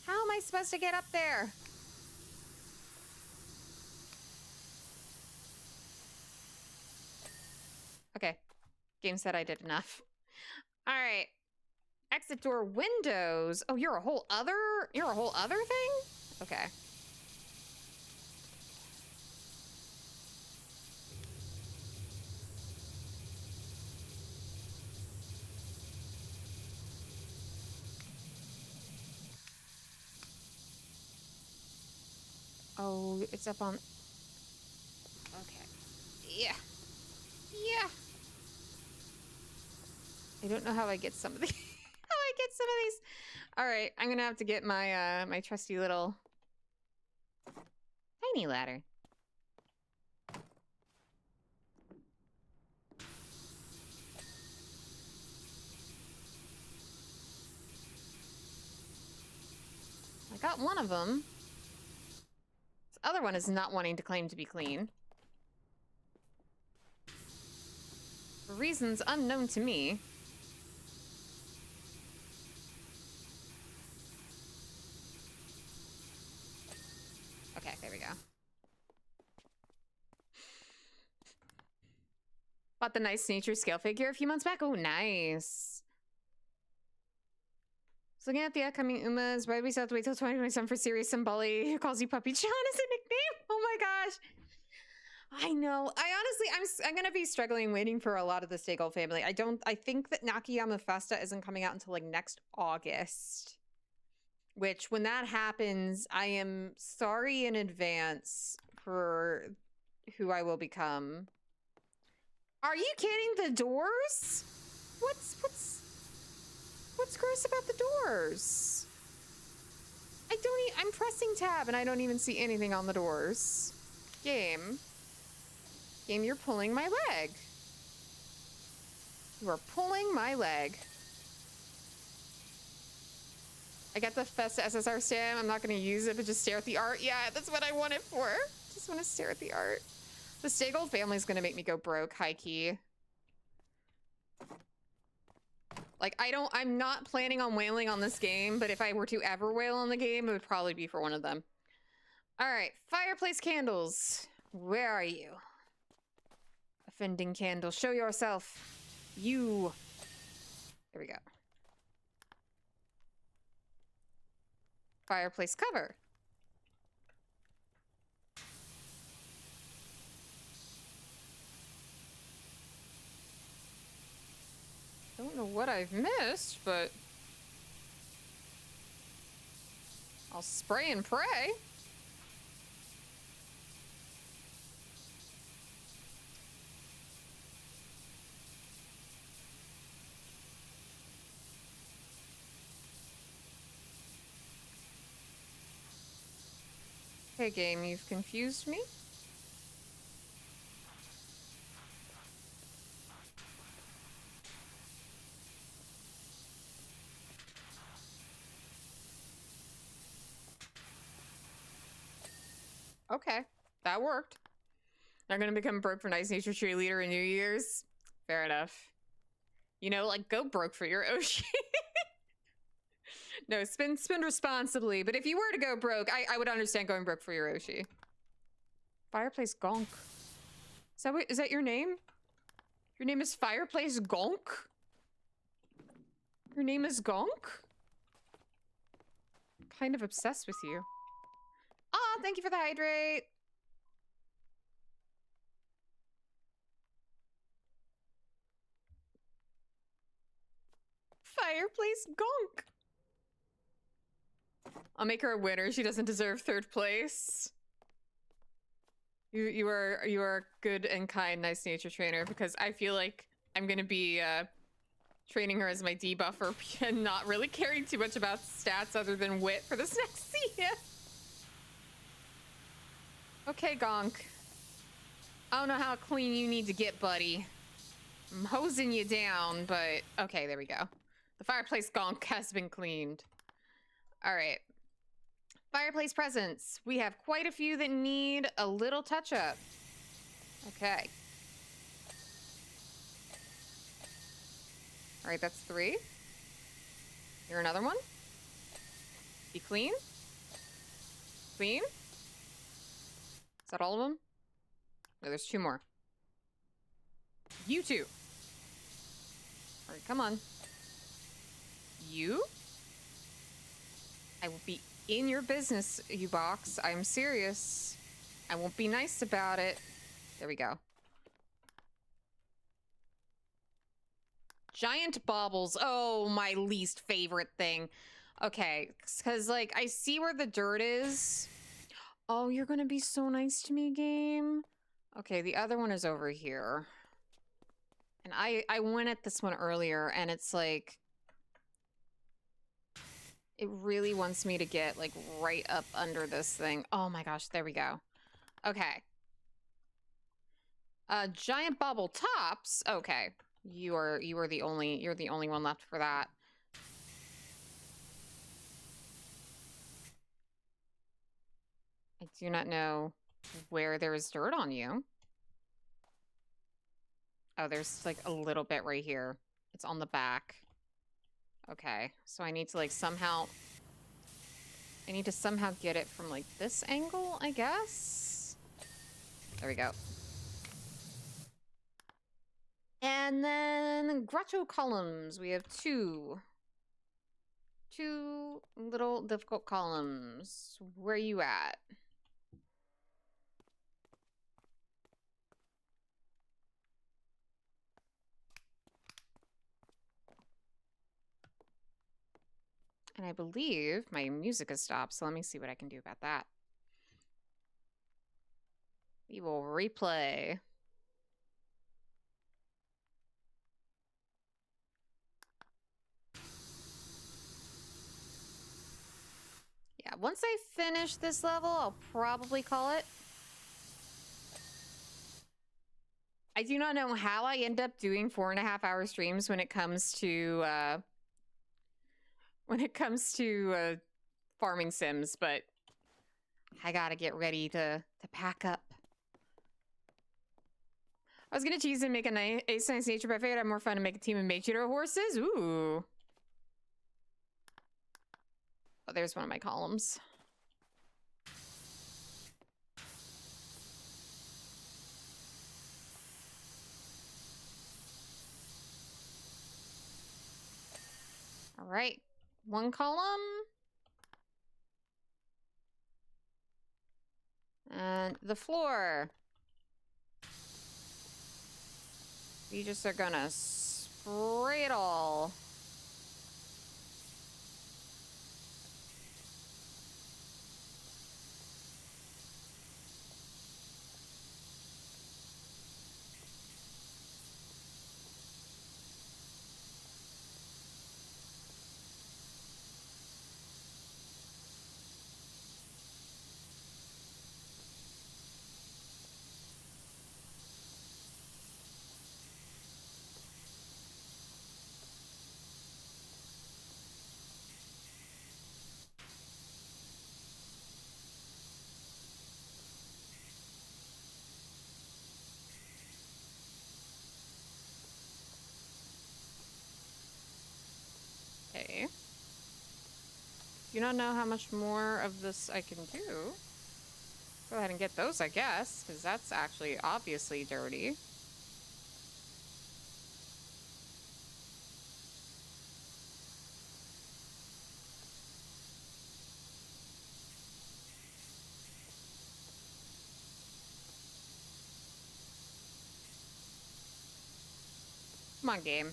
I supposed to get up there? Okay. Game said I did enough. All right. Exit door windows. Oh, you're a whole other thing? Okay. Oh, it's up on... Okay. Yeah. Yeah. I don't know how I get some of these. How I get some of these. All right, I'm gonna have to get my my trusty little tiny ladder. I got one of them. This other one is not wanting to claim to be clean. For reasons unknown to me. Okay, there we go. Bought the nice nature scale figure a few months back. Oh, nice. So looking at the upcoming Umas, why do we still have to wait till 2027 for Sirius Symboli, who calls you Puppy John as a nickname? Oh my gosh. I know. I'm gonna be struggling waiting for a lot of the Stay Gold family. I think that Nakayama Festa isn't coming out until like next August. Which, when that happens, I am sorry in advance for who I will become. Are you kidding? The doors? What's gross about the doors? I'm pressing tab and I don't even see anything on the doors. Game, you're pulling my leg. You are pulling my leg. I got the Festa SSR stamp. I'm not going to use it, but just stare at the art. Yeah, that's what I want it for. Just want to stare at the art. The Stay Gold family is going to make me go broke, high key. Like, I'm not planning on wailing on this game, but if I were to ever wail on the game, it would probably be for one of them. All right, fireplace candles. Where are you? Offending candle, show yourself. You. There we go. Fireplace cover. what I've missed, but I'll spray and pray. Hey game, you've confused me. Okay, that worked. I'm gonna become broke for Nice Nature Cheerleader in New Year's. Fair enough. You know, like, go broke for your Oshi. No, spend responsibly. But if you were to go broke, I would understand going broke for your Oshi. Fireplace Gonk. Is that your name? Your name is Fireplace Gonk? Your name is Gonk? I'm kind of obsessed with you. Aw, thank you for the hydrate. Fireplace Gonk. I'll make her a winner. She doesn't deserve third place. You are good and kind, Nice Nature Trainer, because I feel like I'm gonna be training her as my debuffer and not really caring too much about stats other than wit for this next season. Okay, Gonk. I don't know how clean you need to get, buddy. I'm hosing you down, but okay, there we go. The fireplace Gonk has been cleaned. All right. Fireplace presents. We have quite a few that need a little touch-up. Okay. All right, that's 3. Here, another one. Be clean. Clean. Is that all of them? No, there's 2 more. You 2. All right, come on. You? I will be in your business, you box. I'm serious. I won't be nice about it. There we go. Giant baubles. Oh, my least favorite thing. Okay, because, like, I see where the dirt is. Oh, you're gonna be so nice to me, game. Okay, the other one is over here. And I went at this one earlier, and it's like... It really wants me to get, like, right up under this thing. Oh my gosh, there we go. Okay. Giant bauble tops. Okay. You're the only one left for that. I do not know where there is dirt on you. Oh, there's like a little bit right here. It's on the back. Okay, so I need to like somehow get it from like this angle, I guess. There we go. And then grotto columns. We have 2. 2 little difficult columns. Where are you at? And I believe my music has stopped, so let me see what I can do about that. We will replay. Yeah, once I finish this level, I'll probably call it. I do not know how I end up doing 4.5-hour streams when it comes to farming sims, but I gotta get ready to pack up. I was gonna tease and make a Ace Nice Nature, but I figured I'd more fun to make a team of Mage-Eater horses. Ooh. Oh, there's one of my columns. All right, 1 column. And the floor. We just are gonna spray it all. Okay. Do not know how much more of this I can do. Go ahead and get those, I guess, because that's actually obviously dirty. Come on, game.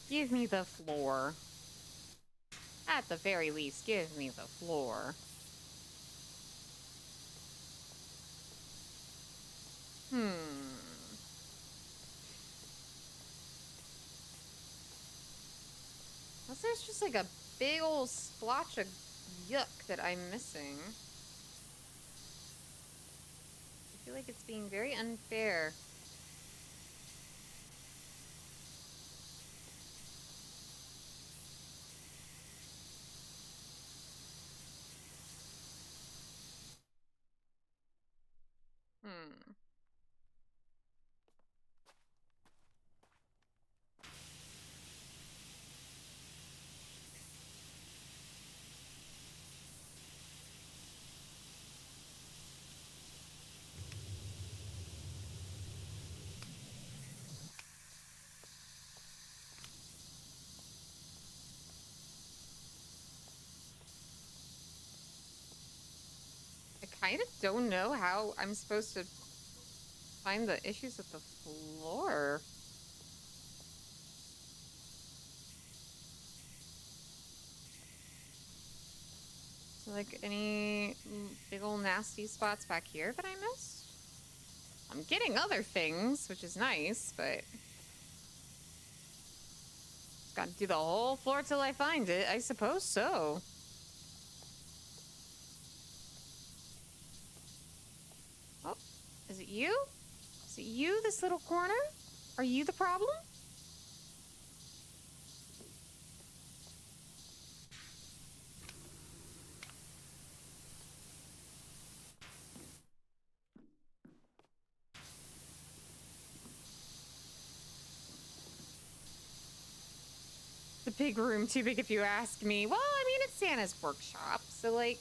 Give me the floor. At the very least, give me the floor. Unless there's just like a big old splotch of yuck that I'm missing. I feel like it's being very unfair. I kind of don't know how I'm supposed to find the issues with the floor. So, like, any big old nasty spots back here that I missed? I'm getting other things, which is nice, but just gotta do the whole floor till I find it. I suppose so. Oh, is it you? Is it you, this little corner? Are you the problem? The big room, too big if you ask me. Well, I mean, it's Santa's workshop, so like,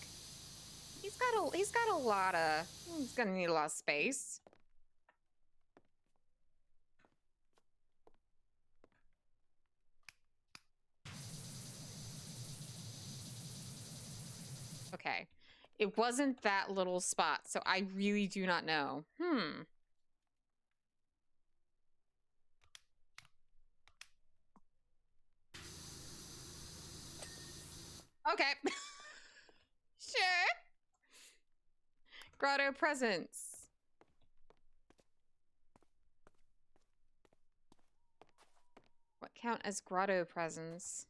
he's got a lot of, he's gonna need a lot of space. Okay, it wasn't that little spot, so I really do not know. Okay. Sure. Grotto presents. What count as grotto presents?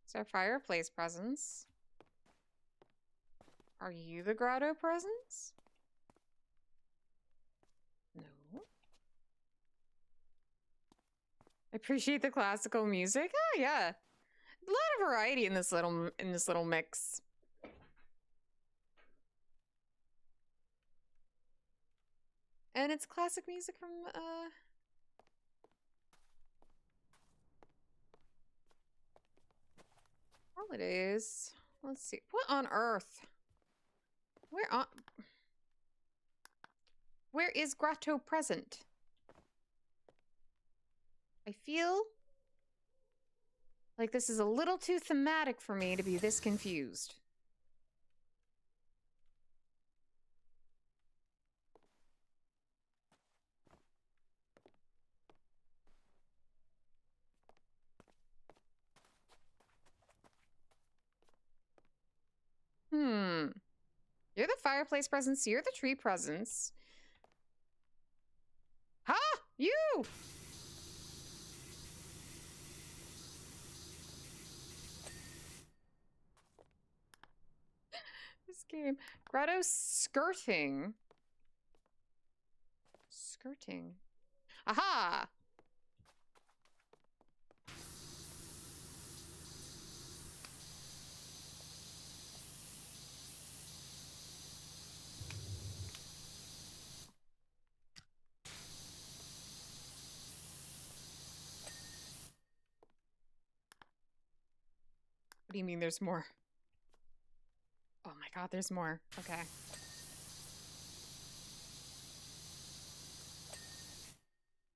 Is there fireplace presents? Are you the grotto presents? No. Appreciate the classical music. Oh yeah, a lot of variety in this little mix. And it's classic music from holidays. Let's see. What on earth? Where is grotto present? I feel like this is a little too thematic for me to be this confused. fireplace presence. You're the tree presence. Ha! You! This game. Grotto skirting. Skirting. Aha! What do you mean there's more? Oh my god, there's more. Okay.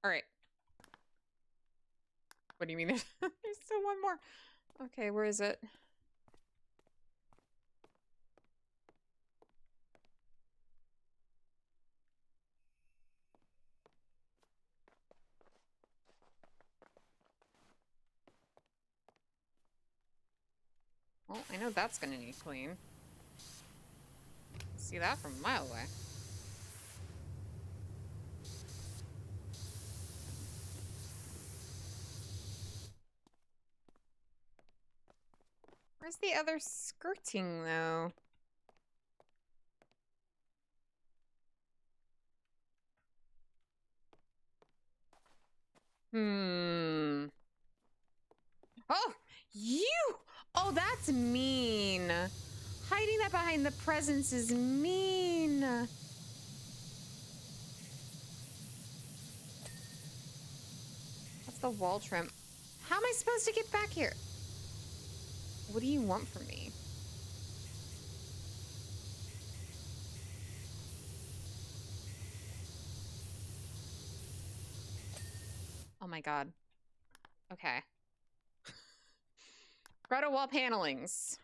Alright. What do you mean there's, there's still one more? Okay, where is it? Well, I know that's gonna need clean. See that from a mile away. Where's the other skirting, though? Hmm. Oh! You! Oh, that's mean. Hiding that behind the presence is mean. That's the wall trim. How am I supposed to get back here? What do you want from me? Oh my god. Okay. Grotto wall panelings.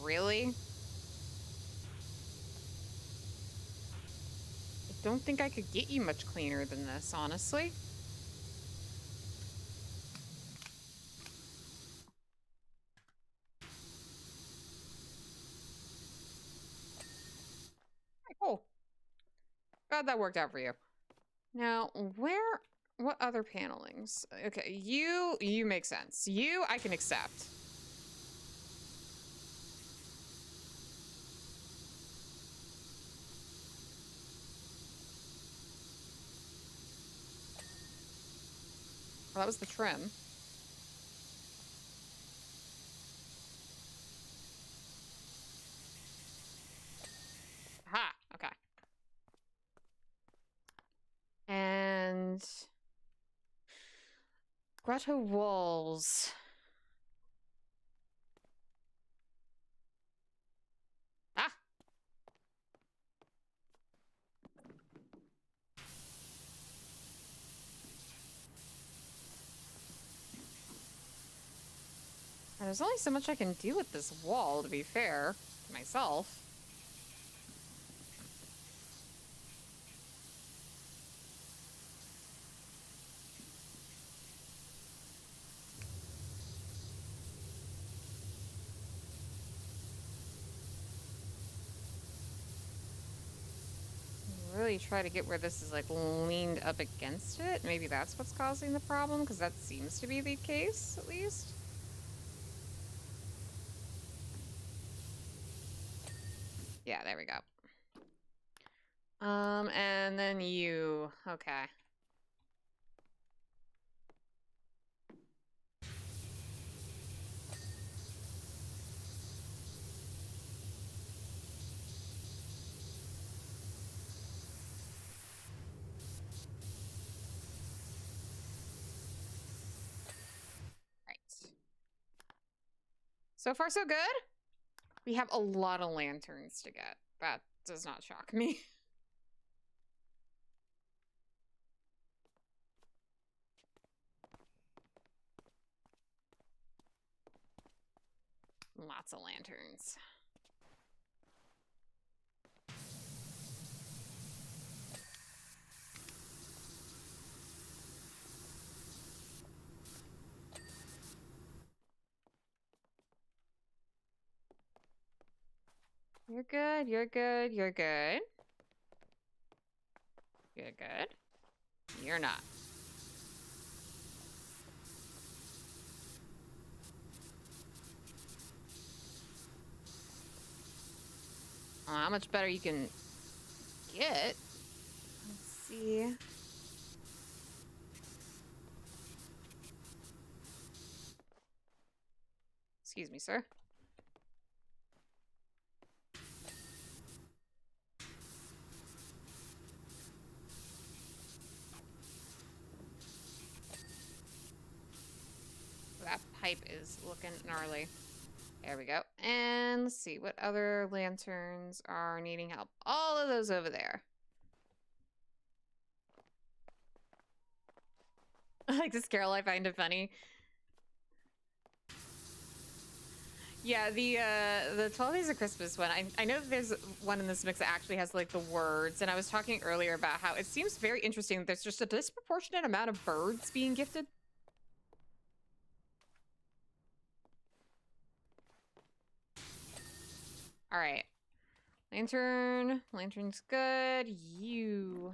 Really? I don't think I could get you much cleaner than this, honestly. Cool. Glad that worked out for you. Now, what other panelings? Okay, you make sense. You, I can accept. Well, that was the trim. Aha, okay. And grotto walls. Ah! There's only so much I can do with this wall, to be fair to myself. Really try to get where this is like leaned up against it. Maybe that's what's causing the problem, because that seems to be the case, at least. Yeah, there we go. And then you. Okay. Right. So far, so good. We have a lot of lanterns to get. That does not shock me. Lots of lanterns. You're good, you're good, you're good. You're good. You're not. How much better you can get? Let's see. Excuse me, sir. That pipe is looking gnarly. There we go. And let's see, what other lanterns are needing help? All of those over there. I like this Carol, I find it funny. Yeah, the 12 Days of Christmas one. I know that there's one in this mix that actually has like the words, and I was talking earlier about how it seems very interesting that there's just a disproportionate amount of birds being gifted. All right. Lantern. Lantern's good. You.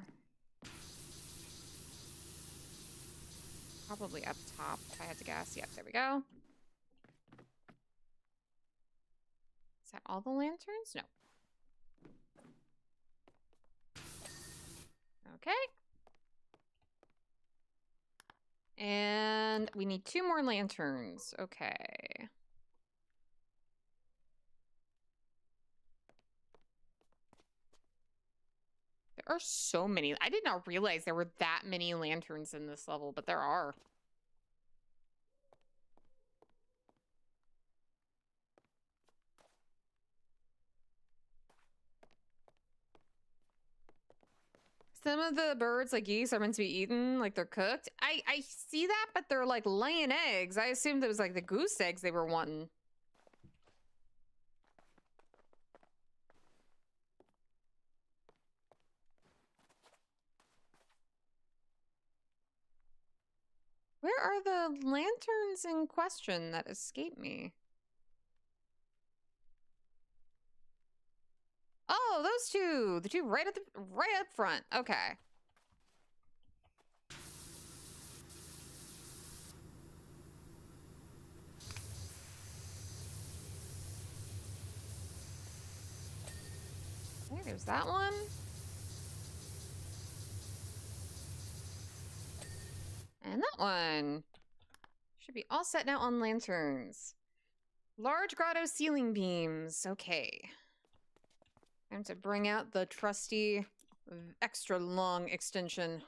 Probably up top, if I had to guess. Yep, there we go. Is that all the lanterns? No. Okay. And we need 2 more lanterns. Okay. There are so many. I did not realize there were that many lanterns in this level, but there are. Some of the birds, like geese, are meant to be eaten, like they're cooked. I see that, but they're like laying eggs. I assumed it was like the goose eggs they were wanting. Where are the lanterns in question that escape me? Oh, those two. The two right up front. Okay. Okay, there's that one. And that one. Should be all set now on lanterns. Large grotto ceiling beams. Okay. Time to bring out the trusty extra long extension.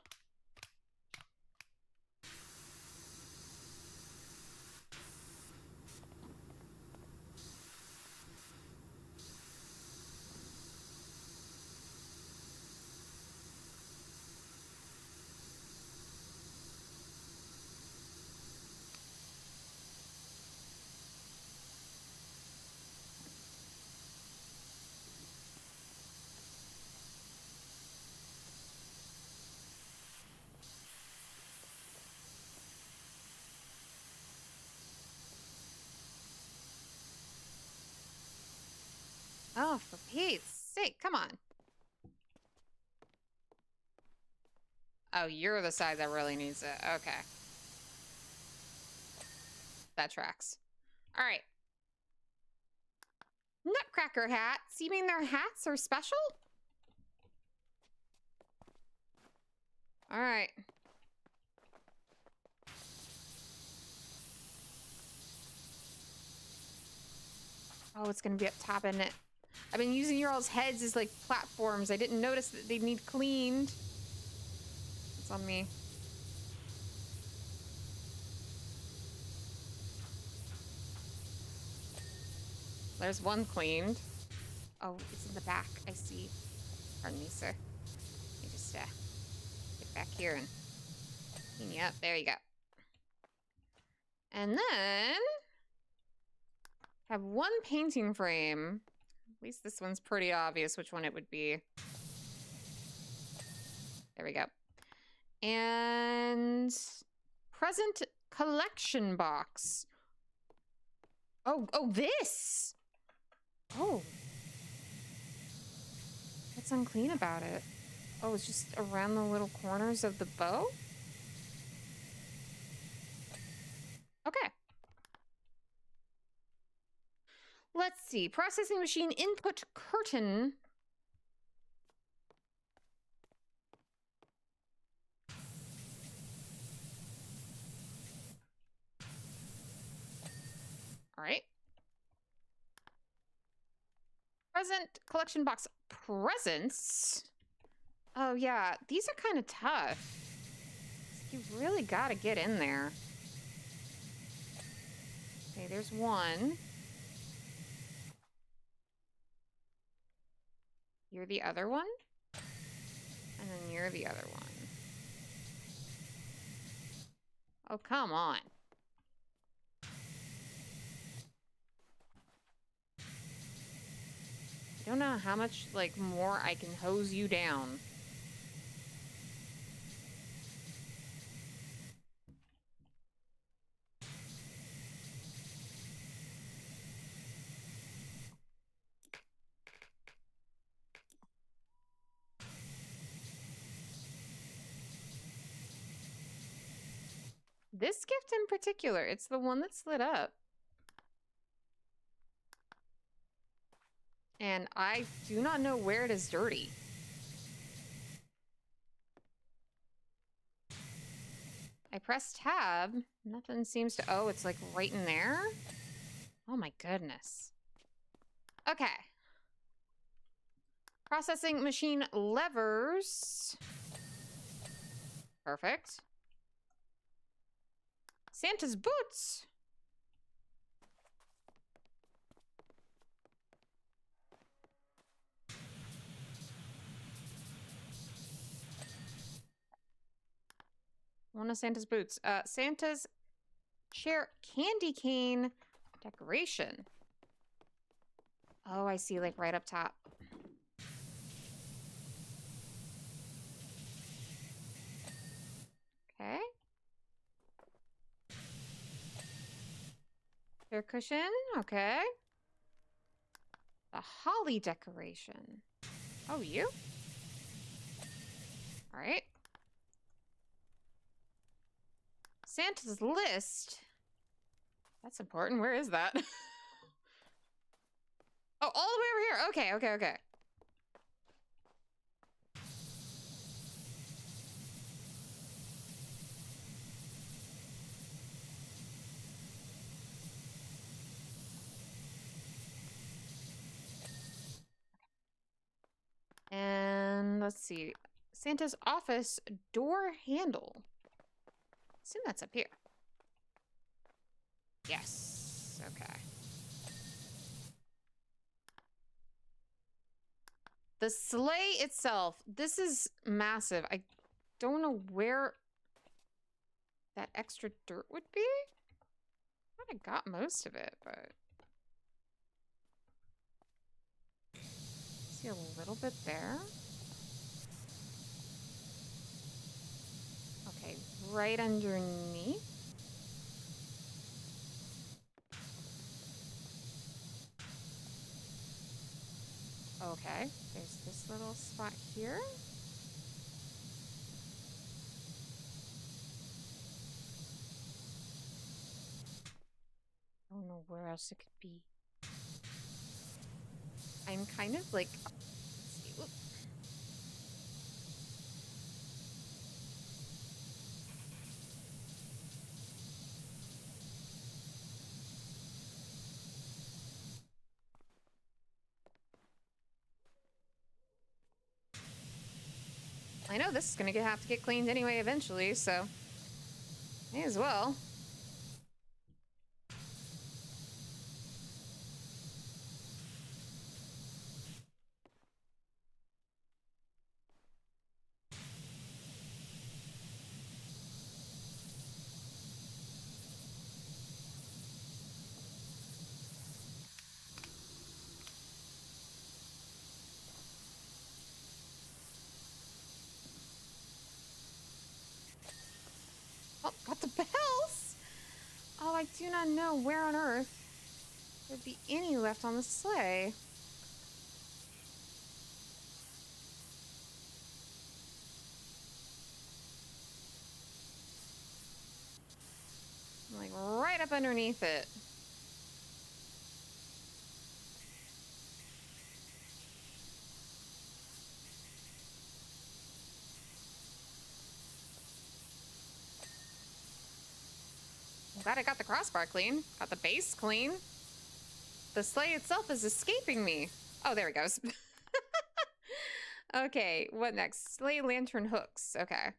Oh, for Pete's sake, come on. Oh, you're the side that really needs it. Okay. That tracks. All right. Nutcracker hats. You mean their hats are special? All right. Oh, it's gonna be up top, isn't it? I've been using your all's heads as like platforms. I didn't notice that they need cleaned. It's on me. There's one cleaned. Oh, it's in the back. I see. Pardon me, sir. Let me just get back here and clean you up. There you go. And then have one painting frame. At least this one's pretty obvious which one it would be. There we go. And present collection box. Oh, this. Oh. What's unclean about it? Oh, it's just around the little corners of the bow? Okay. Let's see. Processing machine input curtain. All right. Present collection box presents. Oh, yeah. These are kind of tough. You really got to get in there. Okay, there's one. You're the other one? And then you're the other one. Oh, come on. I don't know how much, like, more I can hose you down. This gift in particular, it's the one that's lit up. And I do not know where it is dirty. I press tab. Nothing seems to... Oh, it's like right in there? Oh my goodness. Okay. Processing machine levers. Perfect. Santa's boots. One of Santa's boots. Santa's chair candy cane decoration. Oh, I see, like right up top. Okay. Chair cushion. Okay. The holly decoration. Oh, you? All right. Santa's list. That's important. Where is that? Oh, all the way over here. Okay, okay, okay. And let's see. Santa's office door handle. Assume that's up here. Yes. Okay. The sleigh itself. This is massive. I don't know where that extra dirt would be. I kind of got most of it, but... See a little bit there. Okay, right underneath. Okay, there's this little spot here. I don't know where else it could be. I'm kind of like... I know this is gonna have to get cleaned anyway eventually, so may as well. Oh, got the bells! Oh, I do not know where on earth there'd be any left on the sleigh. Like right up underneath it. I'm glad I got the crossbar clean. Got the base clean. The sleigh itself is escaping me. Oh, there it goes. Okay, what next? Sleigh lantern hooks. Okay.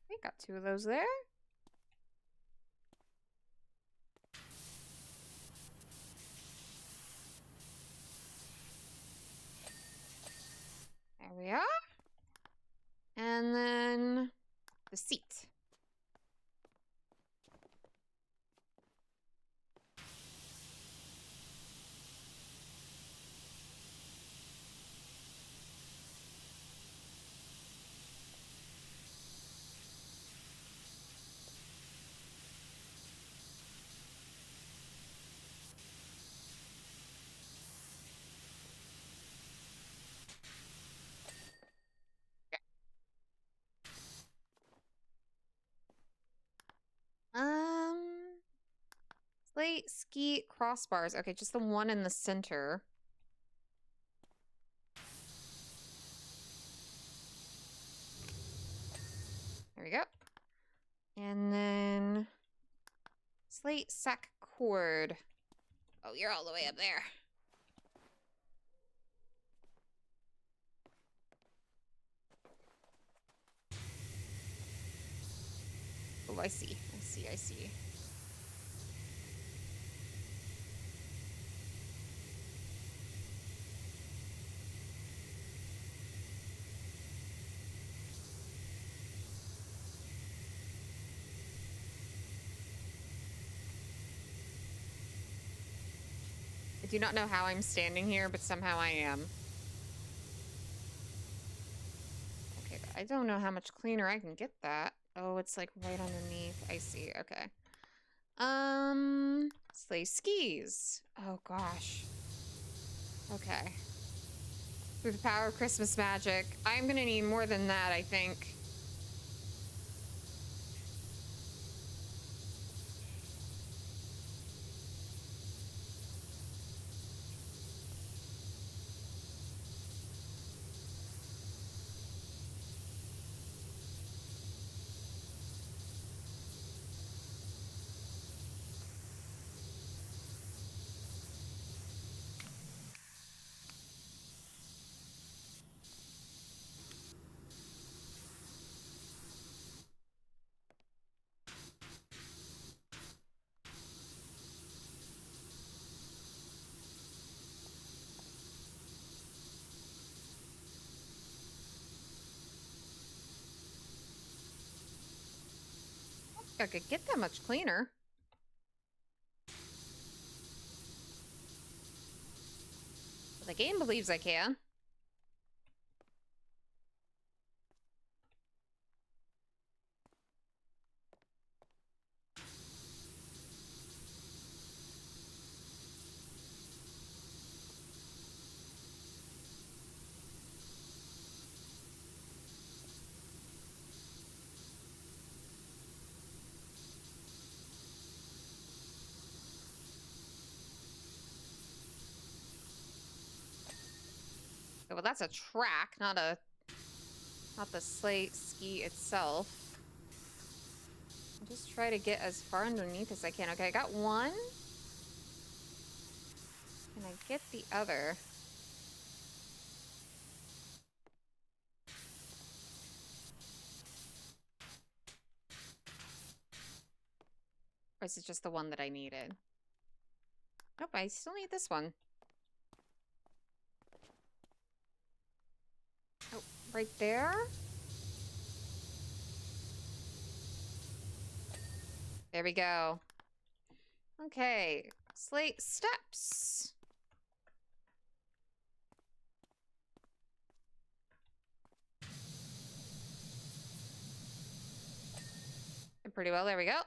We got 2 of those there. There we are. And then the seat. Um, Sleigh ski crossbars. Okay, just the one in the center. There we go. And then slate sack cord. Oh, you're all the way up there. Oh, I see. I see. I see. I do not know how I'm standing here, but somehow I am. Okay, but I don't know how much cleaner I can get that. Oh, it's like right underneath. I see. Okay. Sleigh skis. Oh gosh. Okay. Through the power of Christmas magic. I'm gonna need more than that, I think. I could get that much cleaner. But the game believes I can. Oh, well, that's a track, not the sleigh ski itself. I'll just try to get as far underneath as I can. Okay, I got one. Can I get the other? Or is it just the one that I needed? Nope, I still need this one. Oh, right there? There we go. Okay, slate steps. Pretty well, there we go.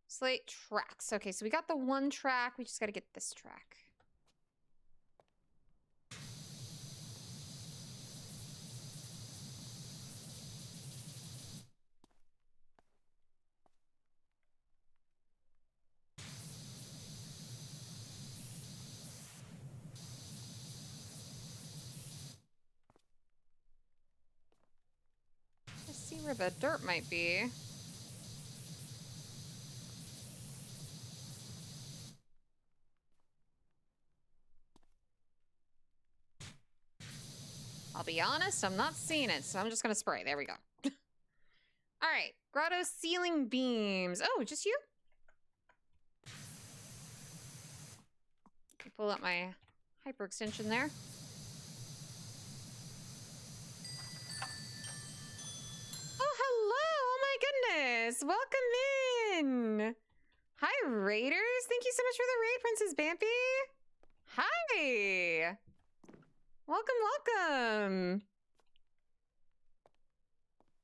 Slate tracks. Okay, so we got the one track. We just got to get this track. Where the dirt might be. I'll be honest, I'm not seeing it, so I'm just gonna spray. There we go. All right, grotto ceiling beams. Oh, just you? Pull up my hyperextension there. Oh, hello! Oh my goodness! Welcome in! Hi, Raiders! Thank you so much for the raid, Princess Bampy! Hi! Welcome, welcome!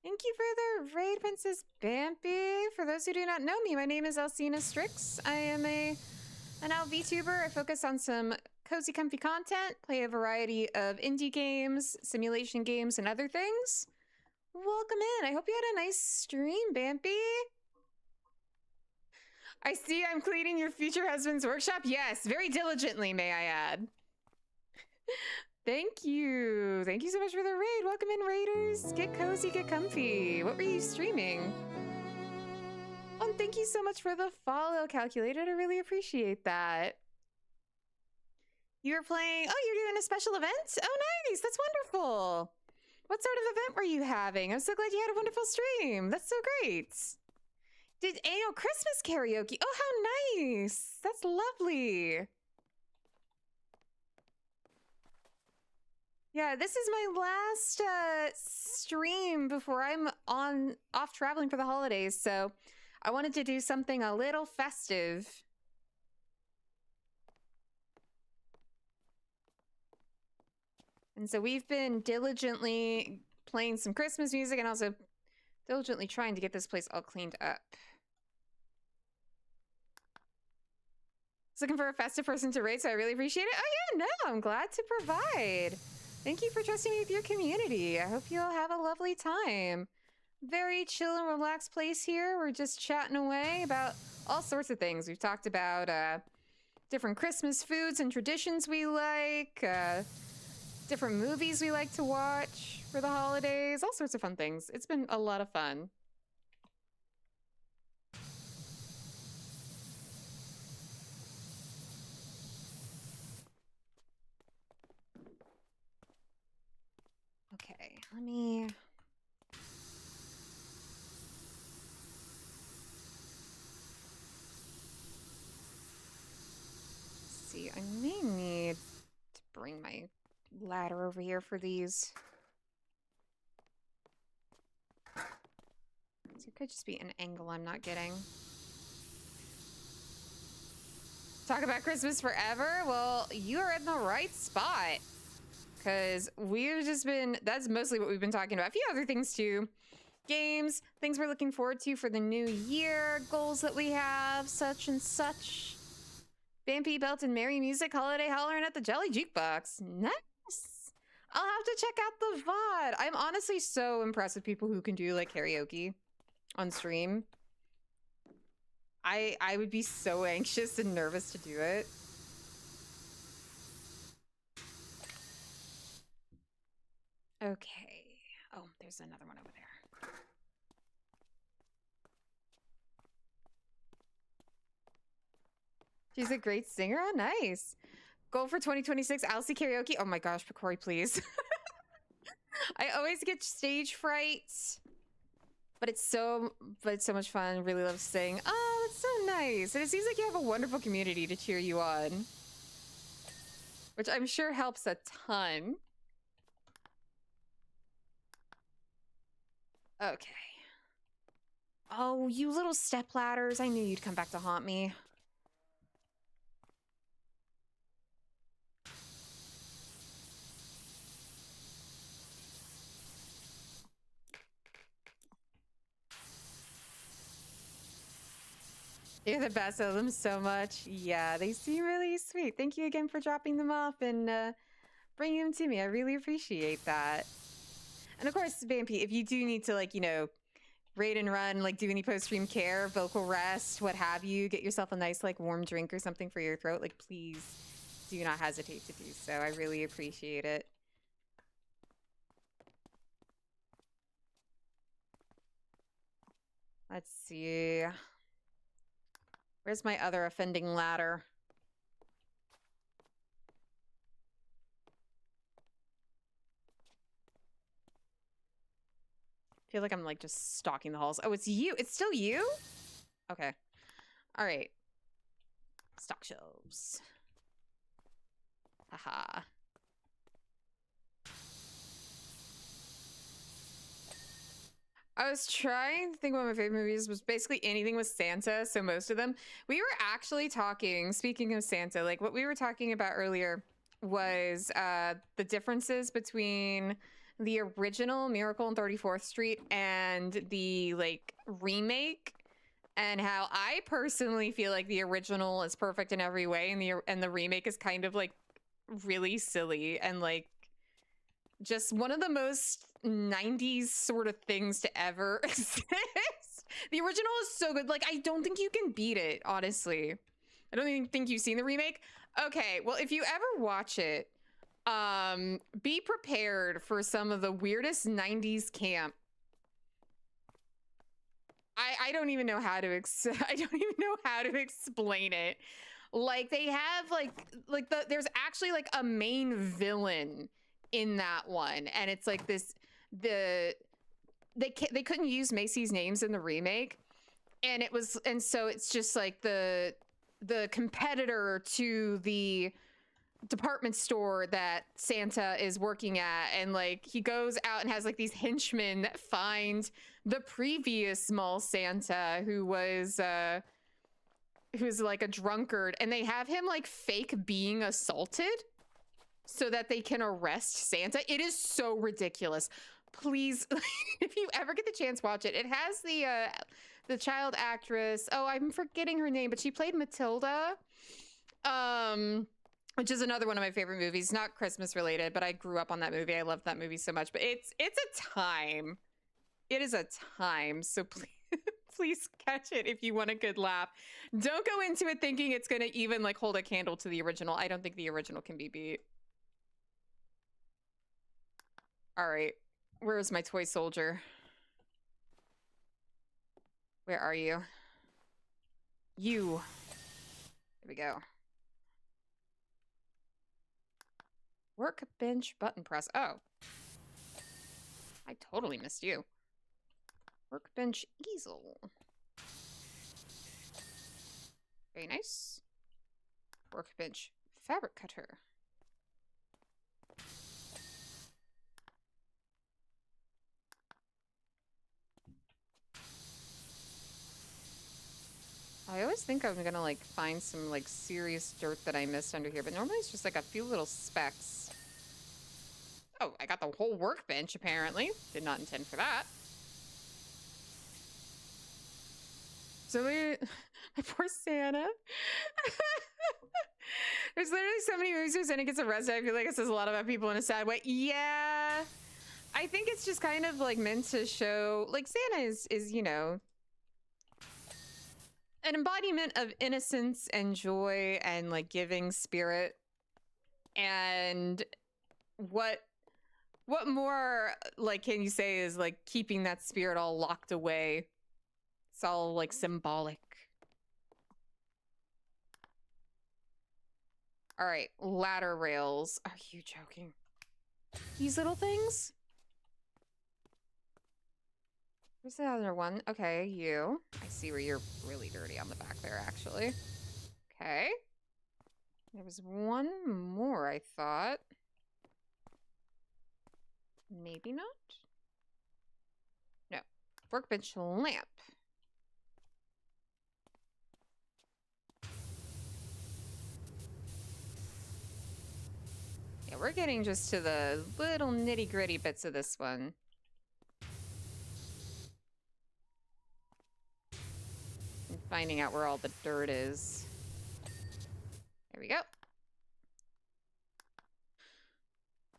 Thank you for the raid, Princess Bampy. For those who do not know me, my name is Alcina Strix. I am an VTuber. I focus on some cozy, comfy content, play a variety of indie games, simulation games, and other things. Welcome in. I hope you had a nice stream, Bampy. I see I'm cleaning your future husband's workshop. Yes, very diligently, may I add. Thank you. Thank you so much for the raid. Welcome in, Raiders. Get cozy, get comfy. What were you streaming? Oh, and thank you so much for the follow, Calculated. I really appreciate that. You were playing... Oh, you're doing a special event? Oh, nice. That's wonderful. What sort of event were you having? I'm so glad you had a wonderful stream. That's so great. Did annual Christmas karaoke? Oh, how nice. That's lovely. Yeah, this is my last stream before I'm off traveling for the holidays, so I wanted to do something a little festive. And so we've been diligently playing some Christmas music and also diligently trying to get this place all cleaned up. I was looking for a festive person to raid, so I really appreciate it. Oh yeah, no, I'm glad to provide. Thank you for trusting me with your community. I hope you'll have a lovely time. Very chill and relaxed place here. We're just chatting away about all sorts of things. We've talked about different Christmas foods and traditions we like, different movies we like to watch for the holidays, all sorts of fun things. It's been a lot of fun. Okay, let me... see, I may need to bring my ladder over here for these. So it could just be an angle I'm not getting. Talk about Christmas forever? Well, you're in the right spot. Because we've just been, that's mostly what we've been talking about. A few other things too. Games, things we're looking forward to for the new year, goals that we have, such and such. Vampy Belt and Merry Music, Holiday Hollering at the Jelly Jukebox. Nice. I'll have to check out the VOD. I'm honestly so impressed with people who can do like karaoke on stream. I would be so anxious and nervous to do it. Okay. Oh, there's another one over there. She's a great singer. Oh, nice. Goal for 2026, Alcy karaoke. Oh my gosh, Picori, please. I always get stage fright, but it's so much fun. Really love to sing. Oh, that's so nice. And it seems like you have a wonderful community to cheer you on, which I'm sure helps a ton. Okay. Oh, you little step ladders. I knew you'd come back to haunt me. You're the best. I love them so much. Yeah, they seem really sweet. Thank you again for dropping them off and bringing them to me. I really appreciate that. And of course, Vampy, if you do need to, like, you know, raid and run, like do any post-stream care, vocal rest, what have you, get yourself a nice, like, warm drink or something for your throat, like, please do not hesitate to do so. I really appreciate it. Let's see. Where's my other offending ladder? I feel like I'm like just stalking the halls. Oh, it's you. It's still you? Okay. All right. Stock shelves. Haha. I was trying to think one of my favorite movies was basically anything with Santa, so most of them. We were actually talking, speaking of Santa, like what we were talking about earlier was the differences between the original Miracle on 34th Street and the like remake, and how I personally feel like the original is perfect in every way and the remake is kind of like really silly and like just one of the most 90s sort of things to ever exist. The original is so good. Like, I don't think you can beat it, honestly. I don't even think you've seen the remake. Okay, well, if you ever watch it, be prepared for some of the weirdest 90s camp. I don't even know how to I don't even know how to explain it. Like they have there's actually like a main villain in that one, and it's like this they couldn't use Macy's names in the remake, and so it's just like the competitor to the department store that Santa is working at, and like he goes out and has like these henchmen that find the previous small Santa who's like a drunkard, and they have him like fake being assaulted so that they can arrest Santa. It is so ridiculous. Please, if you ever get the chance, watch it. It has the child actress. Oh, I'm forgetting her name, but she played Matilda. Which is another one of my favorite movies. Not Christmas related, but I grew up on that movie. I loved that movie so much. But it's a time. It is a time. So please, please catch it if you want a good laugh. Don't go into it thinking it's gonna even like hold a candle to the original. I don't think the original can be beat. All right, where's my toy soldier? Where are you? You. There we go. Workbench button press. Oh. I totally missed you. Workbench easel. Very nice. Workbench fabric cutter. I always think I'm gonna like find some like serious dirt that I missed under here, but normally it's just like a few little specks. Oh, I got the whole workbench apparently. Did not intend for that. So my poor Santa. There's literally so many movies where Santa gets arrested. I feel like it says a lot about people in a sad way. Yeah. I think it's just kind of like meant to show like Santa is, you know, an embodiment of innocence and joy and like giving spirit. And what more like can you say is like keeping that spirit all locked away? It's all like symbolic. All right, ladder rails. Are you joking? These little things? Where's the other one? Okay, you. I see where you're really dirty on the back there, actually. Okay. There was one more, I thought. Maybe not? No. Workbench lamp. Yeah, we're getting just to the little nitty-gritty bits of this one. And finding out where all the dirt is. There we go.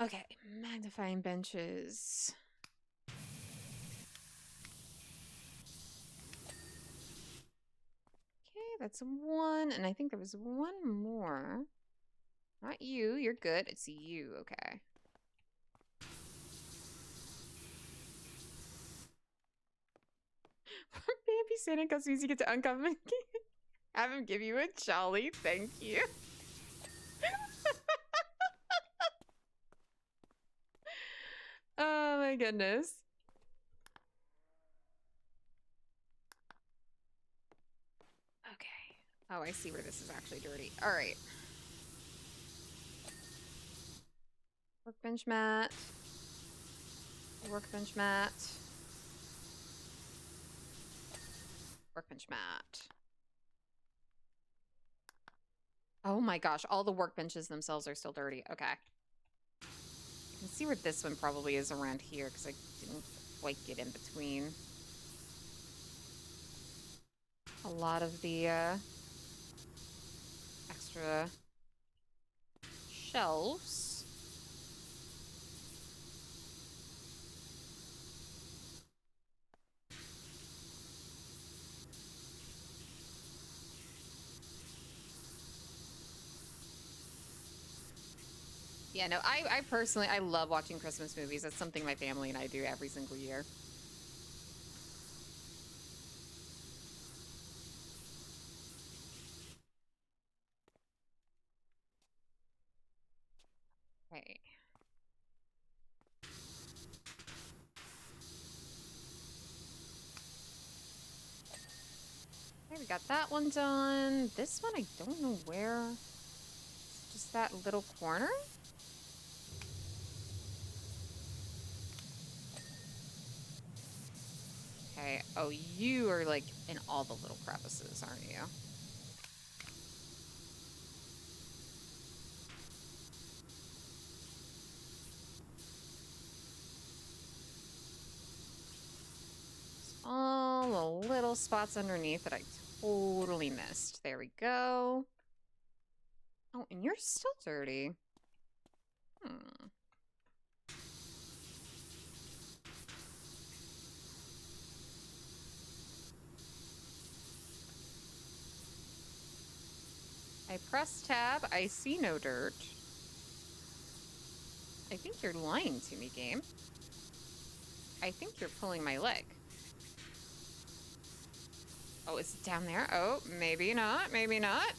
Okay, magnifying benches. Okay, that's one, and I think there was one more. Not you, you're good. It's you, okay. be Santa Claus means you get to uncover him. Have him give you a jolly thank you. Oh my goodness. Okay. Oh, I see where this is actually dirty. All right. Workbench mat. Workbench mat. Workbench mat. Oh my gosh, all the workbenches themselves are still dirty. Okay. You can see where this one probably is around here because I didn't quite get in between a lot of the extra shelves. Yeah, no, I personally, I love watching Christmas movies. That's something my family and I do every single year. Okay. Okay, we got that one done. This one, I don't know where. Just that little corner? Okay. Oh, you are like in all the little crevices, aren't you? All the little spots underneath that I totally missed. There we go. Oh, and you're still dirty. Hmm. I press tab. I see no dirt. I think you're lying to me, game. I think you're pulling my leg. Oh, is it down there? Oh, maybe not. Maybe not.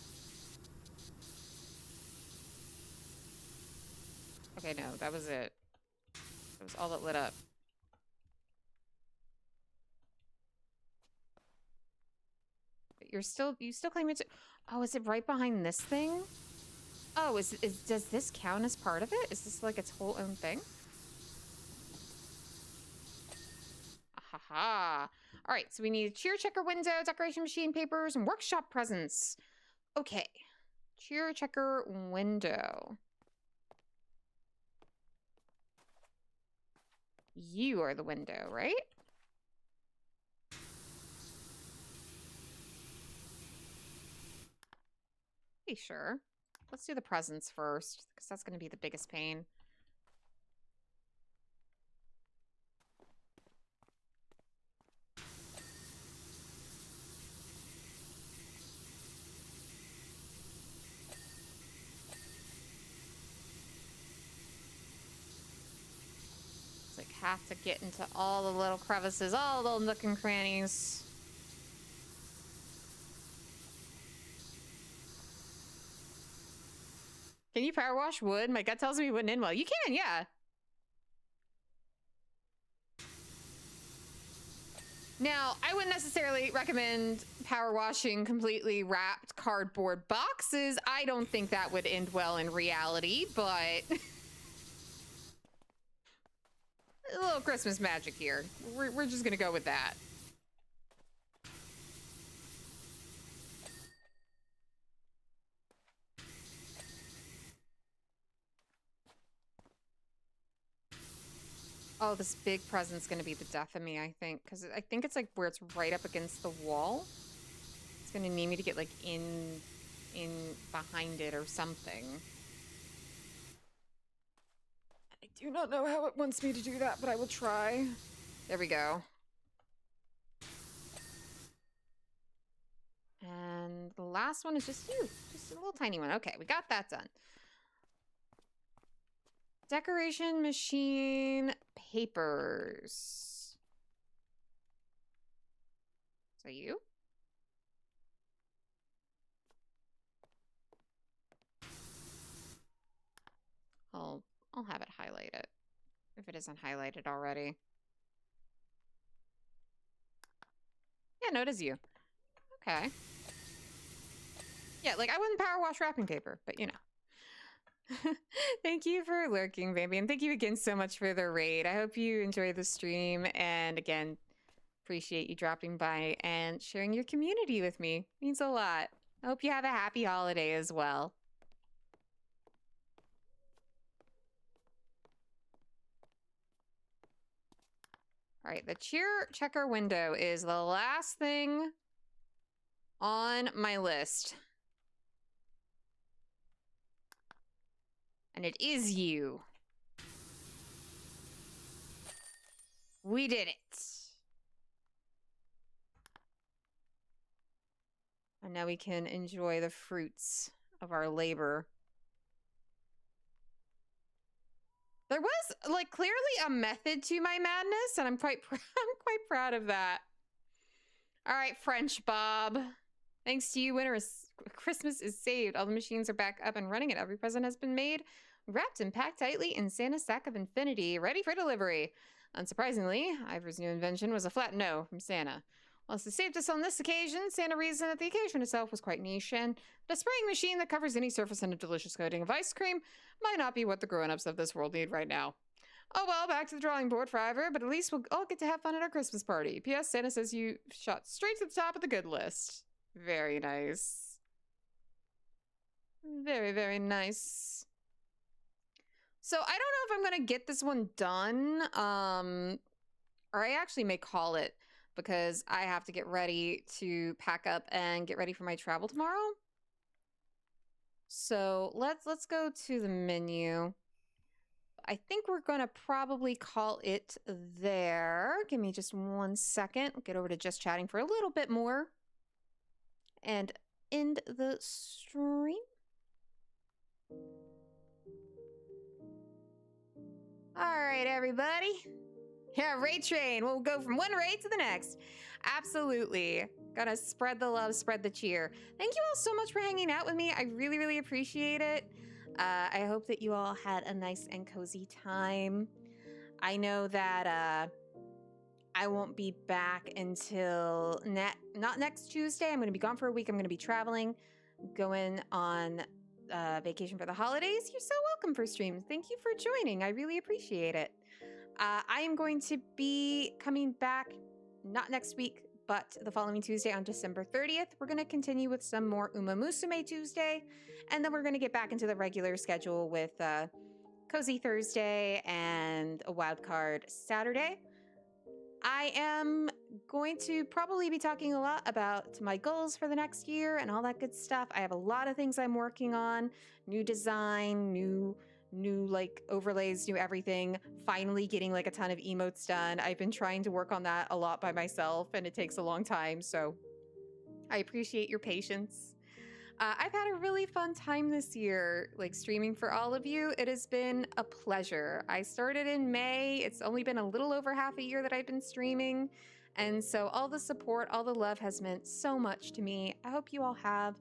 Okay, no, that was it. That was all that lit up. But you still claim it's... Oh, is it right behind this thing? Oh, does this count as part of it? Is this like its whole own thing? Ahaha. All right, so we need cheer checker window, decoration machine papers, and workshop presents. Okay. Cheer checker window. You are the window, right? Pretty sure. Let's do the presents first, because that's going to be the biggest pain. It's like have to get into all the little crevices, all the little nook and crannies. Can you power wash wood? My gut tells me you wouldn't end well. You can, yeah. Now, I wouldn't necessarily recommend power washing completely wrapped cardboard boxes. I don't think that would end well in reality, but a little Christmas magic here. We're just gonna go with that. Oh, this big present's gonna be the death of me, I think, because I think it's like where it's right up against the wall. It's gonna need me to get like in behind it or something. I do not know how it wants me to do that, but I will try. There we go. And the last one is just you. Just a little tiny one. Okay, we got that done. Decoration machine papers. So you? I'll have it highlighted if it isn't highlighted already. Yeah, no, it is you. Okay. Yeah, like I wouldn't power wash wrapping paper, but you know. Thank you for lurking, baby, and thank you again so much for the raid. I hope you enjoy the stream, and again, appreciate you dropping by and sharing your community with me. It means a lot. I hope you have a happy holiday as well. All right, the cheer checker window is the last thing on my list. And it is you. We did it. And now we can enjoy the fruits of our labor. There was, like, clearly a method to my madness, and I'm quite proud of that. All right, French Bob. Thanks to you, Christmas is saved. All the machines are back up and running, and every present has been made, wrapped and packed tightly in Santa's sack of infinity, ready for delivery. Unsurprisingly, Ivor's new invention was a flat no from Santa. Whilst it saved us on this occasion, Santa reasoned that the occasion itself was quite niche, and a spraying machine that covers any surface in a delicious coating of ice cream might not be what the grown-ups of this world need right now. Oh well, back to the drawing board for Ivor, but at least we'll all get to have fun at our Christmas party. P.S. Santa says you shot straight to the top of the good list. Very nice. Very, very nice. So I don't know if I'm gonna get this one done, or I actually may call it because I have to get ready to pack up and get ready for my travel tomorrow. So let's go to the menu. I think we're gonna probably call it there. Give me just 1 second. We'll get over to just chatting for a little bit more and end the stream. All right, everybody. Yeah, raid train. We'll go from one raid to the next. Absolutely. Gotta spread the love, spread the cheer. Thank you all so much for hanging out with me. I really, really appreciate it. I hope that you all had a nice and cozy time. I know that I won't be back until not next Tuesday. I'm going to be gone for a week. I'm going to be traveling, going on vacation for the holidays. You're so welcome for streams. Thank you for joining. I really appreciate it. I am going to be coming back not next week, but the following Tuesday on December 30th. We're going to continue with some more Uma Musume Tuesday, and then we're going to get back into the regular schedule with Cozy Thursday and a wildcard Saturday. I am going to probably be talking a lot about my goals for the next year and all that good stuff. I have a lot of things I'm working on, new design, new like overlays, new everything, finally getting like a ton of emotes done. I've been trying to work on that a lot by myself and it takes a long time, so I appreciate your patience. I've had a really fun time this year, like streaming for all of you. It has been a pleasure. I started in May. It's only been a little over half a year that I've been streaming. And so all the support, all the love has meant so much to me. I hope you all have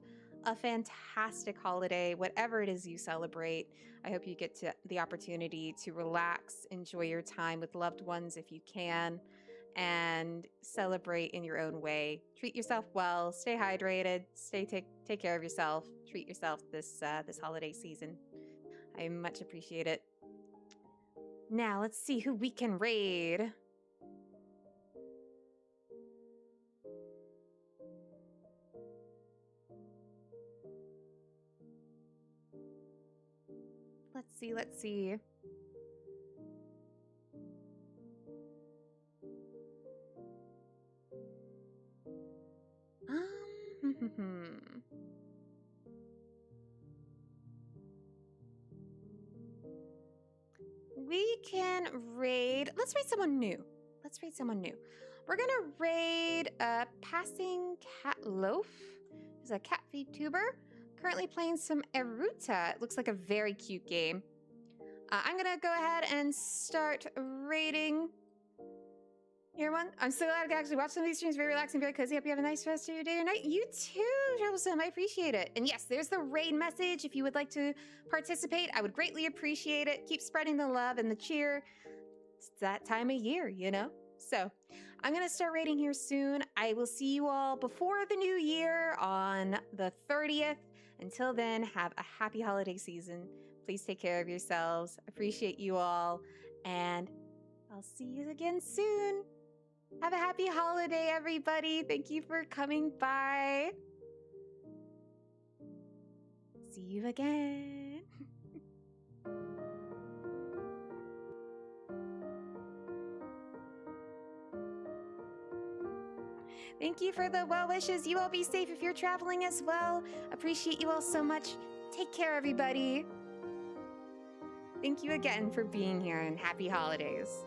a fantastic holiday, whatever it is you celebrate. I hope you get the opportunity to relax, enjoy your time with loved ones if you can, and celebrate in your own way. Treat yourself well, stay hydrated, take care of yourself, treat yourself this holiday season. I much appreciate it. Now let's see who we can raid. Let's see. We can raid. Let's raid someone new. We're gonna raid Passing Cat Loaf. He's a cat feed tuber. Currently playing some Eruta. It looks like a very cute game. I'm gonna go ahead and start raiding. Everyone, I'm so glad I could actually watch some of these streams. Very relaxing, very cozy. Hope you have a nice rest of your day or night. You too, Troublesome. I appreciate it. And yes, there's the raid message. If you would like to participate, I would greatly appreciate it. Keep spreading the love and the cheer. It's that time of year, you know? So I'm going to start raiding here soon. I will see you all before the new year on the 30th. Until then, have a happy holiday season. Please take care of yourselves. Appreciate you all. And I'll see you again soon. Have a happy holiday, everybody. Thank you for coming by. See you again. Thank you for the well wishes. You all be safe if you're traveling as well. Appreciate you all so much. Take care, everybody. Thank you again for being here and happy holidays.